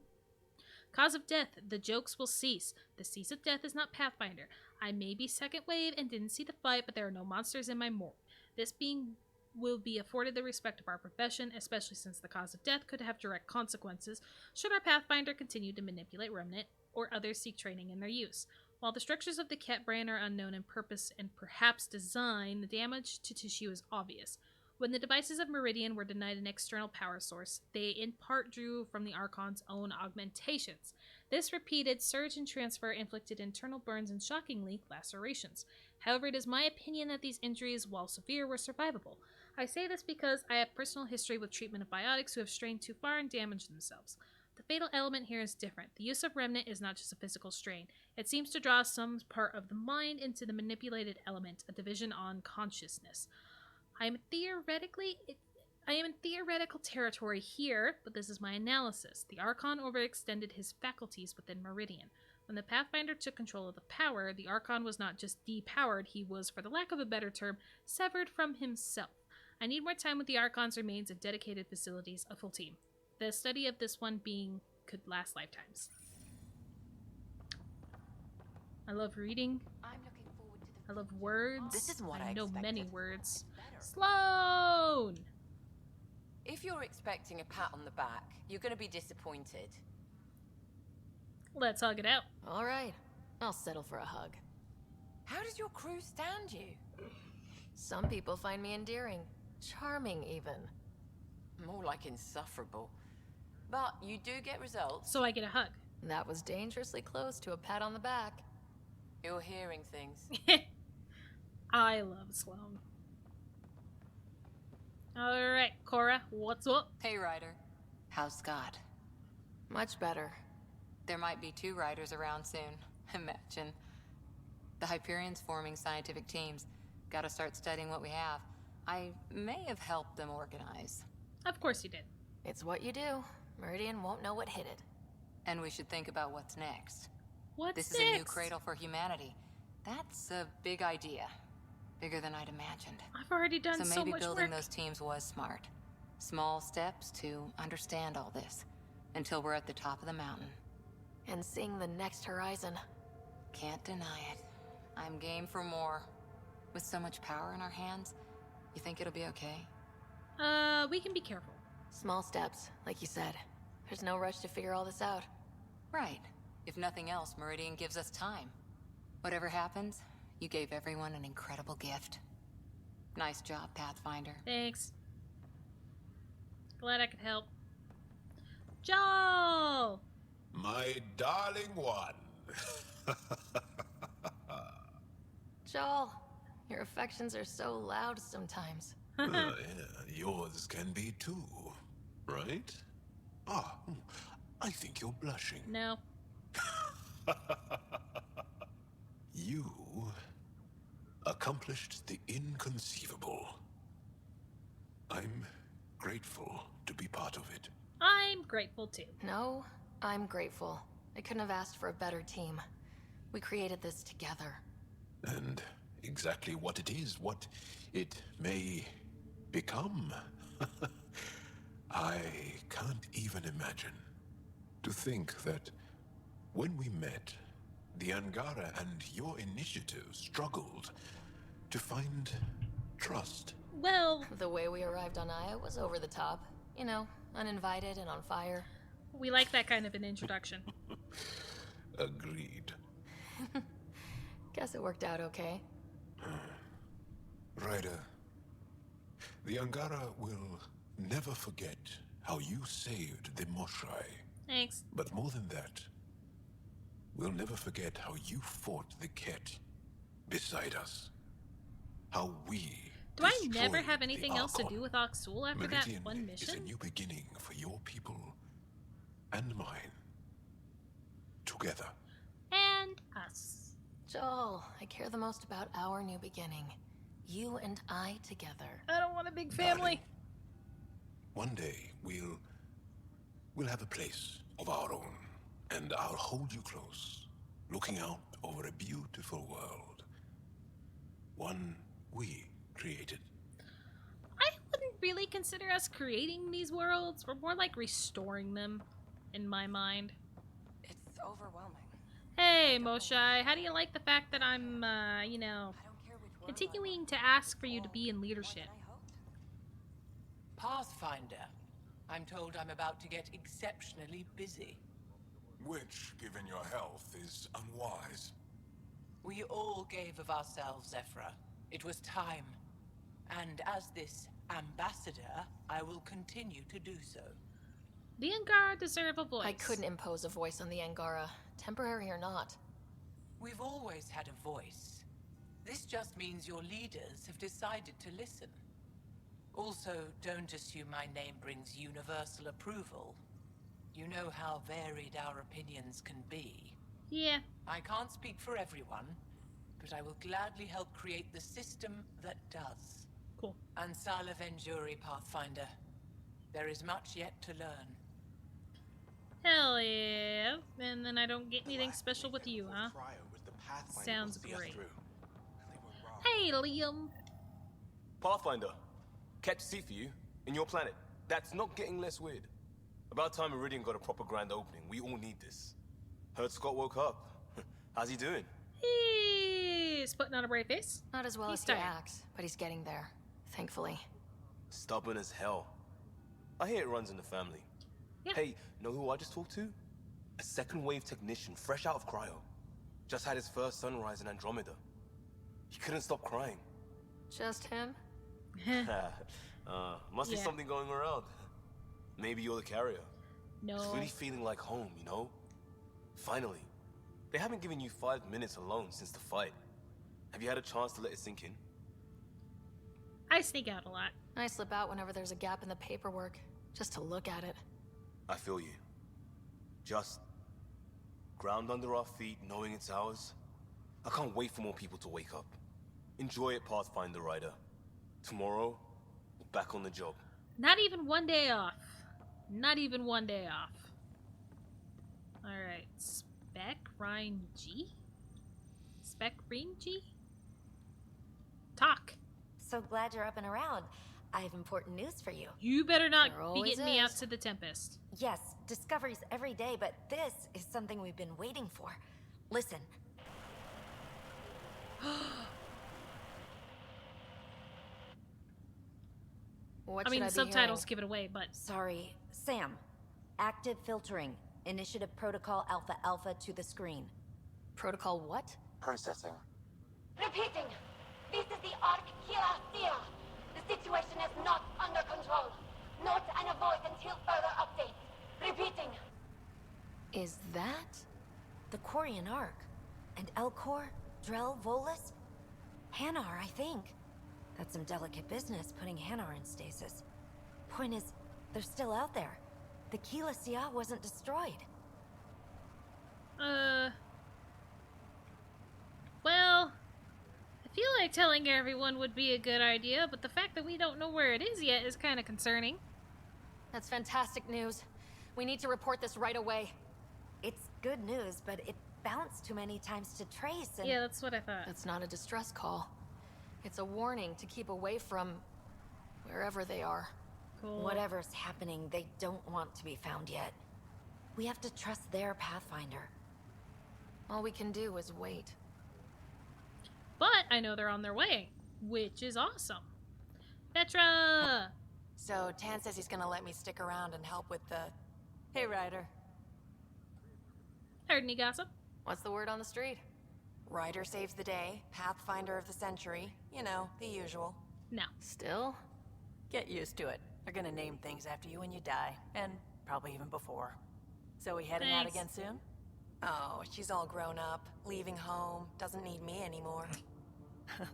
Speaker 1: Cause of death. The jokes will cease. The cease of death is not Pathfinder. I may be second wave and didn't see the fight, but there are no monsters in my morgue. This being will be afforded the respect of our profession, especially since the cause of death could have direct consequences should our Pathfinder continue to manipulate Remnant or others seek training in their use. While the structures of the Ket Brain are unknown in purpose and perhaps design, the damage to tissue is obvious. When the devices of Meridian were denied an external power source, they in part drew from the Archon's own augmentations. This repeated surge and transfer inflicted internal burns and, shockingly, lacerations. However, it is my opinion that these injuries, while severe, were survivable. I say this because I have personal history with treatment of biotics who have strained too far and damaged themselves. The fatal element here is different. The use of Remnant is not just a physical strain. It seems to draw some part of the mind into the manipulated element, a division on consciousness. I am in theoretical territory here, but this is my analysis. The Archon overextended his faculties within Meridian. When the Pathfinder took control of the power, the Archon was not just depowered, he was, for the lack of a better term, severed from himself. I need more time with the Archon's remains and dedicated facilities, a full team. The study of this one being could last lifetimes. I love reading. I love words.
Speaker 23: This isn't what I
Speaker 1: know
Speaker 23: expected.
Speaker 1: many words. Sloan!
Speaker 13: If you're expecting a pat on the back, you're going to be disappointed.
Speaker 1: Let's hug it out.
Speaker 3: All right. I'll settle for a hug.
Speaker 13: How does your crew stand you?
Speaker 3: Some people find me endearing. Charming, even.
Speaker 13: More like insufferable. But you do get results.
Speaker 1: So I get a hug.
Speaker 3: That was dangerously close to a pat on the back.
Speaker 13: You're hearing things.
Speaker 1: I love Sloan. Alright, Cora, what's up?
Speaker 5: Hey, Ryder. How's Scott?
Speaker 3: Much better.
Speaker 5: There might be 2 riders around soon. Imagine. The Hyperion's forming scientific teams. Gotta start studying what we have. I may have helped them organize.
Speaker 1: Of course you did.
Speaker 3: It's what you do. Meridian won't know what hit it.
Speaker 5: And we should think about what's next.
Speaker 1: What's
Speaker 5: This is a new cradle for humanity. That's a big idea. Bigger than I'd imagined.
Speaker 1: I've already done so much
Speaker 5: maybe building
Speaker 1: work.
Speaker 5: those teams was smart. Small steps to understand all this. Until we're at the top of the mountain.
Speaker 3: And seeing the next horizon.
Speaker 5: Can't deny it. I'm game for more. With so much power in our hands, you think it'll be okay?
Speaker 1: We can be careful.
Speaker 3: Small steps, like you said. There's no rush to figure all this out.
Speaker 5: Right. If nothing else, Meridian gives us time. Whatever happens, you gave everyone an incredible gift. Nice job, Pathfinder.
Speaker 1: Thanks. Glad I could help. Joel!
Speaker 20: My darling one.
Speaker 3: Joel, your affections are so loud sometimes.
Speaker 20: Yeah, yours can be too, right? Ah, I think you're blushing.
Speaker 1: No.
Speaker 20: You accomplished the inconceivable. I'm grateful to be part of it.
Speaker 1: I'm grateful too.
Speaker 3: No, I'm grateful. I couldn't have asked for a better team. We created this together.
Speaker 20: And exactly what it is, what it may become. I can't even imagine. To think that when we met, the Angara and your initiative struggled to find trust.
Speaker 1: Well,
Speaker 3: the way we arrived on Aya was over the top. You know, uninvited and on fire.
Speaker 1: We like that kind of an introduction.
Speaker 20: Agreed.
Speaker 3: Guess it worked out okay.
Speaker 20: Ryder, the Angara will never forget how you saved the Moshai.
Speaker 1: Thanks.
Speaker 20: But more than that, we'll never forget how you fought the Ket beside us. How we
Speaker 1: Do I never have anything else to do with Oxul after
Speaker 20: Meridian
Speaker 1: that one
Speaker 20: is a
Speaker 1: mission?
Speaker 20: new beginning for your people and mine. Together.
Speaker 1: And us.
Speaker 3: Joel, I care the most about our new beginning. You and I together.
Speaker 1: I don't want a big family.
Speaker 20: One day, we'll have a place of our own, and I'll hold you close, looking out over a beautiful world. One we created.
Speaker 1: I wouldn't really consider us creating these worlds. We're more like restoring them, in my mind.
Speaker 17: It's overwhelming.
Speaker 1: Hey, Moshai, how do you like the fact that I'm, you know, continuing to ask for you to be in leadership?
Speaker 9: Pathfinder, I'm told I'm about to get exceptionally busy.
Speaker 14: Which, given your health, is unwise.
Speaker 9: We all gave of ourselves, Zephyra. It was time. And as this ambassador, I will continue to do so.
Speaker 1: The Angara deserve a voice.
Speaker 3: I couldn't impose a voice on the Angara, temporary or not.
Speaker 9: We've always had a voice. This just means your leaders have decided to listen. Also, don't assume my name brings universal approval. You know how varied our opinions can be.
Speaker 1: Yeah.
Speaker 9: I can't speak for everyone, but I will gladly help create the system that does.
Speaker 1: Cool.
Speaker 9: Ansala Venjuri, Pathfinder. There is much yet to learn.
Speaker 1: Hell yeah. And then I don't get anything special with you, huh? Sounds great. Hey, Liam.
Speaker 11: Pathfinder, kept to see for you, in your planet. That's not getting less weird. About time Meridian got a proper grand opening. We all need this. Heard Scott woke up. How's he doing?
Speaker 1: He's putting on a brave face.
Speaker 3: Not as well as he acts, but he's getting there, thankfully.
Speaker 11: Stubborn as hell. I hear it runs in the family.
Speaker 1: Yeah.
Speaker 11: Hey, know who I just talked to? A second wave technician, fresh out of cryo. Just had his first sunrise in Andromeda. He couldn't stop crying.
Speaker 3: Just him?
Speaker 11: Must be something going around. Maybe you're the carrier.
Speaker 1: No.
Speaker 11: It's really feeling like home, you know? Finally. They haven't given you 5 minutes alone since the fight. Have you had a chance to let it sink in?
Speaker 1: I sneak out a lot.
Speaker 3: I slip out whenever there's a gap in the paperwork, just to look at it.
Speaker 11: I feel you. Just ground under our feet, knowing it's ours. I can't wait for more people to wake up. Enjoy it, Pathfinder Rider. Tomorrow, we're back on the job.
Speaker 1: Not even one day off. Not even one day off. Alright. Spec Rhyme G? Spec Ring G? Talk.
Speaker 10: So glad you're up and around. I have important news for you.
Speaker 1: You better not
Speaker 10: There
Speaker 1: be
Speaker 10: always
Speaker 1: getting me out
Speaker 10: is.
Speaker 1: to the Tempest.
Speaker 10: Yes, discoveries every day, but this is something we've been waiting for. Listen.
Speaker 3: What
Speaker 1: I mean,
Speaker 3: should
Speaker 1: the
Speaker 3: I be
Speaker 1: subtitles
Speaker 3: hearing?
Speaker 1: give it away, but...
Speaker 10: Sorry, Sam. Active filtering. Initiative Protocol Alpha Alpha to the screen.
Speaker 3: Protocol what?
Speaker 4: Processing.
Speaker 15: Repeating. This is the Ark Kira. The situation is not under control. Note and avoid until further updates. Repeating.
Speaker 3: Is that?
Speaker 10: The Quarian Ark. And Elcor, Drell, Volus? Hanar, I think. That's some delicate business, putting Hanar in stasis. Point is, they're still out there. The Keela Sia wasn't destroyed.
Speaker 1: Well, I feel like telling everyone would be a good idea, but the fact that we don't know where it is yet is kind of concerning.
Speaker 3: That's fantastic news. We need to report this right away.
Speaker 10: It's good news, but it bounced too many times to trace and...
Speaker 1: Yeah, that's what I thought.
Speaker 3: It's not a distress call. It's a warning to keep away from wherever they are.
Speaker 1: Cool.
Speaker 10: Whatever's happening, they don't want to be found yet. We have to trust their Pathfinder.
Speaker 3: All we can do is wait.
Speaker 1: But I know they're on their way, which is awesome. Petra!
Speaker 5: So, Tan says he's gonna let me stick around and help with the... Hey, Ryder.
Speaker 1: Heard any gossip?
Speaker 3: What's the word on the street?
Speaker 5: Ryder saves the day, Pathfinder of the century. You know, the usual.
Speaker 1: No.
Speaker 3: Still?
Speaker 5: Get used to it. They're gonna name things after you when you die, and probably even before. So we heading out again soon? Oh, she's all grown up, leaving home, doesn't need me anymore.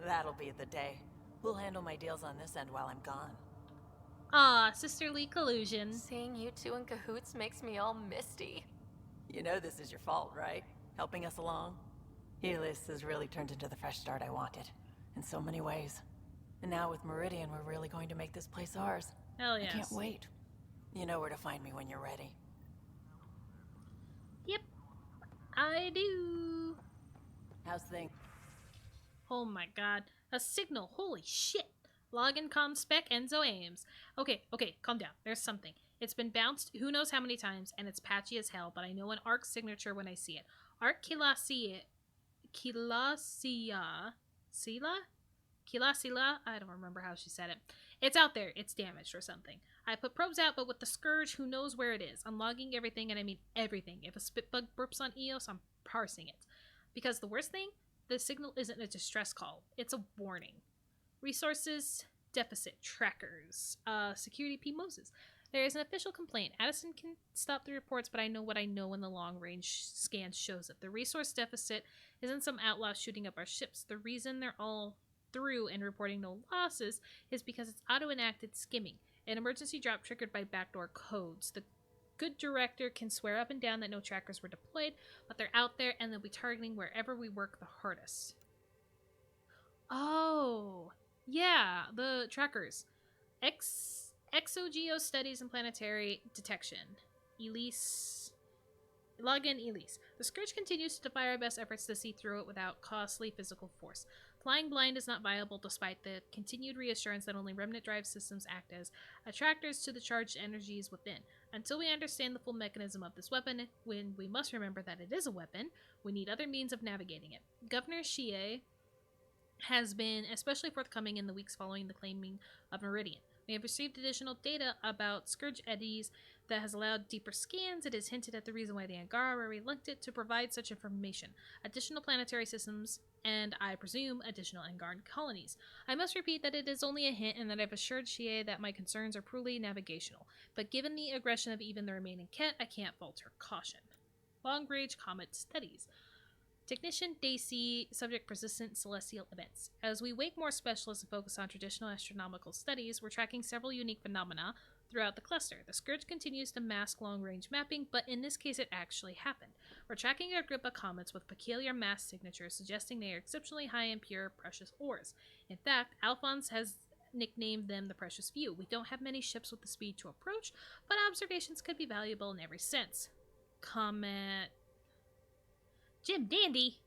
Speaker 5: That'll be the day. We'll handle my deals on this end while I'm gone.
Speaker 1: Ah, sisterly collusion.
Speaker 3: Seeing you two in cahoots makes me all misty.
Speaker 5: You know this is your fault, right? Helping us along? Helios has really turned into the fresh start I wanted, in so many ways. And now with Meridian, we're really going to make this place ours.
Speaker 1: Hell yes.
Speaker 5: I can't wait. You know where to find me when you're ready.
Speaker 1: Yep, I do.
Speaker 5: How's things?
Speaker 1: Oh my god. A signal. Holy shit. Login com spec Enzo Ames. Okay, calm down. There's something. It's been bounced who knows how many times, and it's patchy as hell, but I know an ARC signature when I see it. ARC Kilasia? I don't remember how she said it. It's out there. It's damaged or something. I put probes out, but with the Scourge, who knows where it is. I'm logging everything, and I mean everything. If a spit bug burps on EOS, I'm parsing it. Because the worst thing, the signal isn't a distress call. It's a warning. Resources deficit trackers. Security P. Moses. There is an official complaint. Addison can stop the reports, but I know what I know when the long-range scan shows it. The resource deficit isn't some outlaw shooting up our ships. The reason they're all through and reporting no losses is because it's auto-enacted skimming, an emergency drop triggered by backdoor codes. The good director can swear up and down that no trackers were deployed, but they're out there and they'll be targeting wherever we work the hardest. Oh, yeah, the trackers. Exogeo studies and planetary detection. Elise. Login Elise. The Scourge continues to defy our best efforts to see through it without costly physical force. Flying blind is not viable despite the continued reassurance that only remnant drive systems act as attractors to the charged energies within. Until we understand the full mechanism of this weapon, when we must remember that it is a weapon, we need other means of navigating it. Governor Shie has been especially forthcoming in the weeks following the claiming of Meridian. We have received additional data about Scourge eddies that has allowed deeper scans. It is hinted at the reason why the Angara were reluctant to provide such information. Additional planetary systems, and I presume additional Angaran colonies. I must repeat that it is only a hint and that I've assured Shie that my concerns are purely navigational. But given the aggression of even the remaining Ket, I can't falter caution. Long-range comet studies. Technician Daisy, subject persistent celestial events. As we wake more specialists and focus on traditional astronomical studies, we're tracking several unique phenomena throughout the cluster. The Scourge continues to mask long-range mapping, but in this case it actually happened. We're tracking a group of comets with peculiar mass signatures suggesting they are exceptionally high in pure precious ores. In fact, Alphonse has nicknamed them the Precious Few. We don't have many ships with the speed to approach, but observations could be valuable in every sense. Comet... Jim Dandy?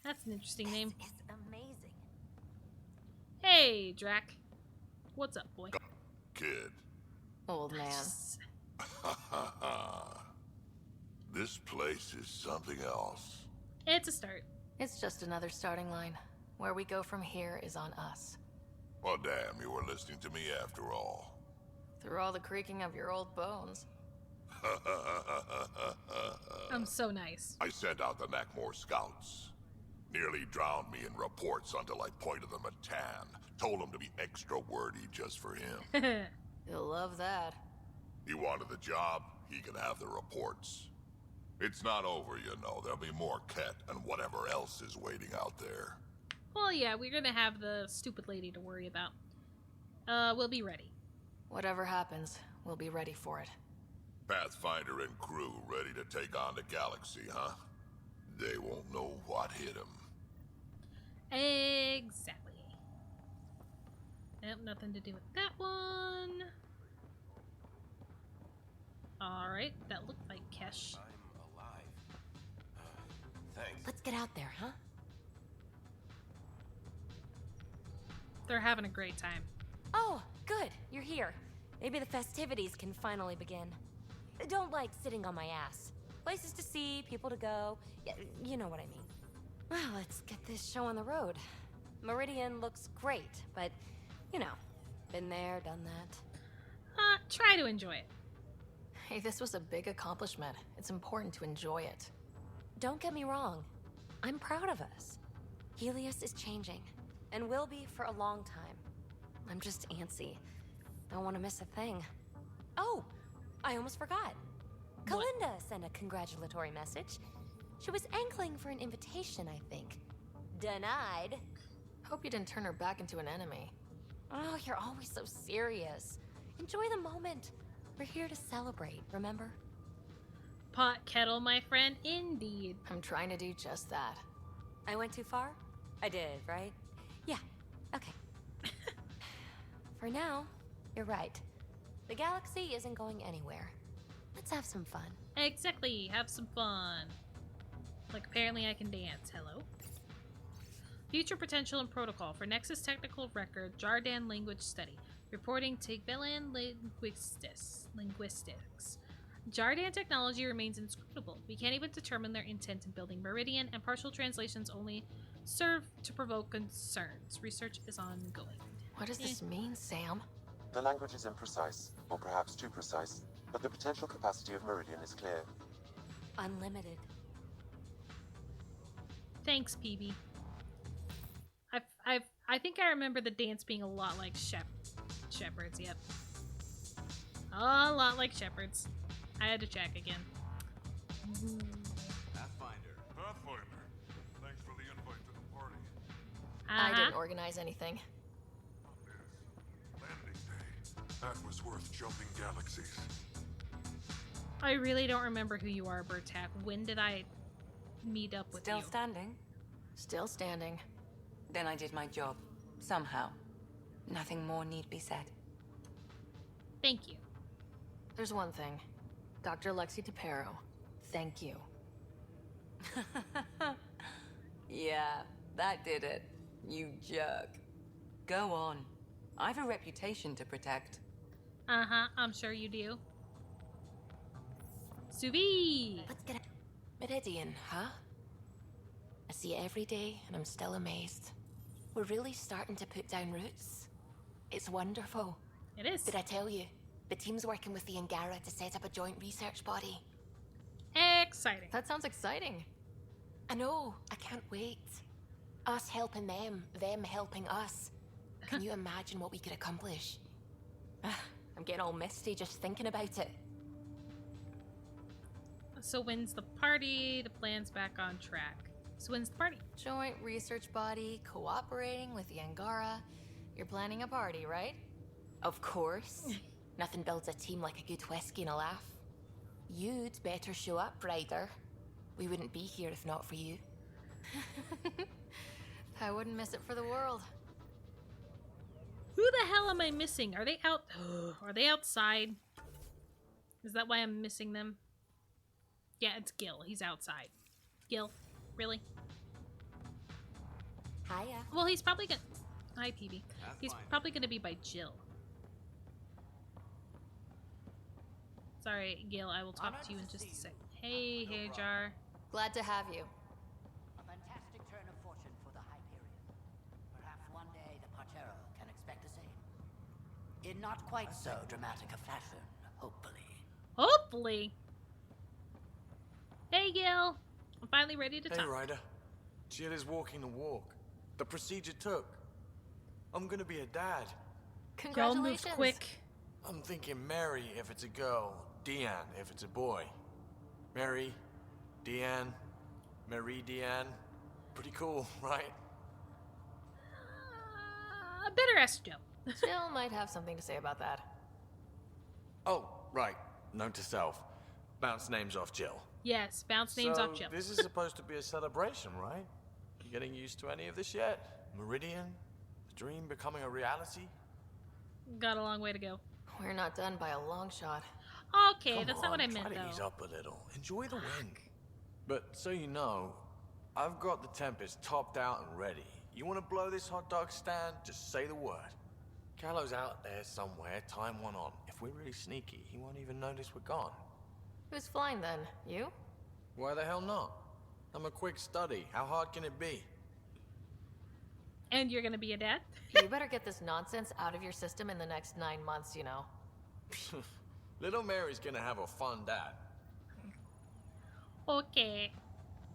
Speaker 1: That's an interesting name.
Speaker 10: This is amazing.
Speaker 1: Hey, Drac. What's up, boy?
Speaker 22: Kid.
Speaker 3: Old man.
Speaker 14: This place is something else.
Speaker 1: It's a start.
Speaker 3: It's just another starting line. Where we go from here is on us.
Speaker 14: Well, damn, you were listening to me after all.
Speaker 3: Through all the creaking of your old bones.
Speaker 1: I'm so nice.
Speaker 14: I sent out the Nakmor scouts. Nearly drowned me in reports until I pointed them at Tan. Told him to be extra wordy just for him.
Speaker 3: He'll love that.
Speaker 14: He wanted the job, he can have the reports. It's not over, you know. There'll be more Ket and whatever else is waiting out there.
Speaker 1: Well, yeah, we're gonna have the stupid lady to worry about. We'll be ready.
Speaker 3: Whatever happens, we'll be ready for it.
Speaker 14: Pathfinder and crew ready to take on the galaxy, huh? They won't know what hit them.
Speaker 1: Exactly. Nope, nothing to do with that one. Alright, that looked like Kesh.
Speaker 11: I'm alive. Thanks.
Speaker 10: Let's get out there, huh?
Speaker 1: They're having a great time.
Speaker 10: Oh, good. You're here. Maybe the festivities can finally begin. Don't like sitting on my ass. Places to see, people to go. Yeah, you know what I mean. Well, let's get this show on the road. Meridian looks great, but, you know, been there, done that.
Speaker 1: Try to enjoy it.
Speaker 3: Hey, this was a big accomplishment. It's important to enjoy it.
Speaker 10: Don't get me wrong. I'm proud of us. Helios is changing, and will be for a long time. I'm just antsy. Don't want to miss a thing. Oh, I almost forgot. Kalinda sent a congratulatory message. She was angling for an invitation, I think. Denied.
Speaker 3: Hope you didn't turn her back into an enemy.
Speaker 10: Oh, you're always so serious. Enjoy the moment. We're here to celebrate, remember?
Speaker 1: Pot kettle, my friend, indeed.
Speaker 3: I'm trying to do just that.
Speaker 10: I went too far? I did, right? Yeah, okay. For now, you're right. The galaxy isn't going anywhere. Let's have some fun.
Speaker 1: Exactly, have some fun. Like, apparently I can dance. Hello? Future potential and protocol for Nexus Technical Record, Jardan Language Study. Reporting Tigbelan Linguistics. Jardan technology remains inscrutable. We can't even determine their intent in building Meridian, and partial translations only serve to provoke concerns. Research is ongoing.
Speaker 3: What does this mean, Sam?
Speaker 4: The language is imprecise, or perhaps too precise, but the potential capacity of Meridian is clear.
Speaker 10: Unlimited.
Speaker 1: Thanks, PB. I think I remember the dance being a lot like shepherds, yep. A lot like shepherds. I had to check again.
Speaker 14: Pathfinder. Pathfinder. Thanks for the invite to the party.
Speaker 3: I didn't organize anything.
Speaker 14: Landing day. That was worth jumping galaxies.
Speaker 1: I really don't remember who you are, Bertak. When did I meet up with you?
Speaker 5: Still standing?
Speaker 3: Still standing.
Speaker 5: Then I did my job. Somehow. Nothing more need be said.
Speaker 1: Thank you.
Speaker 3: There's one thing. Dr. Lexi DePero, thank you.
Speaker 5: Yeah, that did it. You jerk. Go on. I've a reputation to protect.
Speaker 1: Uh-huh, I'm sure you do. Subi!
Speaker 10: Let's get it. Meridian, huh? I see it every day, and I'm still amazed. We're really starting to put down roots. It's wonderful.
Speaker 1: It is.
Speaker 10: Did I tell you? The team's working with the Angara to set up a joint research body.
Speaker 1: Exciting.
Speaker 3: That sounds exciting.
Speaker 10: I know. I can't wait. Us helping them helping us. Can you imagine what we could accomplish? I'm getting all misty just thinking about it.
Speaker 1: So when's the party? The plan's back on track. So when's the party?
Speaker 3: Joint research body cooperating with the Angara. You're planning a party, right?
Speaker 15: Of course. Nothing builds a team like a good whiskey and a laugh. You'd better show up, Ryder. We wouldn't be here if not for you.
Speaker 3: I wouldn't miss it for the world.
Speaker 1: Who the hell am I missing? Are they out? Are they outside? Is that why I'm missing them? Yeah, it's Gil. He's outside. Gil, really?
Speaker 15: Hiya.
Speaker 1: Well, he's probably gonna. Hi, PB. He's probably gonna be by Jill. Sorry, Gil. I will talk to you in just a sec. Hey, Hajar.
Speaker 3: Glad to have you.
Speaker 7: A fantastic turn of fortune for the Hyperion. Perhaps one day the Partero can expect the same. In not quite so dramatic a fashion, hopefully.
Speaker 1: Hopefully. Hey, Gil. I'm finally ready to talk.
Speaker 8: Hey, Ryder. Jill is walking the walk. The procedure took. I'm gonna be a dad.
Speaker 3: Congratulations.
Speaker 1: Y'all move quick.
Speaker 8: I'm thinking Mary if it's a girl, Deanne if it's a boy. Mary, Deanne, Marie Deanne. Pretty cool, right?
Speaker 1: Better ask Jill.
Speaker 3: Jill might have something to say about that.
Speaker 8: Oh, right. Note to self. Bounce names off Jill.
Speaker 1: Yes, bounce names off Jill.
Speaker 8: This is supposed to be a celebration, right? You getting used to any of this yet? Meridian? The dream becoming a reality?
Speaker 1: Got a long way to go.
Speaker 3: We're not done by a long shot.
Speaker 1: Okay,
Speaker 8: Come
Speaker 1: that's
Speaker 8: on,
Speaker 1: not what I
Speaker 8: try
Speaker 1: meant,
Speaker 8: to
Speaker 1: though.
Speaker 8: ease up a little. Enjoy the win. But so you know, I've got the Tempest topped out and ready. You want to blow this hot dog stand? Just say the word. Callow's out there somewhere, time one on. If we're really sneaky, he won't even notice we're gone.
Speaker 3: Who's flying then? You?
Speaker 8: Why the hell not? I'm a quick study. How hard can it be?
Speaker 1: And you're gonna be a dad?
Speaker 3: You better get this nonsense out of your system in the next 9 months, you know.
Speaker 8: Little Mary's gonna have a fun dad.
Speaker 1: Okay.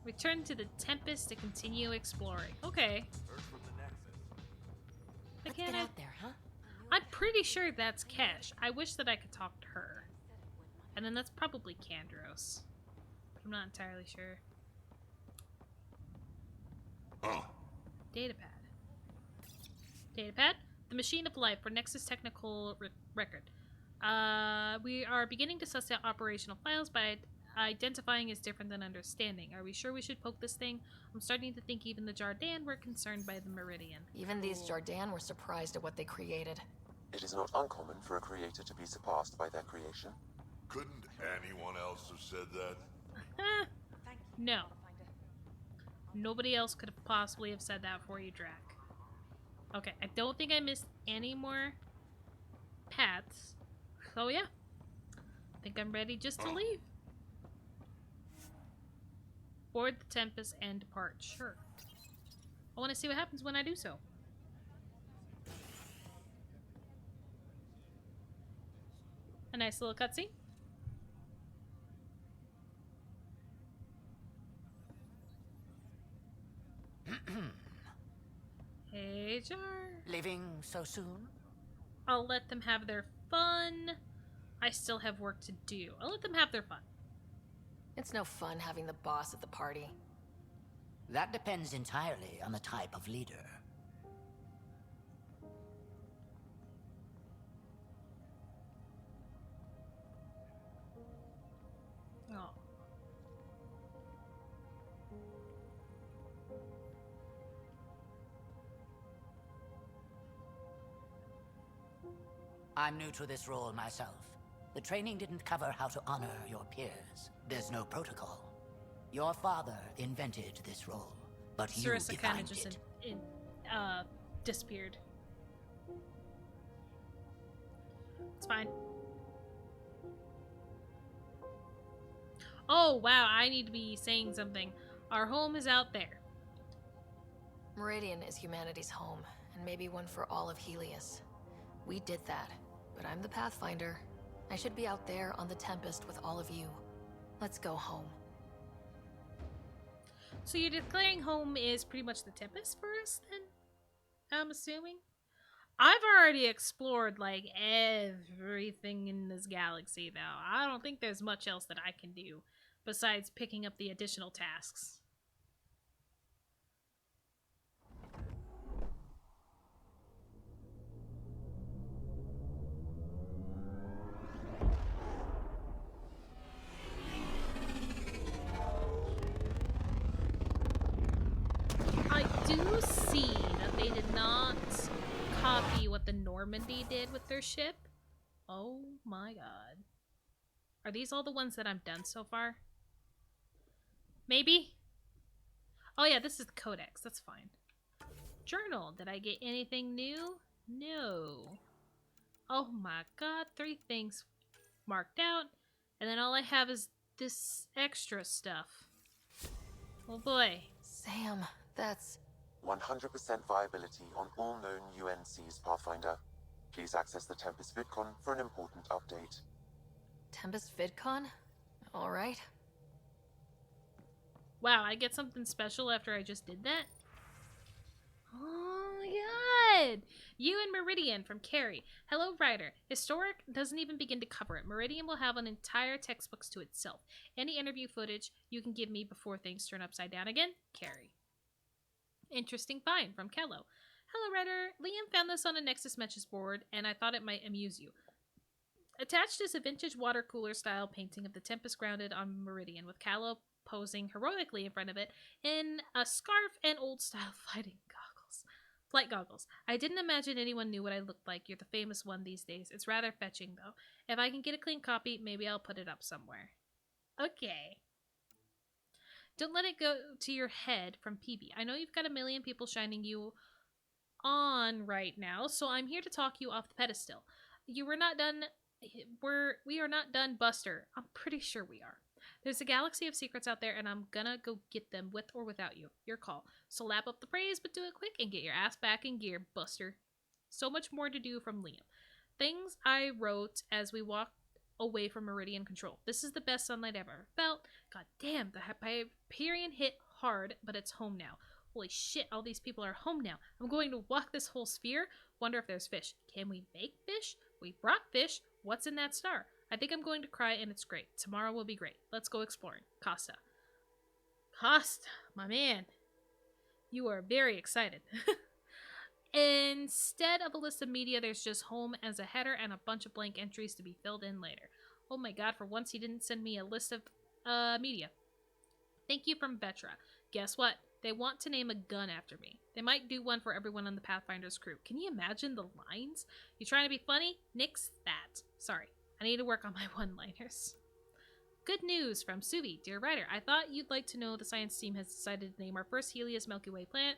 Speaker 1: Return to the Tempest to continue exploring. Okay.
Speaker 15: Let's get out there, huh?
Speaker 1: I'm pretty sure that's Kesh. I wish that I could talk to her. And then that's probably Kandros. I'm not entirely sure.
Speaker 14: Oh.
Speaker 1: Datapad. Datapad? The machine of life for Nexus technical record. We are beginning to suss out operational files by identifying as different than understanding. Are we sure we should poke this thing? I'm starting to think even the Jardin were concerned by the Meridian.
Speaker 3: Even these Jardin were surprised at what they created.
Speaker 4: It is not uncommon for a creator to be surpassed by their creation.
Speaker 14: Couldn't anyone else have said that?
Speaker 1: No. Nobody else could have possibly have said that for you, Drac. Okay, I don't think I missed any more paths. So yeah. I think I'm ready just to leave. Board the Tempest and depart. Sure. I want to see what happens when I do so. A nice little cutscene. Hey, Jar.
Speaker 7: Leaving so soon?
Speaker 1: I'll let them have their fun. I still have work to do. I'll let them have their fun.
Speaker 3: It's no fun having the boss at the party.
Speaker 7: That depends entirely on the type of leader.
Speaker 1: Oh.
Speaker 7: I'm new to this role myself. The training didn't cover how to honor your peers. There's no protocol. Your father invented this role, but you
Speaker 1: Sarissa kind of
Speaker 7: defined
Speaker 1: just
Speaker 7: it.
Speaker 1: disappeared. It's fine. Oh, wow, I need to be saying something. Our home is out there.
Speaker 3: Meridian is humanity's home, and maybe one for all of Helios. We did that, but I'm the Pathfinder. I should be out there on the Tempest with all of you. Let's go home.
Speaker 1: So you're declaring home is pretty much the Tempest for us, then? I'm assuming? I've already explored, like, everything in this galaxy, though. I don't think there's much else that I can do besides picking up the additional tasks. I do see that they did not copy what the Normandy did with their ship. Oh my god. Are these all the ones that I've done so far? Maybe? Oh yeah, this is the codex. That's fine. Journal. Did I get anything new? No. Oh my god, 3 things marked out. And then all I have is this extra stuff. Oh boy.
Speaker 3: Sam, that's...
Speaker 4: 100% viability on all known UNCs, Pathfinder. Please access the Tempest VidCon for an important update.
Speaker 3: Tempest VidCon? Alright.
Speaker 1: Wow, I get something special after I just did that? Oh my god! You and Meridian from Carrie. Hello, writer. Historic doesn't even begin to cover it. Meridian will have an entire textbooks to itself. Any interview footage you can give me before things turn upside down again? Carrie. Interesting find from Kello. Hello, writer. Liam found this on a Nexus Matches board, and I thought it might amuse you. Attached is a vintage water cooler style painting of the Tempest grounded on Meridian, with Callow posing heroically in front of it in a scarf and old style flight goggles. I didn't imagine anyone knew what I looked like. You're the famous one these days. It's rather fetching, though. If I can get a clean copy, maybe I'll put it up somewhere. Okay. Don't let it go to your head from PB. I know you've got a million people shining you on right now, so I'm here to talk you off the pedestal. We are not done, Buster. I'm pretty sure we are. There's a galaxy of secrets out there, and I'm gonna go get them with or without you. Your call. So lap up the praise, but do it quick and get your ass back in gear, Buster. So much more to do from Liam. Things I wrote as we walked away from Meridian Control. This is the best sunlight I've ever felt. God damn, the Hyperion hit hard, but it's home now. Holy shit, all these people are home now. I'm going to walk this whole sphere. Wonder if there's fish. Can we make fish? We brought fish. What's in that star? I think I'm going to cry, and it's great. Tomorrow will be great. Let's go exploring. Costa. Costa, my man. You are very excited. Instead of a list of media, there's just home as a header and a bunch of blank entries to be filled in later. Oh my god, for once he didn't send me a list of media. Thank you from Vetra. Guess what? They want to name a gun after me. They might do one for everyone on the Pathfinder's crew. Can you imagine the lines? You trying to be funny? Nix that. Sorry. I need to work on my one-liners. Good news from Suvi. Dear writer, I thought you'd like to know the science team has decided to name our first Helios Milky Way planet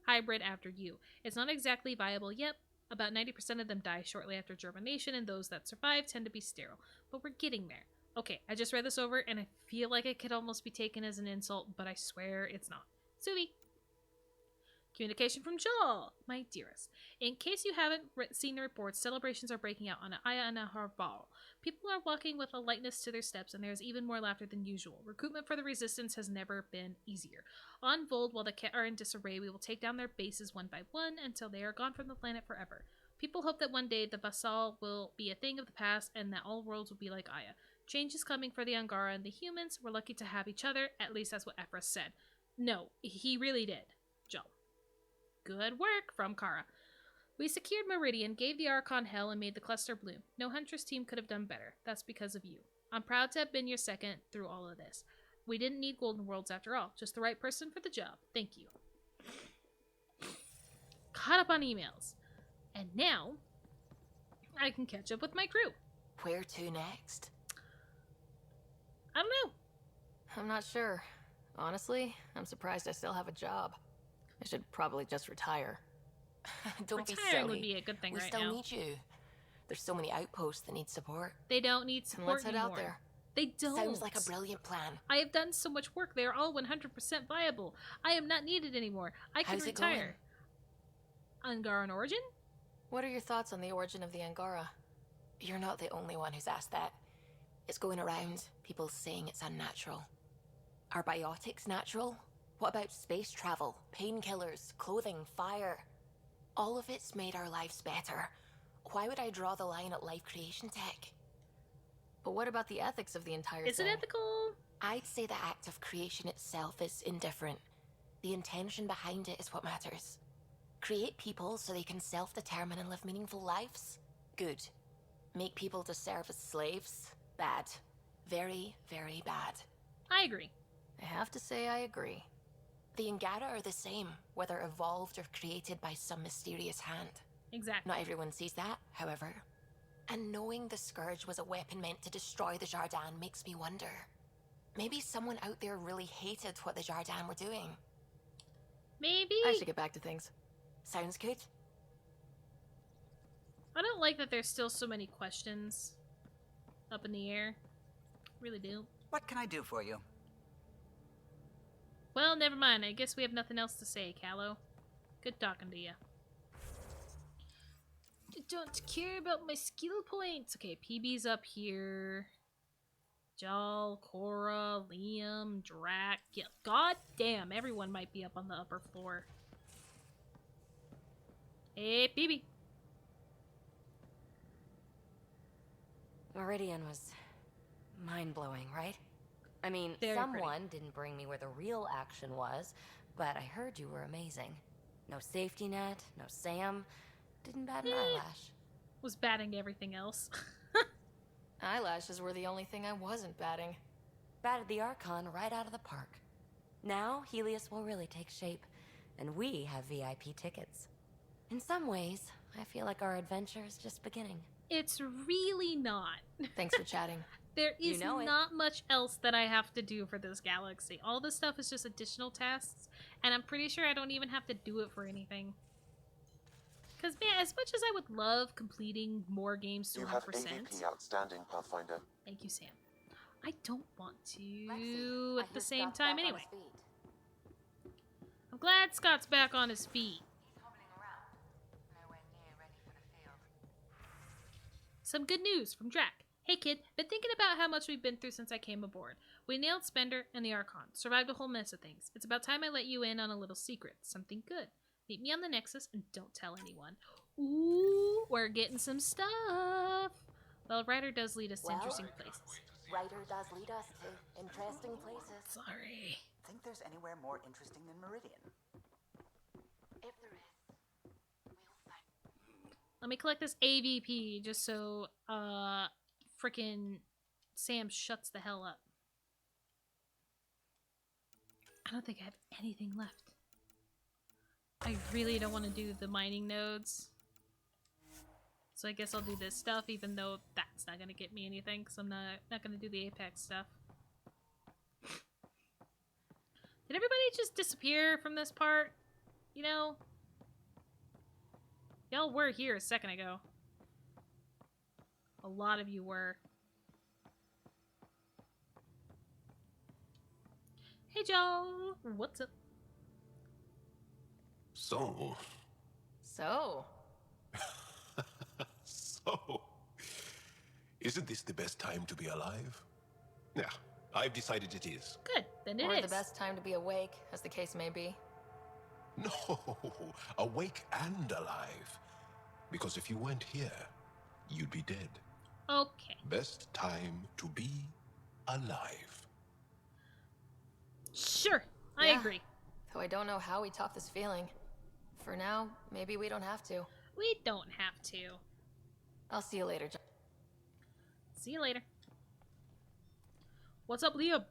Speaker 1: hybrid after you. It's not exactly viable yet. About 90% of them die shortly after germination, and those that survive tend to be sterile. But we're getting there. Okay, I just read this over, and I feel like it could almost be taken as an insult, but I swear it's not. Suvi. Communication from Joel, my dearest. In case you haven't seen the reports, celebrations are breaking out on Aya and Harval. People are walking with a lightness to their steps, and there's even more laughter than usual. Recruitment for the Resistance has never been easier. On Vold, while the Ket are in disarray, we will take down their bases one by one until they are gone from the planet forever. People hope that one day the Basal will be a thing of the past, and that all worlds will be like Aya. Change is coming for the Angara and the humans. We're lucky to have each other. At least that's what Ephraim said. No, he really did. Joel. Good work from Kara. We secured Meridian, gave the Archon hell, and made the cluster bloom. No Huntress team could have done better. That's because of you. I'm proud to have been your second through all of this. We didn't need Golden Worlds after all. Just the right person for the job. Thank you. Caught up on emails. And now, I can catch up with my crew.
Speaker 3: Where to next?
Speaker 1: I don't know.
Speaker 3: I'm not sure. Honestly, I'm surprised I still have a job. I should probably just retire.
Speaker 5: Don't be
Speaker 1: Retiring
Speaker 5: silly.
Speaker 1: would be a good thing
Speaker 5: we
Speaker 1: right
Speaker 5: still
Speaker 1: now.
Speaker 5: need you. There's so many outposts that need support.
Speaker 1: They don't need support
Speaker 3: Let's head
Speaker 1: anymore.
Speaker 3: out there.
Speaker 1: They don't.
Speaker 5: Sounds like a brilliant plan.
Speaker 1: I have done so much work. They are all 100% viable. I am not needed anymore. I can
Speaker 5: How's it
Speaker 1: retire. Angaran origin?
Speaker 3: What are your thoughts on the origin of the Angara?
Speaker 5: You're not the only one who's asked that. It's going around, people saying it's unnatural. Are biotics natural? What about space travel, painkillers, clothing, fire? All of it's made our lives better. Why would I draw the line at life creation tech?
Speaker 3: But what about the ethics of the entire thing?
Speaker 1: Is it ethical?
Speaker 3: I'd say the act of creation itself is indifferent. The intention behind it is what matters. Create people so they can self-determine and live meaningful lives? Good. Make people to serve as slaves? Bad. Very, very bad.
Speaker 1: I agree.
Speaker 3: I have to say I agree. The Angara are the same, whether evolved or created by some mysterious hand.
Speaker 1: Exactly.
Speaker 3: Not everyone sees that, however. And knowing the Scourge was a weapon meant to destroy the Jardin makes me wonder. Maybe someone out there really hated what the Jardin were doing.
Speaker 1: Maybe.
Speaker 3: I should get back to things. Sounds good?
Speaker 1: I don't like that there's still so many questions up in the air. Really do.
Speaker 6: What can I do for you?
Speaker 1: Well, never mind. I guess we have nothing else to say, Callow. Good talking to you. I don't care about my skill points. Okay, PB's up here. Jal, Cora, Liam, Drac. Yeah, god damn, everyone might be up on the upper floor. Hey, PB.
Speaker 10: Meridian was mind-blowing, right? I mean,
Speaker 1: Very
Speaker 10: someone didn't bring me where the real action was, but I heard you were amazing. No safety net, no Sam. Didn't bat an eyelash.
Speaker 1: Was batting everything else.
Speaker 3: Eyelashes were the only thing I wasn't batting.
Speaker 10: Batted the Archon right out of the park. Now, Helios will really take shape, and we have VIP tickets. In some ways, I feel like our adventure is just beginning.
Speaker 1: It's really not.
Speaker 3: Thanks for chatting.
Speaker 1: There is
Speaker 10: You know it.
Speaker 1: not much else that I have to do for this galaxy. All this stuff is just additional tasks, and I'm pretty sure I don't even have to do it for anything. Because, man, as much as I would love completing more games to 100%...
Speaker 4: You have AVP outstanding, Pathfinder.
Speaker 1: Thank you, Sam. I don't want to at the same time anyway. I'm glad Scott's back on his feet. Some good news from Drac. Hey kid, been thinking about how much we've been through since I came aboard. We nailed Spender and the Archon, survived a whole mess of things. It's about time I let you in on a little secret, something good. Meet me on the Nexus and don't tell anyone. Ooh, we're getting some stuff. Well, Ryder does lead us to interesting places.
Speaker 15: Ryder does lead us to interesting places.
Speaker 1: Sorry.
Speaker 6: Think there's anywhere more interesting than Meridian?
Speaker 15: If there is, we'll find.
Speaker 1: Let me collect this AVP just so frickin' Sam shuts the hell up. I don't think I have anything left. I really don't want to do the mining nodes. So I guess I'll do this stuff, even though that's not going to get me anything, because I'm not going to do the Apex stuff. Did everybody just disappear from this part? You know? Y'all were here a second ago. A lot of you were. Hey, Joe. What's up?
Speaker 20: So, isn't this the best time to be alive? Yeah, I've decided it is.
Speaker 1: Good, then it
Speaker 3: or
Speaker 1: is.
Speaker 3: the best time to be awake, as the case may be.
Speaker 20: No, awake and alive. Because if you weren't here, you'd be dead.
Speaker 1: Okay.
Speaker 20: Best time to be alive.
Speaker 1: Sure, I agree.
Speaker 3: Though I don't know how we top this feeling. For now, maybe we don't have to.
Speaker 1: We don't have to.
Speaker 3: I'll see you later, John.
Speaker 1: See you later. What's up, Liam?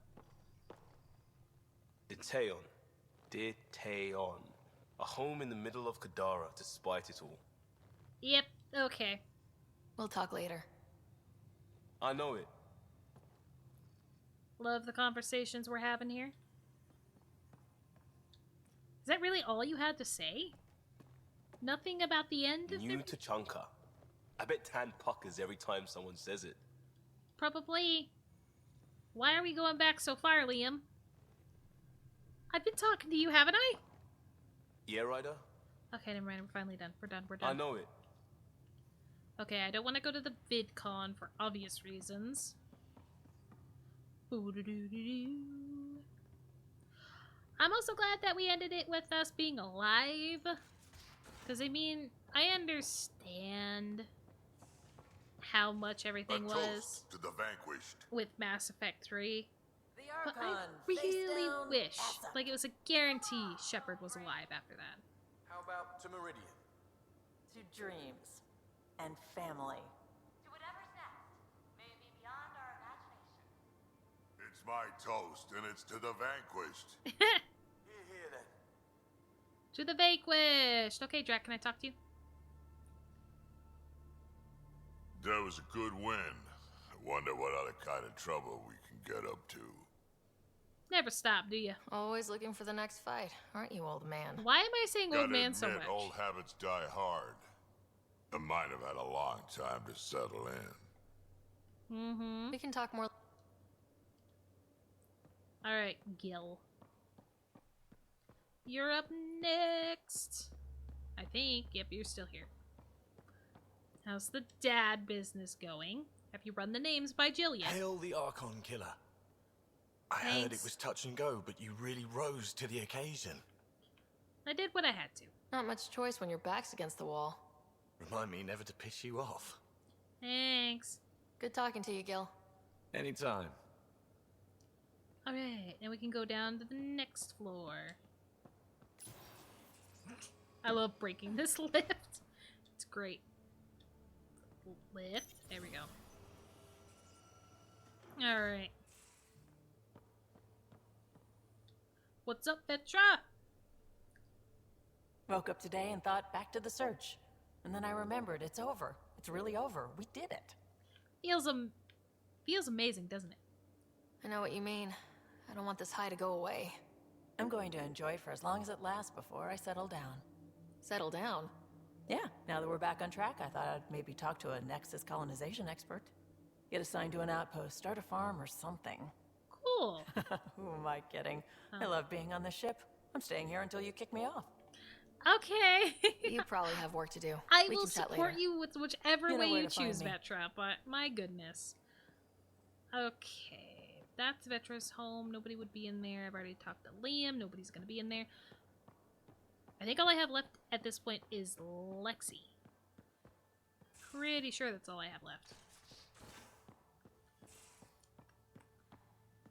Speaker 11: Deteon. Deteon. A home in the middle of Kadara, despite it all.
Speaker 1: Yep, okay.
Speaker 3: We'll talk later.
Speaker 11: I know it.
Speaker 1: Love the conversations we're having here. Is that really all you had to say? Nothing about the end of
Speaker 11: New to Chunka. I bet Tan puckers every time someone says it.
Speaker 1: Probably. Why are we going back so far, Liam? I've been talking to you, haven't I?
Speaker 11: Yeah, Ryder?
Speaker 1: Okay, never mind. We're finally done. We're done. We're done.
Speaker 11: I know it.
Speaker 1: Okay, I don't want to go to the VidCon for obvious reasons. I'm also glad that we ended it with us being alive. Because, I mean, I understand how much everything was
Speaker 14: to the vanquished.
Speaker 1: with Mass Effect 3. But I really wish, like it was a guarantee, Shepard was alive after that.
Speaker 11: How about to Meridian?
Speaker 5: To dreams. And family.
Speaker 15: To whatever's next may be beyond our imagination.
Speaker 14: It's my toast, and it's to the vanquished.
Speaker 11: Here then.
Speaker 1: To the vanquished. Okay, Drac, can I talk to you?
Speaker 14: That was a good win. I wonder what other kind of trouble we can get up to.
Speaker 1: Never stop, do you?
Speaker 3: Always looking for the next fight, aren't you, old man?
Speaker 1: Why am I saying old man so much?
Speaker 14: Old habits die hard. I might have had a long time to settle in.
Speaker 1: Mm-hmm.
Speaker 3: We can talk more.
Speaker 1: Alright, Gil. You're up next. I think. Yep, you're still here. How's the dad business going? Have you run the names by Jill yet?
Speaker 8: Hail the Archon Killer. I heard it was touch and go, but you really rose to the occasion.
Speaker 1: I did what I had to.
Speaker 3: Not much choice when your back's against the wall.
Speaker 8: Remind me never to piss you off.
Speaker 1: Thanks.
Speaker 3: Good talking to you, Gil.
Speaker 8: Anytime.
Speaker 1: Alright, now we can go down to the next floor. I love breaking this lift. It's great. Lift. There we go. Alright. What's up, Petra?
Speaker 5: Woke up today and thought back to the search. And then I remembered it's over. It's really over. We did it.
Speaker 1: Feels amazing, doesn't it?
Speaker 3: I know what you mean. I don't want this high to go away.
Speaker 5: I'm going to enjoy it for as long as it lasts before I settle down.
Speaker 3: Settle down?
Speaker 5: Yeah, now that we're back on track, I thought I'd maybe talk to a Nexus colonization expert. Get assigned to an outpost, start a farm or something.
Speaker 1: Cool.
Speaker 5: Who am I kidding? I love being on the ship. I'm staying here until you kick me off.
Speaker 1: Okay.
Speaker 3: You probably have work to do.
Speaker 1: I will support you with whichever way you choose,
Speaker 5: me.
Speaker 1: Vetra, but my goodness. Okay. That's Vetra's home. Nobody would be in there. I've already talked to Liam. Nobody's going to be in there. I think all I have left at this point is Lexi. Pretty sure that's all I have left.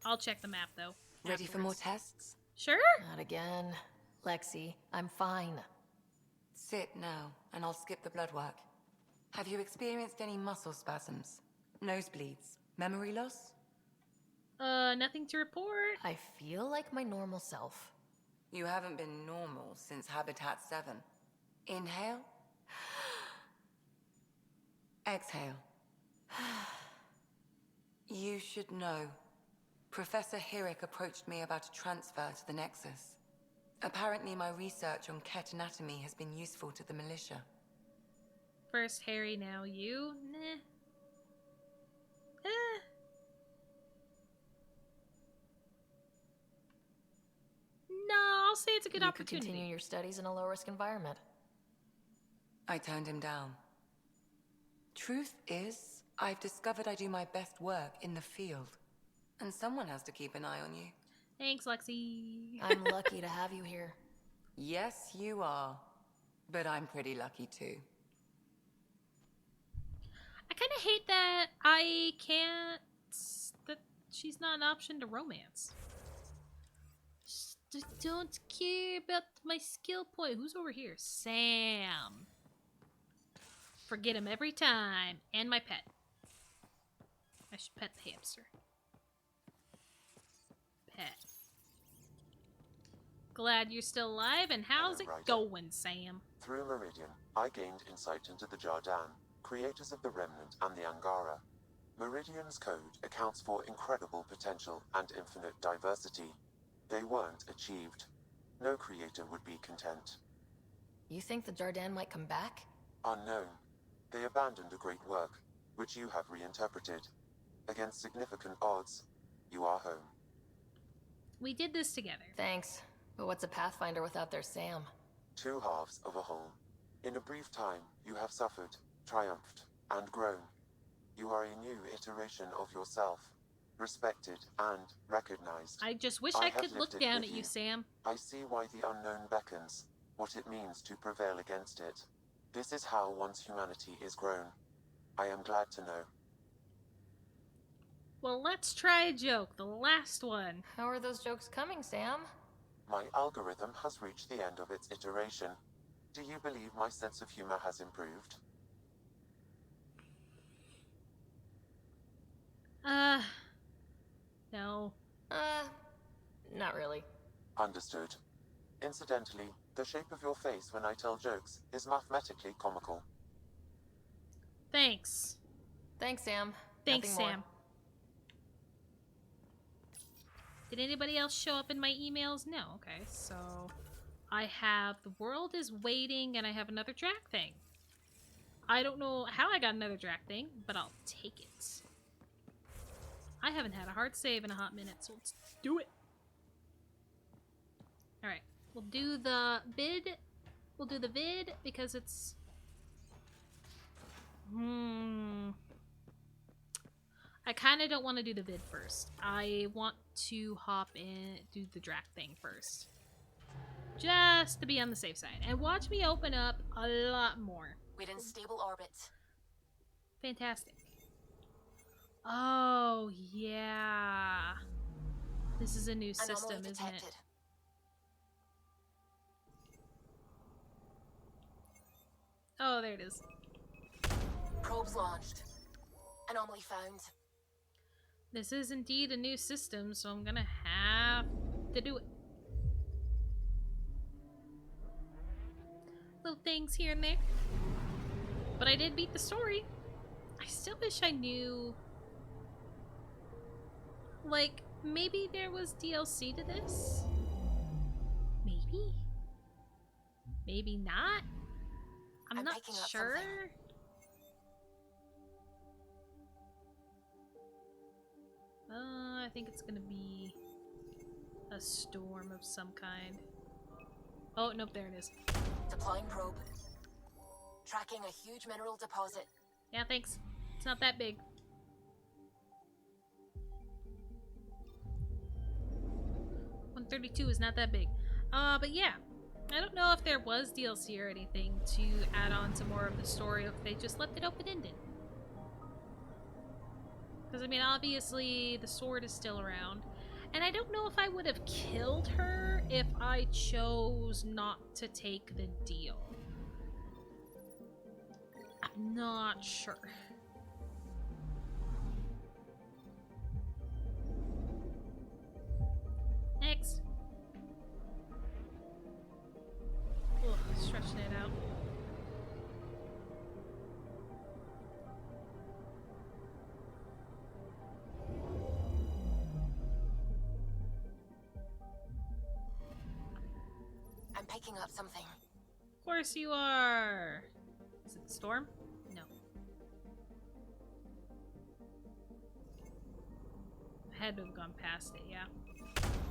Speaker 1: I'll check the map, though.
Speaker 3: Ready for more tests?
Speaker 1: Sure.
Speaker 3: Not again. Lexi, I'm fine.
Speaker 12: Sit now, and I'll skip the blood work. Have you experienced any muscle spasms? Nosebleeds? Memory loss?
Speaker 1: Nothing to report.
Speaker 3: I feel like my normal self.
Speaker 12: You haven't been normal since Habitat 7. Inhale. Exhale. You should know. Professor Hirek approached me about a transfer to the Nexus. Apparently my research on Ket anatomy has been useful to the militia.
Speaker 1: First Harry, now you? Nah. No, I'll say it's a good opportunity.
Speaker 3: You could continue your studies in a low-risk environment.
Speaker 12: I turned him down. Truth is, I've discovered I do my best work in the field. And someone has to keep an eye on you.
Speaker 1: Thanks, Lexi.
Speaker 3: I'm lucky to have you here.
Speaker 12: Yes, you are. But I'm pretty lucky too.
Speaker 1: I kind of hate that I can't... that she's not an option to romance. Just don't care about my skill point. Who's over here? Sam. Forget him every time. And my pet. I should pet the hamster. Pet. Glad you're still alive, and how's it going, Sam?
Speaker 4: Through Meridian, I gained insight into the Jardan, creators of the Remnant and the Angara. Meridian's code accounts for incredible potential and infinite diversity. They weren't achieved. No creator would be content.
Speaker 3: You think the Jardan might come back?
Speaker 4: Unknown. They abandoned a great work, which you have reinterpreted. Against significant odds, you are home.
Speaker 1: We did this together.
Speaker 3: Thanks. But what's a Pathfinder without their Sam?
Speaker 4: Two halves of a whole. In a brief time, you have suffered, triumphed, and grown. You are a new iteration of yourself. Respected and recognized.
Speaker 1: I just wish I could look down at you, Sam.
Speaker 4: I see why the unknown beckons, what it means to prevail against it. This is how one's humanity is grown. I am glad to know.
Speaker 1: Well, let's try a joke. The last one.
Speaker 3: How are those jokes coming, Sam?
Speaker 4: My algorithm has reached the end of its iteration. Do you believe my sense of humor has improved?
Speaker 1: No.
Speaker 3: Not really.
Speaker 4: Understood. Incidentally, the shape of your face when I tell jokes is mathematically comical.
Speaker 1: Thanks.
Speaker 3: Thanks, Sam.
Speaker 1: Thanks,
Speaker 3: Nothing more.
Speaker 1: Sam. Did anybody else show up in my emails? No. Okay, so I have the world is waiting and I have another track thing. I don't know how I got another track thing, but I'll take it. I haven't had a hard save in a hot minute, so let's do it. Alright, we'll do the bid. We'll do the vid because it's... I kind of don't want to do the vid first. I want to hop in, do the drac thing first. Just to be on the safe side. And watch me open up a lot more.
Speaker 13: Within stable orbit.
Speaker 1: Fantastic. Oh, yeah. This is a new system, isn't it? Oh, there it is.
Speaker 13: Probes launched. Anomaly found.
Speaker 1: This is indeed a new system, so I'm gonna have to do it. Little things here and there. But I did beat the story. I still wish I knew... Like, maybe there was DLC to this? Maybe? Maybe not? I'm not sure. I think it's gonna be a storm of some kind. Oh, nope, there it is.
Speaker 13: Deploying probe. Tracking a huge mineral deposit.
Speaker 1: Yeah, thanks. It's not that big. $132 is not that big. But yeah. I don't know if there was DLC or anything to add on to more of the story, or if they just left it open-ended. Because, I mean, obviously, the sword is still around. And I don't know if I would have killed her if I chose not to take the deal. I'm not sure. Next. Ugh, stretching it out.
Speaker 13: I'm picking up something.
Speaker 1: Of course you are. Is it the storm? No. I had to have gone past it, yeah.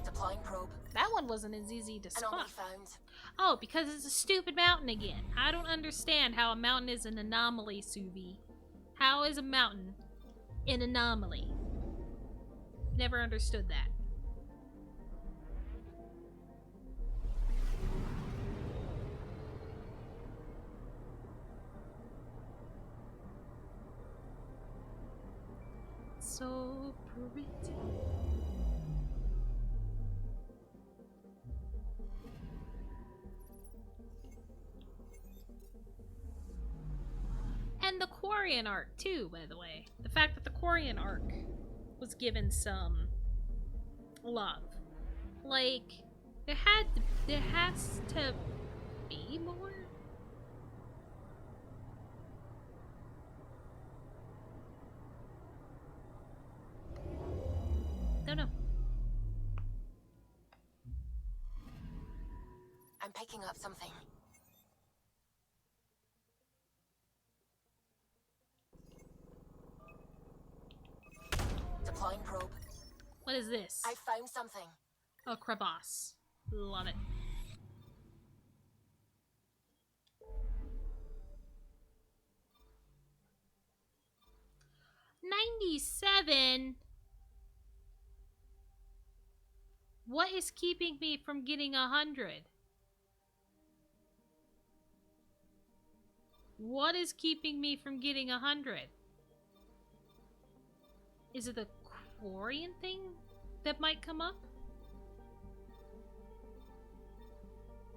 Speaker 13: Deploying probe.
Speaker 1: That one wasn't as easy to spot.
Speaker 13: Anomaly found.
Speaker 1: Oh, because it's a stupid mountain again. I don't understand how a mountain is an anomaly, Suvi. How is a mountain an anomaly? Never understood that. So pretty. And the Quarian arc, too, by the way. The fact that the Quarian arc was given some love. Like, there has to be more? Don't know.
Speaker 13: I'm picking up something. Deploying probe.
Speaker 1: What is this?
Speaker 13: I found something.
Speaker 1: A crevasse. Love it. $97. What is keeping me from getting 100? What is keeping me from getting 100? Is it the Orion thing that might come up?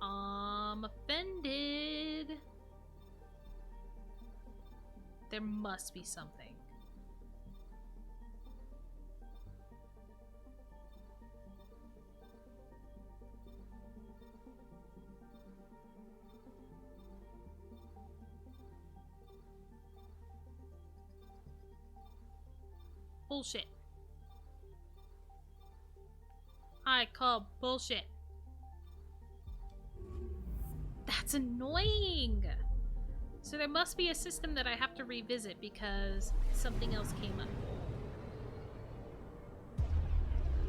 Speaker 1: I'm offended. There must be something. Bullshit. I call bullshit. That's annoying. So there must be a system that I have to revisit because something else came up.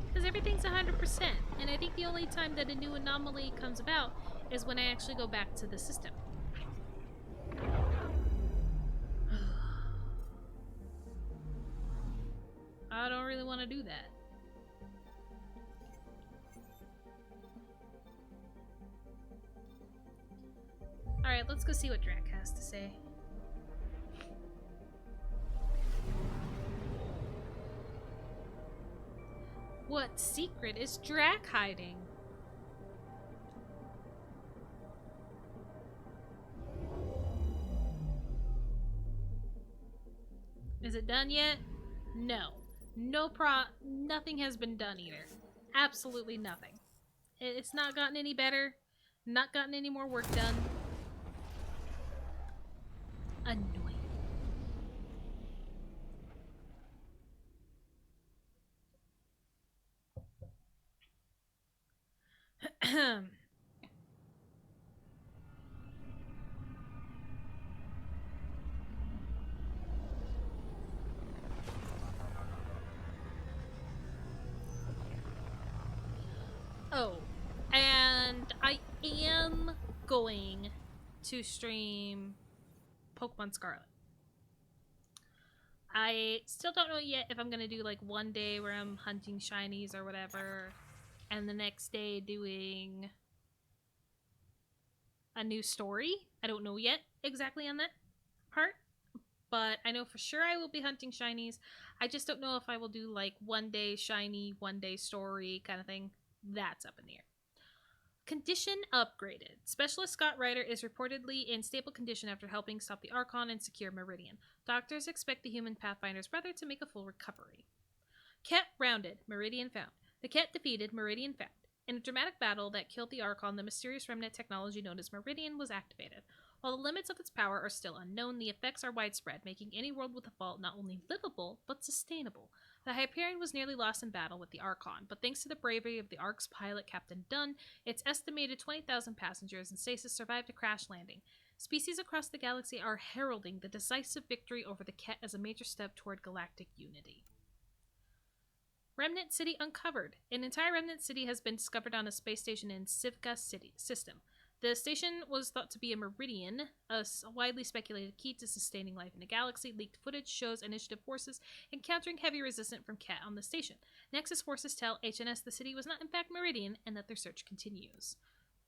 Speaker 1: Because everything's 100%, and I think the only time that a new anomaly comes about is when I actually go back to the system. I don't really want to do that. Alright, let's go see what Drac has to say. What secret is Drac hiding? Is it done yet? No. Nothing has been done either. Absolutely nothing. It's not gotten any better. Not gotten any more work done. Annoying. Oh, and I am going to stream Pokemon Scarlet. I still don't know yet if I'm gonna do like one day where I'm hunting shinies or whatever, and the next day doing a new story. I don't know yet exactly on that part, but I know for sure I will be hunting shinies. I just don't know if I will do like one day shiny, one day story kind of thing. That's up in the air. Condition upgraded. Specialist Scott Ryder is reportedly in stable condition after helping stop the Archon and secure Meridian. Doctors expect the human Pathfinder's brother to make a full recovery. Ket rounded, Meridian found. The Ket defeated, Meridian found. In a dramatic battle that killed the Archon, the mysterious remnant technology known as Meridian was activated. While the limits of its power are still unknown, the effects are widespread, making any world with a fault not only livable, but sustainable. The Hyperion was nearly lost in battle with the Archon, but thanks to the bravery of the Ark's pilot, Captain Dunn, its estimated 20,000 passengers in stasis survived a crash landing. Species across the galaxy are heralding the decisive victory over the Ket as a major step toward galactic unity. Remnant City uncovered. An entire Remnant City has been discovered on a space station in Sivka City system. The station was thought to be a Meridian, a widely speculated key to sustaining life in the galaxy. Leaked footage shows Initiative forces encountering heavy resistance from Ket on the station. Nexus forces tell HNS the city was not in fact Meridian and that their search continues.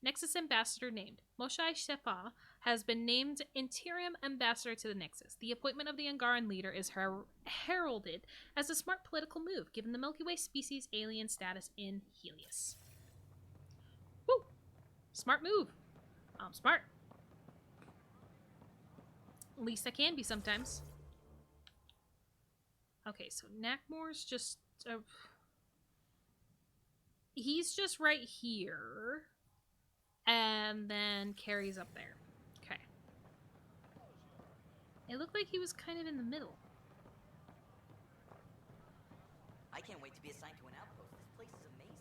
Speaker 1: Nexus ambassador named. Moshai Shefa has been named interim ambassador to the Nexus. The appointment of the Angaran leader is heralded as a smart political move, given the Milky Way species alien status in Helios. Woo! Smart move. I'm smart. At least I can be sometimes. Okay, so Nakmor's just... he's just right here. And then Carrie's up there. Okay. It looked like he was kind of in the middle.
Speaker 16: I can't wait to be assigned to an outpost. This place is amazing.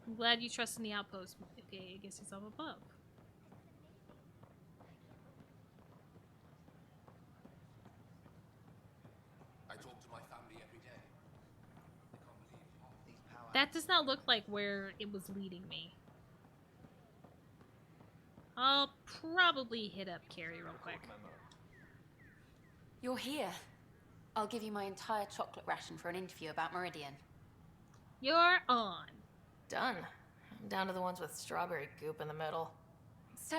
Speaker 1: I'm glad you trust in the outpost. Okay, I guess he's up above.
Speaker 18: I talk to my family every day. I can't believe half these power.
Speaker 1: That does not look like where it was leading me. I'll probably hit up Carrie real quick.
Speaker 19: You're here. I'll give you my entire chocolate ration for an interview about Meridian.
Speaker 1: You're on.
Speaker 3: Done. I'm down to the ones with strawberry goop in the middle.
Speaker 19: So,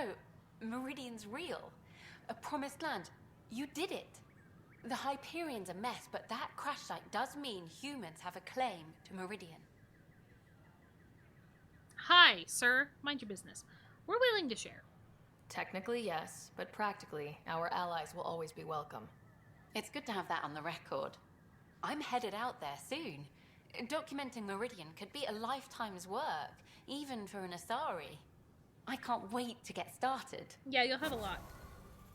Speaker 19: Meridian's real. A promised land. You did it. The Hyperion's a mess, but that crash site does mean humans have a claim to Meridian.
Speaker 1: Hi, sir. Mind your business. We're willing to share.
Speaker 3: Technically, yes, but practically, our allies will always be welcome.
Speaker 19: It's good to have that on the record. I'm headed out there soon. Documenting Meridian could be a lifetime's work, even for an Asari. I can't wait to get started.
Speaker 1: Yeah, you'll have a lot.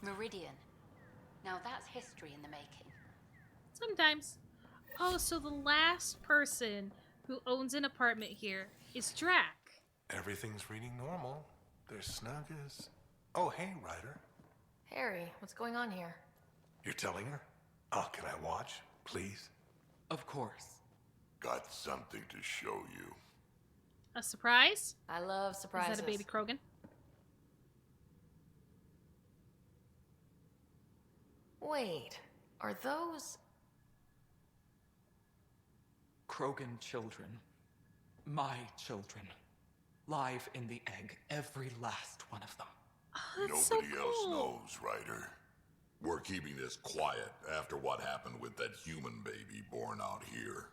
Speaker 19: Meridian. Now that's history in the making.
Speaker 1: Sometimes. Oh, so the last person who owns an apartment here is Drac.
Speaker 20: Everything's reading normal. They're snug as... Oh, hey, Ryder.
Speaker 3: Harry, what's going on here?
Speaker 20: You're telling her? Oh, can I watch, please?
Speaker 2: Of course.
Speaker 14: Got something to show you.
Speaker 1: A surprise?
Speaker 3: I love surprises.
Speaker 1: Is that a baby Krogan?
Speaker 3: Wait, are those...
Speaker 2: Krogan children. My children. Live in the egg, every last one of them.
Speaker 1: Oh, that's
Speaker 14: Nobody
Speaker 1: so cool.
Speaker 14: else knows, Ryder. We're keeping this quiet after what happened with that human baby born out here.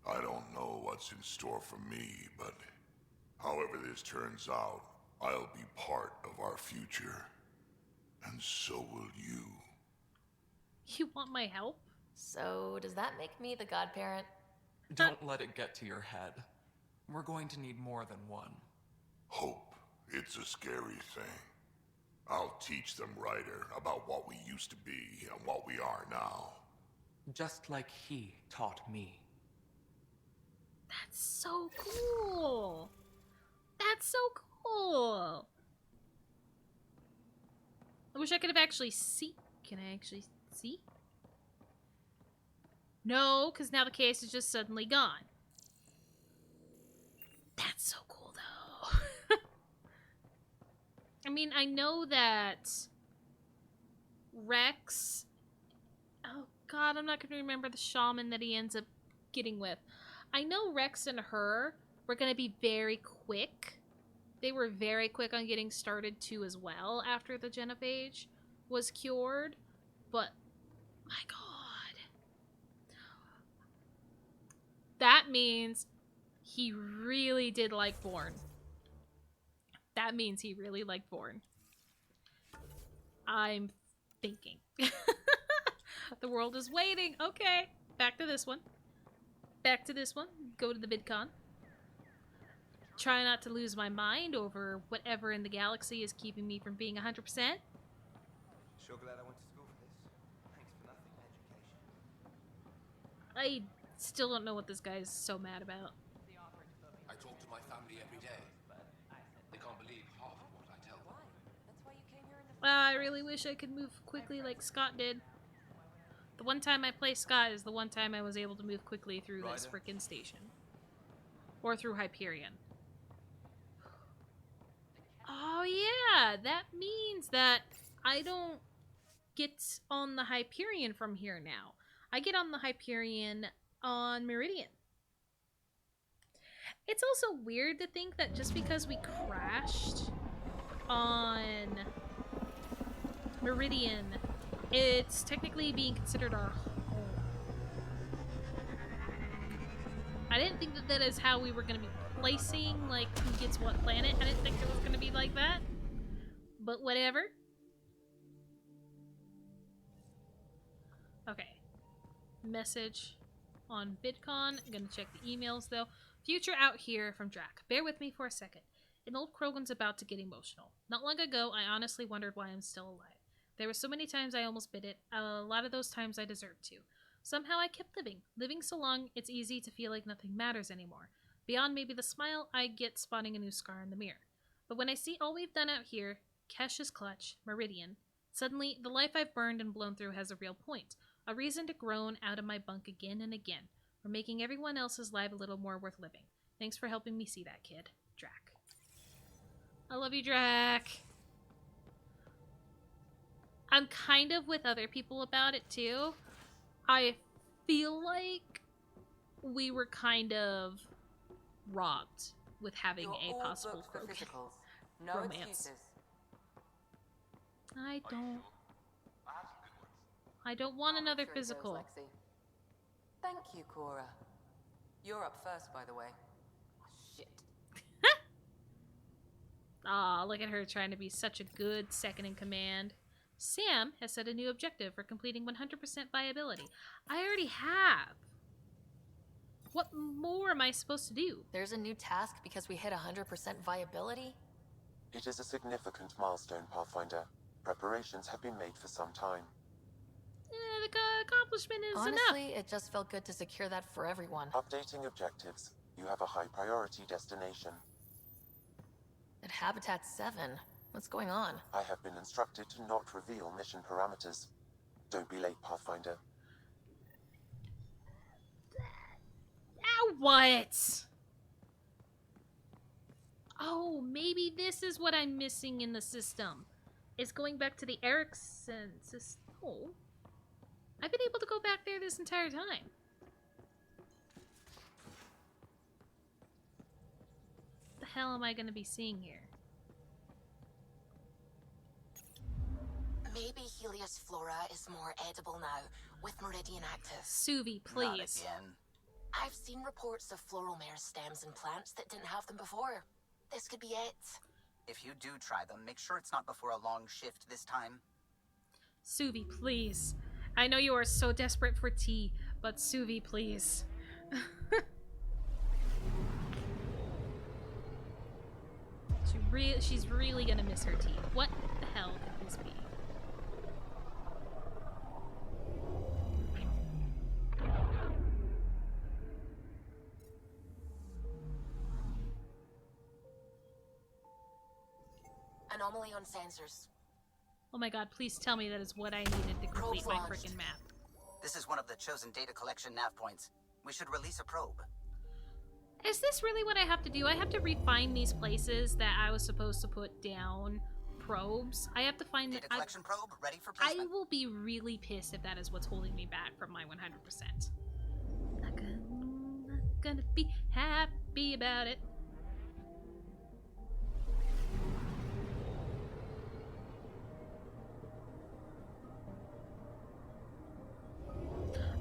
Speaker 14: I don't know what's in store for me, but however this turns out, I'll be part of our future. And so will you.
Speaker 1: You want my help?
Speaker 3: So, does that make me the godparent?
Speaker 2: Don't let it get to your head. We're going to need more than one.
Speaker 14: Hope. It's a scary thing. I'll teach them, Ryder, about what we used to be and what we are now.
Speaker 2: Just like he taught me.
Speaker 1: That's so cool. That's so cool. I wish I could have actually seen. Can I actually see? No, because now the case is just suddenly gone. That's so cool, though. I mean, I know that Rex... Oh, God, I'm not going to remember the shaman that he ends up getting with. I know Rex and her were going to be very quick. They were very quick on getting started, too, as well, after the genophage was cured. But, my God. That means he really did like Born. That means he really liked Born. I'm thinking. The world is waiting. Okay. Back to this one. Back to this one. Go to the VidCon. Try not to lose my mind over whatever in the galaxy is keeping me from being 100%.
Speaker 21: Sure glad I went to school for this. Thanks for nothing, education.
Speaker 1: I still don't know what this guy is so mad about.
Speaker 18: I talk to my family every day. They can't believe half of what I tell them.
Speaker 1: I really wish I could move quickly like Scott did. The one time I play Scott is the one time I was able to move quickly through this frickin' station. Or through Hyperion. Oh yeah, that means that I don't get on the Hyperion from here now. I get on the Hyperion on Meridian. It's also weird to think that just because we crashed on Meridian, it's technically being considered our home. I didn't think that that is how we were going to be placing, like, who gets what planet. I didn't think it was going to be like that. But whatever. Okay. Message on VidCon. I'm going to check the emails, though. Future out here from Drac. Bear with me for a second. An old Krogan's about to get emotional. Not long ago, I honestly wondered why I'm still alive. There were so many times I almost bit it. A lot of those times I deserved to. Somehow I kept living. Living so long, it's easy to feel like nothing matters anymore. Beyond maybe the smile I get spotting a new scar in the mirror. But when I see all we've done out here, Kesh's clutch, Meridian, suddenly the life I've burned and blown through has a real point. A reason to groan out of my bunk again and again. For making everyone else's life a little more worth living. Thanks for helping me see that, kid. Drac. I love you, Drac. I'm kind of with other people about it, too. I feel like we were kind of robbed with having a possible Krogan romance. I don't. I don't want another
Speaker 12: Sure he goes,
Speaker 1: physical.
Speaker 12: Lexi. Thank you, Cora. You're up first, by the way. Shit.
Speaker 1: Aw, look at her trying to be such a good second in command. Sam has set a new objective for completing 100% viability. I already have. What more am I supposed to do?
Speaker 3: There's a new task because we hit 100% viability?
Speaker 4: It is a significant milestone, Pathfinder. Preparations have been made for some time.
Speaker 1: The accomplishment is
Speaker 3: Honestly,
Speaker 1: enough.
Speaker 3: it just felt good to secure that for everyone.
Speaker 4: Updating objectives. You have a high priority destination.
Speaker 3: At Habitat 7, what's going on?
Speaker 4: I have been instructed to not reveal mission parameters. Don't be late, Pathfinder.
Speaker 1: Now what? Oh, maybe this is what I'm missing in the system. It's going back to the Erickson system. Oh. I've been able to go back there this entire time. What the hell am I going to be seeing here?
Speaker 13: Maybe Helios flora is more edible now, with Meridian active.
Speaker 1: Suvi, please.
Speaker 22: Not again.
Speaker 13: I've seen reports of floral mare stems and plants that didn't have them before. This could be it.
Speaker 6: If you do try them, make sure it's not before a long shift this time.
Speaker 1: Suvi, please. I know you are so desperate for tea, but Suvi, please. She's really gonna miss her tea. What the hell could this be?
Speaker 13: Anomaly on sensors.
Speaker 1: Oh my god, please tell me that is what I needed to complete my freaking map.
Speaker 6: This is one of the chosen data collection nav points. We should release a probe.
Speaker 1: Is this really what I have to do? I have to refine these places that I was supposed to put down probes. I have to find
Speaker 6: data collection probe ready for placement.
Speaker 1: I will be really pissed if that is what's holding me back from my 100%. Not gonna be happy about it.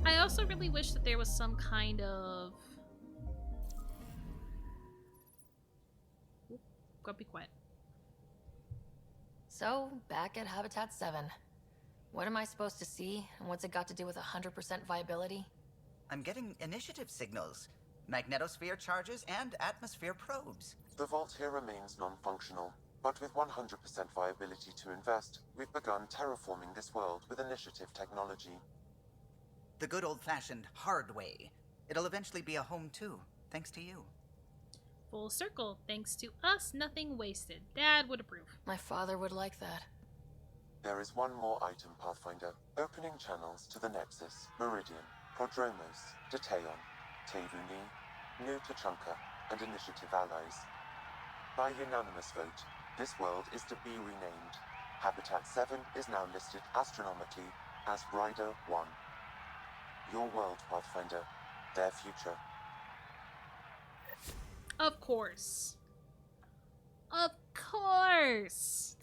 Speaker 1: I also really wish that there was some kind of... Go be quiet.
Speaker 3: So, back at Habitat 7. What am I supposed to see, and what's it got to do with 100% viability?
Speaker 6: I'm getting initiative signals, magnetosphere charges, and atmosphere probes.
Speaker 4: The vault here remains non-functional, but with 100% viability to invest, we've begun terraforming this world with initiative technology.
Speaker 6: The good old-fashioned hard way. It'll eventually be a home too, thanks to you.
Speaker 1: Full circle. Thanks to us, nothing wasted. Dad would approve.
Speaker 3: My father would like that.
Speaker 4: There is one more item, Pathfinder. Opening channels to the Nexus, Meridian, Prodromos, Detaeon, Tevuni, New Tachanka, and Initiative allies. By unanimous vote, this world is to be renamed. Habitat 7 is now listed astronomically as Rider 1. Your world, Pathfinder. Their future.
Speaker 1: Of course. Of course.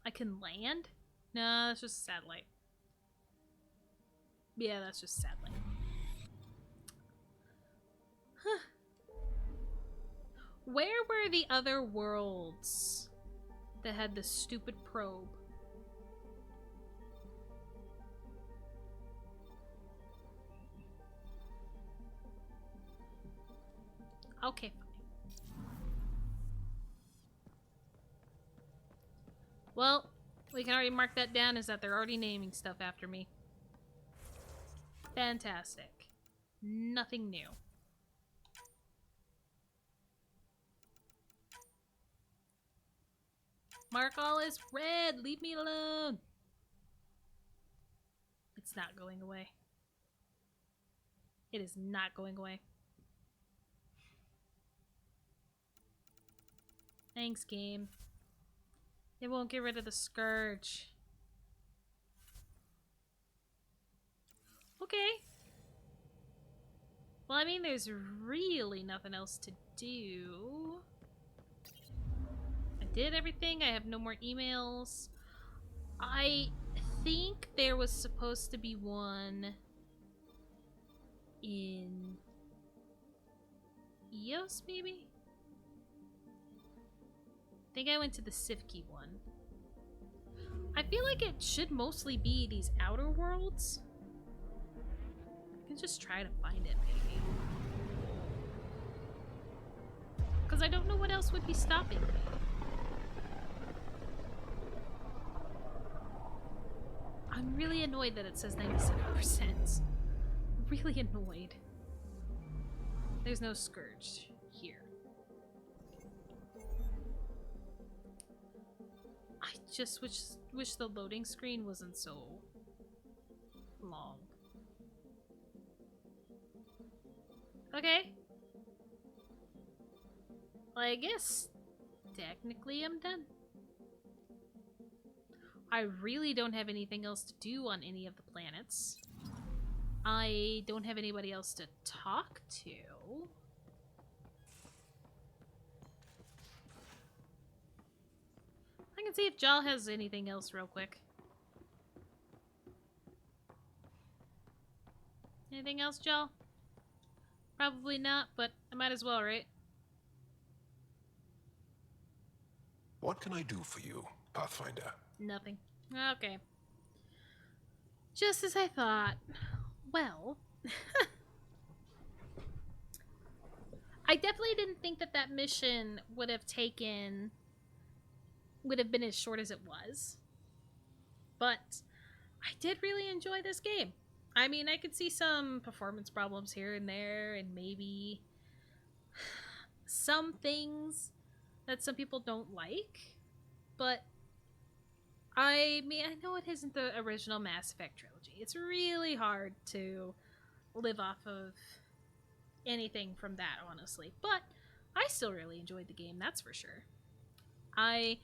Speaker 1: I can land? No, that's just a satellite. Yeah, that's just a satellite. Huh. Where were the other worlds that had the stupid probe? Okay, fine. Well, we can already mark that down as that they're already naming stuff after me. Fantastic. Nothing new. Mark all is red. Leave me alone. It's not going away. It is not going away. Thanks, game. It won't get rid of the scourge. Okay. Well, I mean, there's really nothing else to do. I did everything. I have no more emails. I think there was supposed to be one in EOS, maybe? I think I went to the Sivki one. I feel like it should mostly be these outer worlds. I can just try to find it, maybe. Because I don't know what else would be stopping me. I'm really annoyed that it says 97%. Really annoyed. There's no Scourge here. I just wish the loading screen wasn't so long. Okay. Well, I guess technically I'm done. I really don't have anything else to do on any of the planets. I don't have anybody else to talk to. I can see if Jal has anything else real quick. Anything else, Jal? Probably not, but I might as well, right?
Speaker 20: What can I do for you, Pathfinder?
Speaker 1: Nothing. Okay. Just as I thought. Well, I definitely didn't think that that mission would have been as short as it was. But I did really enjoy this game. I mean, I could see some performance problems here and there, and maybe some things that some people don't like, but I mean, I know it isn't the original Mass Effect trilogy. It's really hard to live off of anything from that, honestly, but I still really enjoyed the game, that's for sure. I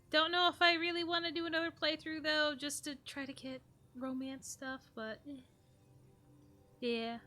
Speaker 1: don't know if I really want to do another playthrough, though, just to try to get romance stuff, but yeah.